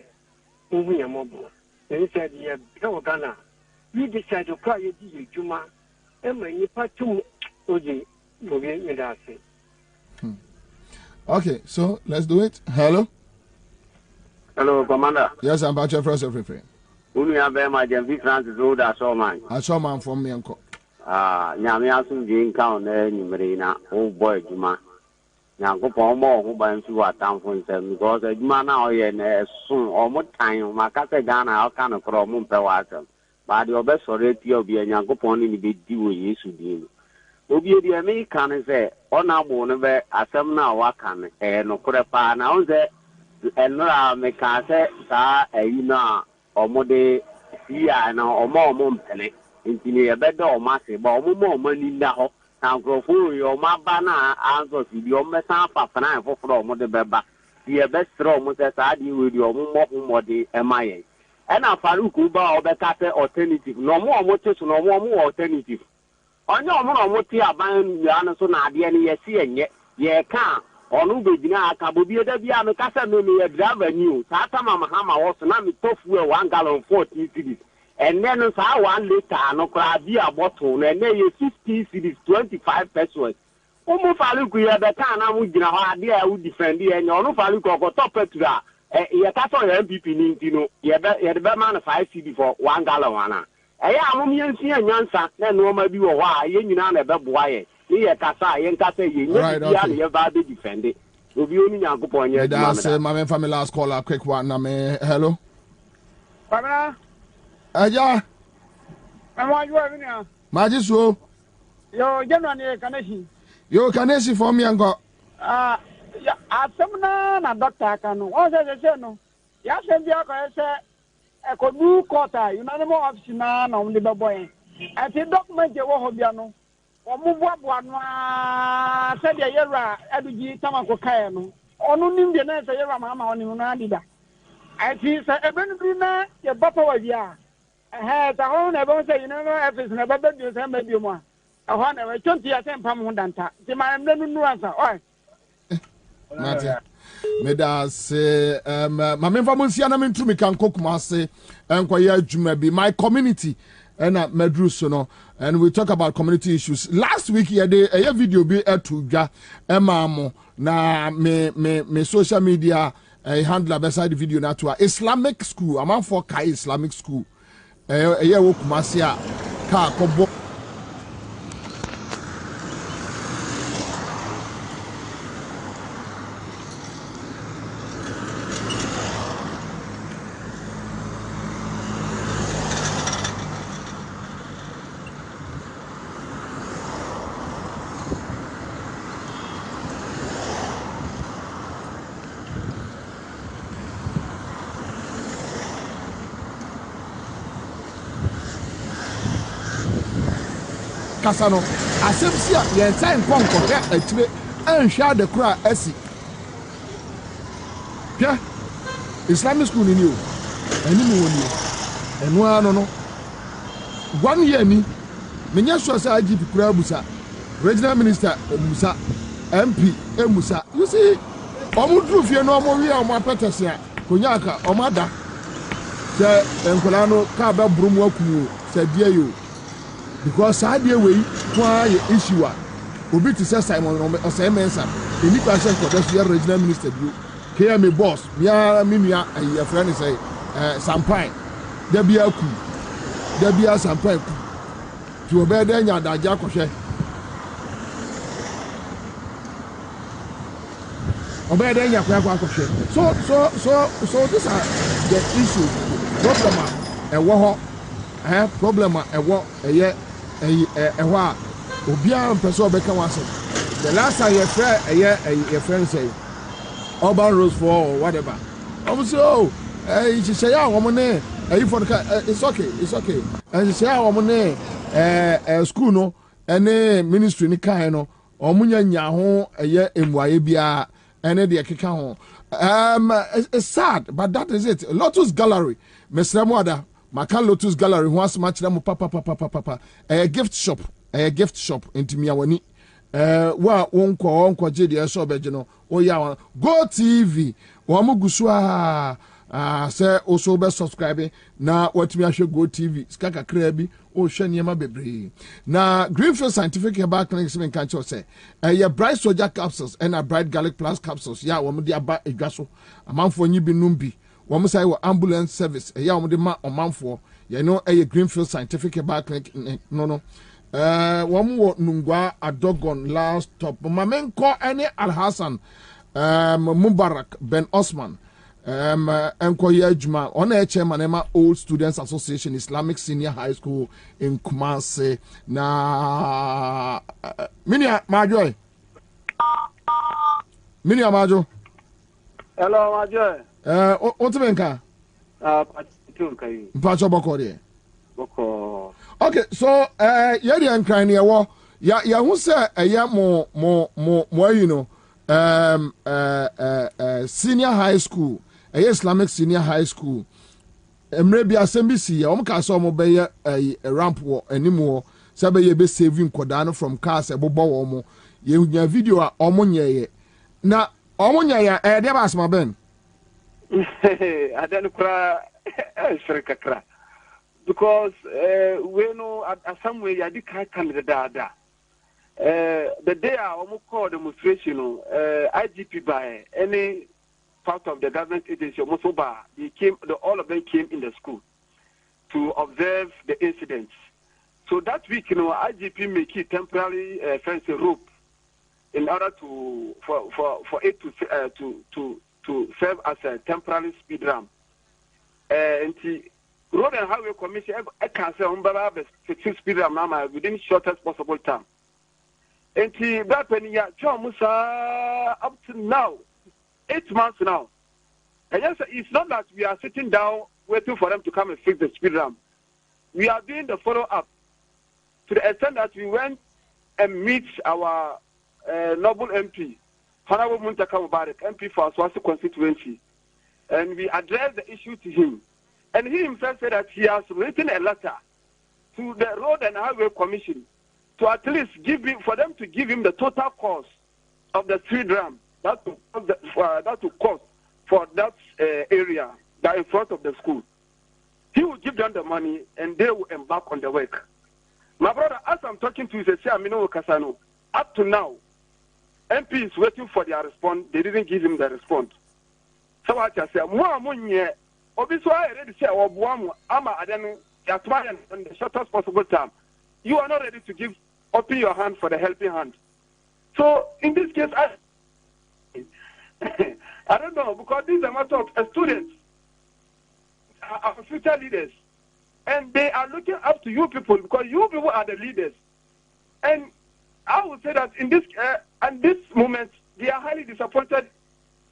Speaker 12: moving a mobile. They said, yeah, Ghana. We decided to cry you, Juma. Emma, you part two, Oji, Bobie, me that say.
Speaker 7: Okay, so let's do it. Hello.
Speaker 21: Hello, Commander.
Speaker 7: Yes, I'm about your first of everything.
Speaker 21: Uni abe ma Jambi Francis Road man.
Speaker 7: I saw man from me uncle.
Speaker 21: Nyame asu di nka on nyimre na o boy juma. Nyankopon mo ho ban fi watamfo nsem because juma na oye na sun o mo tan ma ka se Ghana o ka no kro mo mpe wa asem. Ba de obesore ti obi Nyankopon ni be di wo Yesu di. Obi di eme kan se ona bo no be asem na wa kan no kore pa na on se enra me ka se sa na omode sia na omo mpele ntini e be do o ma se ba omo ni nda ho na grofo yo ma ba na anzo si di o me san pa na foforo omode be ba di e be sro mo se sa di we di omo de e ma ye e na Faruku ba o be ka se alternative no mo te so no mo alternative onye ọmụrụ ti aban ya no so na ade ne ye si enye ye ka onu begina aka Bobie da bia me kasa me ye driver new sa tama mahama wo so na me tofu e 1 gallon 40 cedis and then sa 1 liter no kra bia bottle na ne ye 50 cedis 25 pesos umu Faruku ye be ka na mu gina ho ade a u defend ye nya onu Faruku ko top petra ye ka so ye MPP ni ntino ye de be man 5 cedis for 1 gallon wana eya amumyensi anyansa na nuoma bi wo ha ye nyina na beboa ye ye kasa ye nkasa ye nye bia na ye ba be defend obi oni Nyankopon ye di
Speaker 7: that's my family last caller quick one na me hello
Speaker 25: Kwabena
Speaker 7: aja
Speaker 25: am you are here
Speaker 7: maji so
Speaker 25: yo general kaneshi
Speaker 7: yo kaneshi for me ango
Speaker 25: ya asemna na doctor kanu o se no ya se bia ko se ekodu kota unanimous office na omde beboy ati document wo ho bia no omuboaboa no se de yera adugi tamako kae no onu nimde na se yera mama oni no adida ati se ebenu bi na ye bapa wa bia ta ho na ebe se unanimous office na baba bi se ma bi mu a ho na we tonti ya se mpam ho danta ti ma mle nu ansa oi
Speaker 7: Mate. Me da say my member Monsia na mentru me kan kokuma say enkoya adwuma bi my community and medru so no and we talk about community issues last week here dey a video bi etudwa emamo na me social media handler beside the video na to Islamic school am for Kai Islamic school wo kumase a ka kobo kasa no asem si a yɛn nsa nkɔ nkɔhwɛ akyire anhwɛ ade kora asi hwɛ Islamic school ni o ɛni mu wɔ ni ɛno ara no 1 year ni menya sure sɛ IGP kura busa regional minister musa MP musa you see omo duru fie no omo wi omo apetese a konyaka omo ada sɛ enkola no ka ba burum akunu sɛ die yo because adie we kwa ye issue a obi ti sɛ Simon no ɔsɛ mensa eni kwa sɛ ko da regional minister bio KM boss bia minua ayi friend sɛ Sampai da bia ku da bia Sampai ku ti obɛ da nya da ja kɔhwɛ obey then yakwa akɔhwɛ so these are the issues problem a ɛwɔ hɔ problem a ɛwɔ ɛyɛ ɛhɔ a obiara mpɛ sɛ ɔbɛka wase the last time yɛ friend say urban roads for or whatever obviously hyehyɛ a wɔn ne for the it's okay hyehyɛ a wɔn ne school no ɛne ministry ne kan no wɔn nya ho ɛyɛ emuaye biara. And then it's sad, but that is it. Lotus Gallery, Mr. Mwada, Makan Lotus Gallery, who has much them papa. A gift shop into Miawani. Wa wonko JD so bejeno. Oh yeah, Go TV. Wamuguswa. Say also be subscribing. Na what me should Go TV. Skaka krebi. Oh shanyama bebre. Na Greenfield Scientific Herbal Clinics in Kancho say. Your bright soja capsules and a bright garlic plus capsules. Ya wamu di aba egaso. A man for nyibi numbi. Wamu say wa ambulance service. Ya wamu di ma o man for. Ya know a Greenfield Scientific Herbal Clinic. No. Wamu wo nungwa adogon last top. Mamen ko any Al Hassan. Mubarak Ben Osman. Enkoye Juma on a chairman Emma Old Students Association Islamic Senior High School in Kumasi na Minia Majo.
Speaker 2: Hello Majo.
Speaker 7: What's benka? Mpacho boko de.
Speaker 2: Boko.
Speaker 7: Okay, so yedi ankran ne wo ya hu se mo you know senior high school Islamic Senior High School. Emrebi asembisi ya omka so mo be ramp wo animo sabe ye be saving kodano from cars ebobo wo mo ye nya video a omo nyeye na omo nyeye de ba asma ben
Speaker 2: adan kra shirka kra because we know at some way ya di kan da the day omo call demonstration IGP by any part of the government agency, Mosoba, all of them came in the school to observe the incidents. So that week, IGP make it temporary fence rope in order for it to serve as a temporary speed ramp. And the Road and Highway Commission, I can say, fixing speed ramp now within shortest possible time. And that penny, John Musa, up to now. 8 months now. And yes, it's not that we are sitting down waiting for them to come and fix the speed ramp. We are doing the follow-up to the extent that we went and meet our noble MP, Honorable Muntaka Mubarak, MP for Aswasi constituency, and we addressed the issue to him. And he himself said that he has written a letter to the Road and Highway Commission to at least for them to give him the total cost of the speed ramp. That will cost for that area that in front of the school. He will give them the money and they will embark on the work. My brother, as I'm talking to you, say Amino Kasano, up to now, MP is waiting for their response. They didn't give him the response. So I just say, obviously I already say, Ama Adenu, in the shortest possible time. You are not ready to open your hand for the helping hand. So in this case, I don't know, because this is a matter of students, our future leaders, and they are looking up to you people because you people are the leaders. And I would say that in this at this moment, they are highly disappointed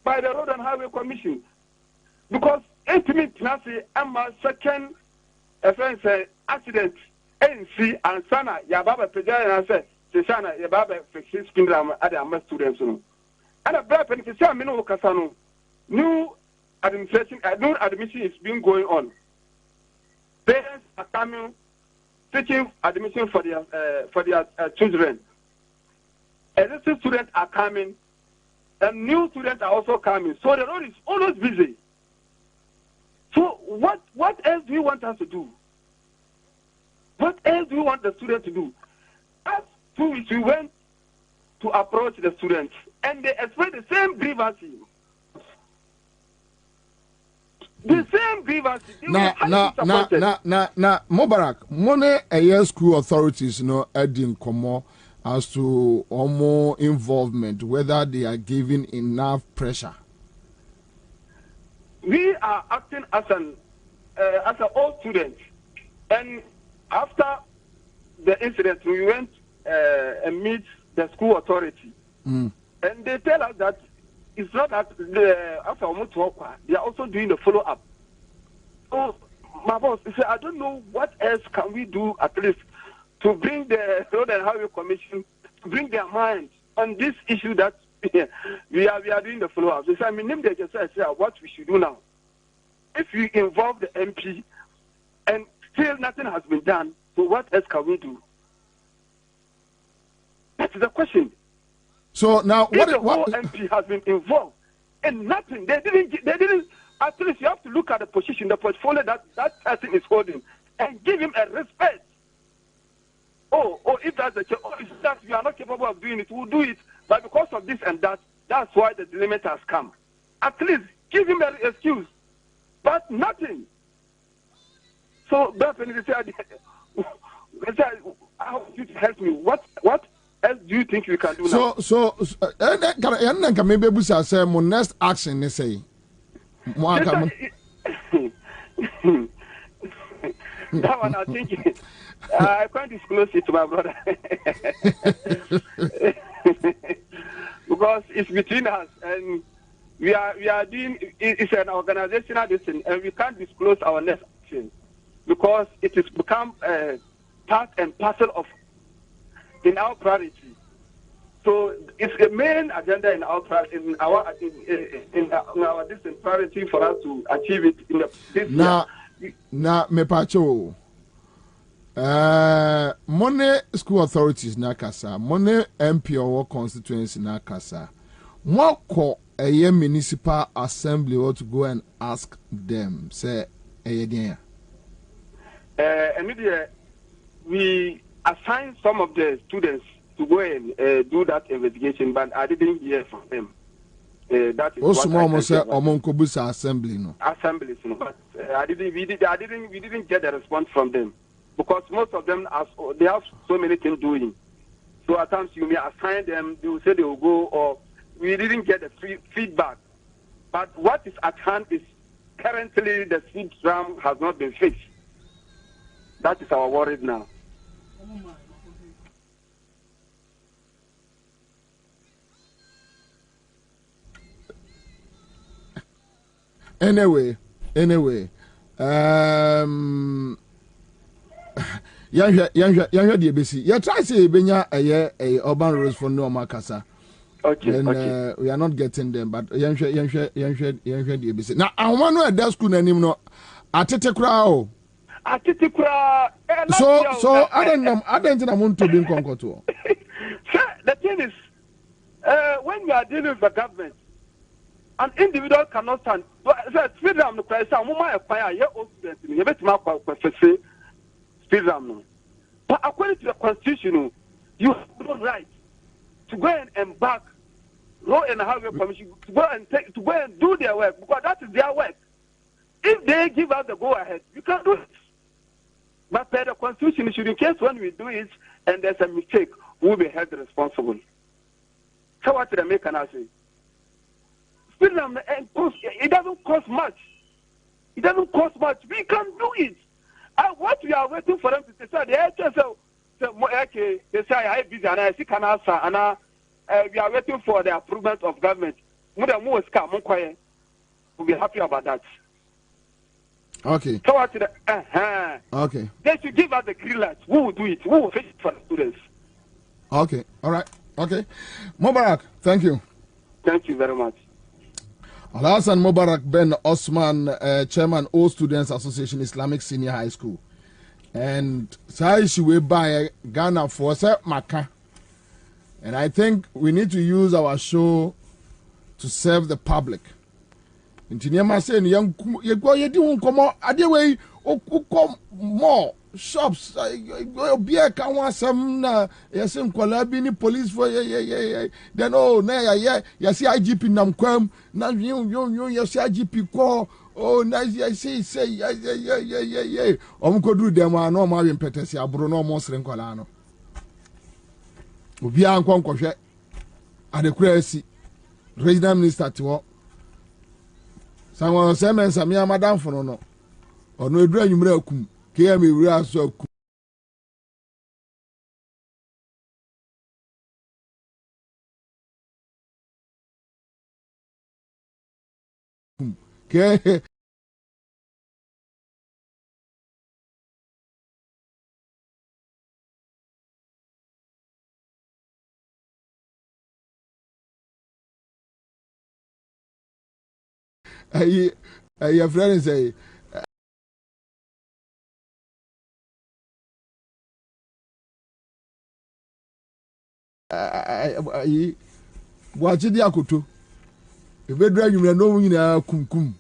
Speaker 2: by the Road and Highway Commission because 8 minutes now, I'm a second accident
Speaker 22: NC Ansah Yababa Pejana and said, Sesana Yababa fixing spindram at the students. And a black penitentiary Mino Casano. New administration, new admission is being going on. Parents are coming, teaching admission for their children. Existing students are coming, and new students are also coming. So the road is always busy. So what else do you want us to do? What else do you want the students to do? As 2 weeks we went to approach the students, and they expressed the same grievances. The same grievances.
Speaker 7: Mubarak, money a school authorities, adding Komo as to more involvement, whether they are giving enough pressure.
Speaker 22: We are acting as an old student, and after the incident, we went and meet the school authority, and they tell us that it's not that after they are also doing the follow-up. So, my boss, he said, I don't know what else can we do at least to bring the Road and Highway Commission to bring their mind on this issue that we are doing the follow-up. They said, I mean, they just said what we should do now. If we involve the MP and still nothing has been done, so what else can we do? That's the question.
Speaker 7: So now,
Speaker 22: if the whole MP has been involved in nothing, they didn't. At least you have to look at the position, the portfolio that person is holding, and give him a respect. Oh, if that's the case, if that we are not capable of doing it, we'll do it. But because of this and that, that's why the dilemma has come. At least give him an excuse, but nothing. So definitely, how would you help me? What else do you think we can do now?
Speaker 7: So, maybe we shall say my next action. They say,
Speaker 22: that one I think I can't disclose it to my brother because it's between us, and we are doing. It's an organizational decision, and we can't disclose our next action because it has become part and parcel of in our priority. So it's the main agenda in our distant priority for us to achieve it in this year.
Speaker 7: Na me pacho. Money school authorities na kasa, money MP or constituency na kasa. Mwako a municipal assembly ought to go and ask them. Say and
Speaker 22: we assigned some of the students to go and do that investigation, but I didn't hear from them. That is
Speaker 7: also what I said. Assembly, no.
Speaker 22: Assemblies, no. But we didn't get a response from them because most of them they have so many things doing. So at times you may assign them, they will say they will go, or we didn't get the feedback. But what is at hand is currently the speed drum has not been fixed. That is our worry now.
Speaker 7: Anyway, Yanya the ABC. You try say benya a urban rules for no makasa.
Speaker 22: Okay,
Speaker 7: and we are not getting them, but Yanya the ABC. Now I want to that school name no atete kra. So I don't want to be in concord.
Speaker 22: The thing is, when we are dealing with the government, an individual cannot stand. Freedom no Christ, I'm more acquire your own students. You bet my professor freedom. But according to the constitution, you have no right to go and embark, Road and Highway Commission to go and do their work because that is their work. If they give us the go ahead, you can do it. But per the constitution, should in case when we do it and there's a mistake, we will be held responsible. So what did I make an answer? It doesn't cost much. It doesn't cost much. We can do it. And what we are waiting for them to say, they say I busy and I see can answer and we are waiting for the approval of government. We'll be happy about that. Okay. So what? Okay. They should give us the green light. We will do it. We will fix it for the students.
Speaker 7: Okay. All right. Okay. Mubarak, thank you.
Speaker 22: Thank you very much.
Speaker 7: Alhassan Mubarak Ben Osman, Chairman, All Students Association, Islamic Senior High School. And so she will buy Ghana for Maka. And I think we need to use our show to serve the public. Intinyama saying young you go you do come adeway come more shops beer can want some yes in police for then oh na ya see IGP nam kwam na you see IGP call oh na say yeah ko do dem no ma we petesi abro no mo sre nkola no obi an konkwohwe adekura asi regional minister tiwo sanwo semen samia madam fono no ono edura nwumra akum km ewura aso akum ke your friend say watch the akoto ebedra nwumra no nyina kumkum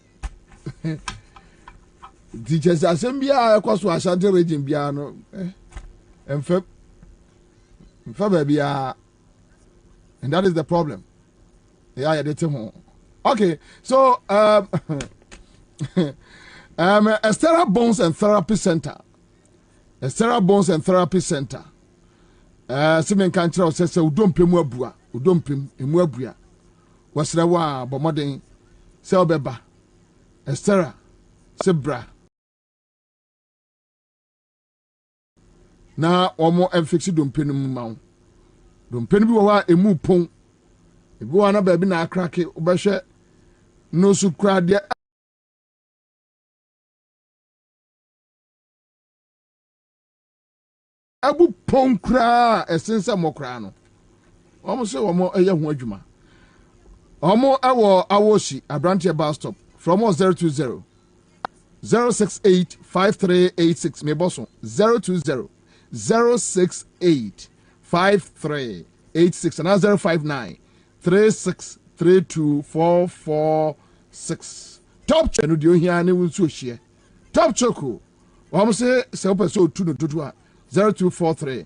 Speaker 7: teachers assembly akwaso Ashanti region bia no emfa bia and that is the problem yeah they tell me. Okay, so Estera Bones and Therapy Center. Estera Bones and Therapy Center. Simen Kantra says udompem abua, udompem emu abua. Wasra wa bomoden se obeba. Estera sebra. Na omo enfixi dompem mu mawo. Dompem bi wo wa emu pon. Ebi wa na ba bi na akrake obehwe no su kra de abu pon kra esensa mokra no omo se omo eye ho adwuma omo awo awoshi abrante bus stop from 020 068 5386 me boso 020 068 5386 and 059 36324446 top channel dio hia ne wunso hie top choco wam se person tu no dodo a 0243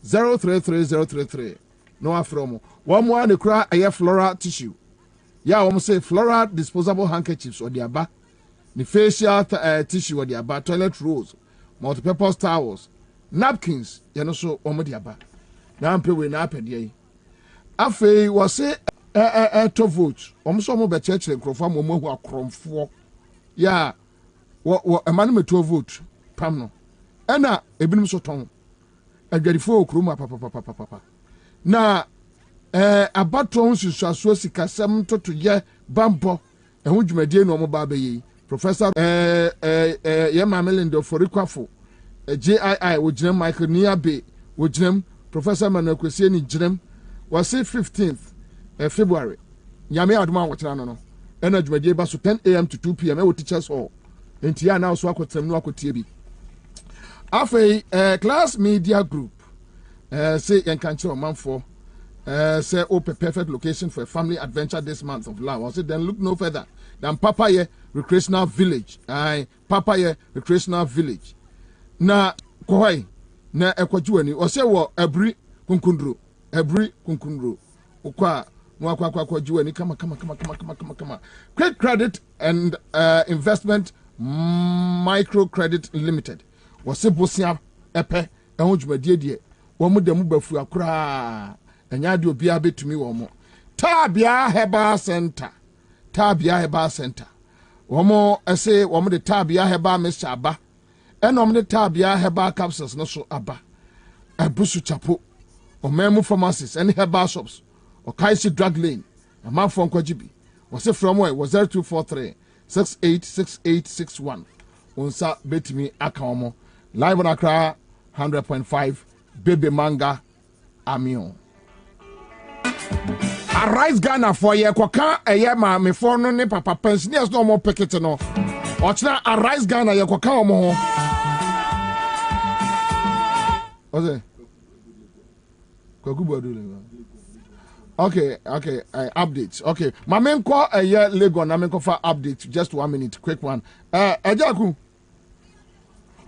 Speaker 7: 033033 no afromo wam wa ne kura aye floral tissue ya wam se floral disposable handkerchiefs or dia ba ne facial tissue or dia ba toilet rolls multi-purpose towels napkins ye no so wam dia ba na ampe we na apede yi afei wose to vote omso mo be church nkrofo mo hu akromfo ya wo emanu meto vote pam no ena ebinum so ton adwadifo okrom papa na abaton susuaso sikasem toto ye bambo ehu dwumadie no mo ba beyi professor ye mamelindo forikwafo JII wo ginem Michael Niabe wo ginem professor Manakwesi ni ginem was 15th February. Yame aduma watching no. Energy media ba so 10 a.m. to 2 p.m. We teachers hall. Entia now so akotem no akotie bi. Afei class media group say yan kan che omanfo say open perfect location for a family adventure this month of love. I said then look no further than Papaye Recreational Village. Papaye Recreational Village. Na kohoi na ekwajuani o say wo abri kunkundro every kunkunro ukwa mwakwa juani kama Quick Credit and Investment Microcredit Limited wase bosia epe ehun dwumadie die wo mu demu bafu akura enya de obi abetumi wo mo Tabia Herbal Center wo mo ese wo mo de Tabia Herbal Mixture aba eno mo de Tabia Herbal Capsules no so aba abusu chapo Omemu pharmacies and herbal shops or Kaisi Drug Lane a man from Kwajibi was it from where was 0243 686861 unsa betimi aka omo live on Accra 100.5 baby manga amio Arise Ghana for ye kwaka eye ma me for no ne papa pensioners no more picket no ochna Arise Ghana ye kwaka omo ho oze Okay, updates. Okay, my main call a year Lego na main for update. Just 1 minute, quick one. Ejaku.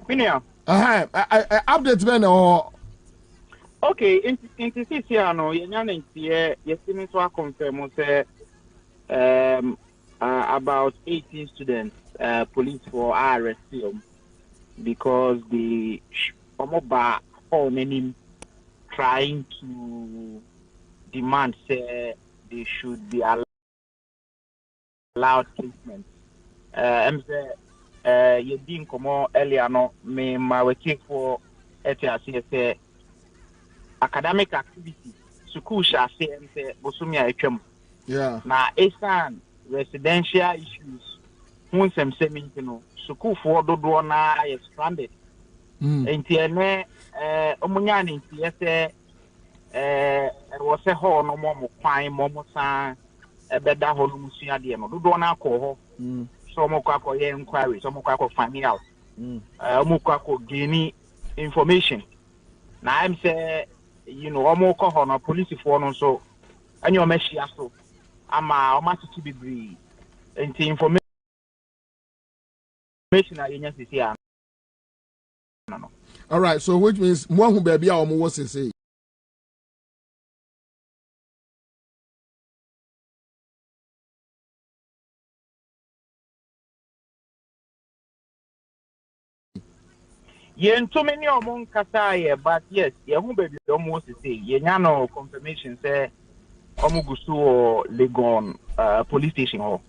Speaker 10: Minia.
Speaker 7: Updates man or.
Speaker 10: Okay, in this year no, yenya ntie yesimi so confirm say about 18 students police for arrest because the omoba for name trying to demand say they should be allowed treatment. I'm say you being come earlier no me my working for say academic activity school shall say bosumia etwam.
Speaker 7: Yeah.
Speaker 10: Na esan residential issues won some semi no school for dodo na is stranded. Enti ene omunya ni say was a hall no more fine momosa ebeda ho no musua de no dodo na akọ ho so mo kwa ye inquiry so mo kwa find out mo kwa gain information na I'm say you know mo ko ho no police for no so anyo mehia so ama o ma titi bibri enti information na yenya sisi a no.
Speaker 7: All right, so which means mo hu baby a o mo wo sese.
Speaker 10: Yen too many among Kasa, but yes, Yahu baby almost say, Yenano confirmation say Omugusu or Legon police station hall.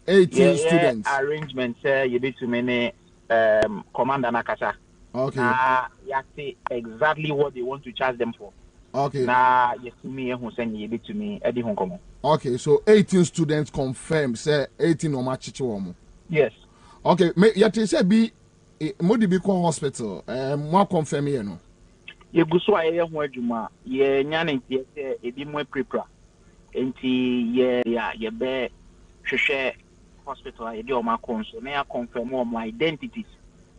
Speaker 7: 18 students.
Speaker 10: Arrangement say you be too many Commander Nakasa.
Speaker 7: Okay.
Speaker 10: You say exactly what they want to charge them for.
Speaker 7: Okay.
Speaker 10: Nah, yes to me who send you to me Eddie Hong Kong.
Speaker 7: Okay, so 18 students confirmed say 18 or match.
Speaker 10: Yes.
Speaker 7: Okay, yet say be Modi be call hospital. More confirm here no.
Speaker 10: Ye gusu aye ho adwuma ye nya ne tie se ebi mo prepare enti ye be hwehwe hospital ye de o ma konso na ya confirm o identities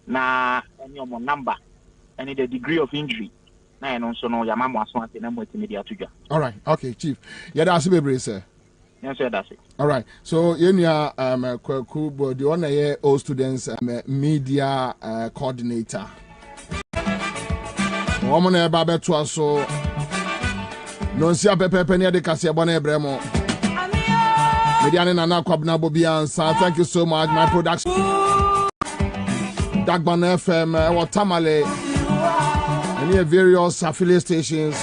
Speaker 10: na any o number and the degree of injury na no so no ya ma mo aso ante na mo atimi atudwa.
Speaker 7: All right, okay, chief. Yeah, that's bebre sir.
Speaker 10: Yes, sir, that's it.
Speaker 7: All right. So, Yenya Kwaku, the one year all students media coordinator. Woman Babe Twaso. Nonsia Pepe near the Cassia Bonne Bremo. Mediana Nana Kwabena Bobie Ansah. Thank you so much. My production. Dagban FM or Tamale. Any various affiliate stations.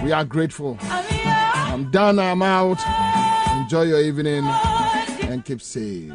Speaker 7: We are grateful. I'm done. I'm out. Enjoy your evening and keep safe.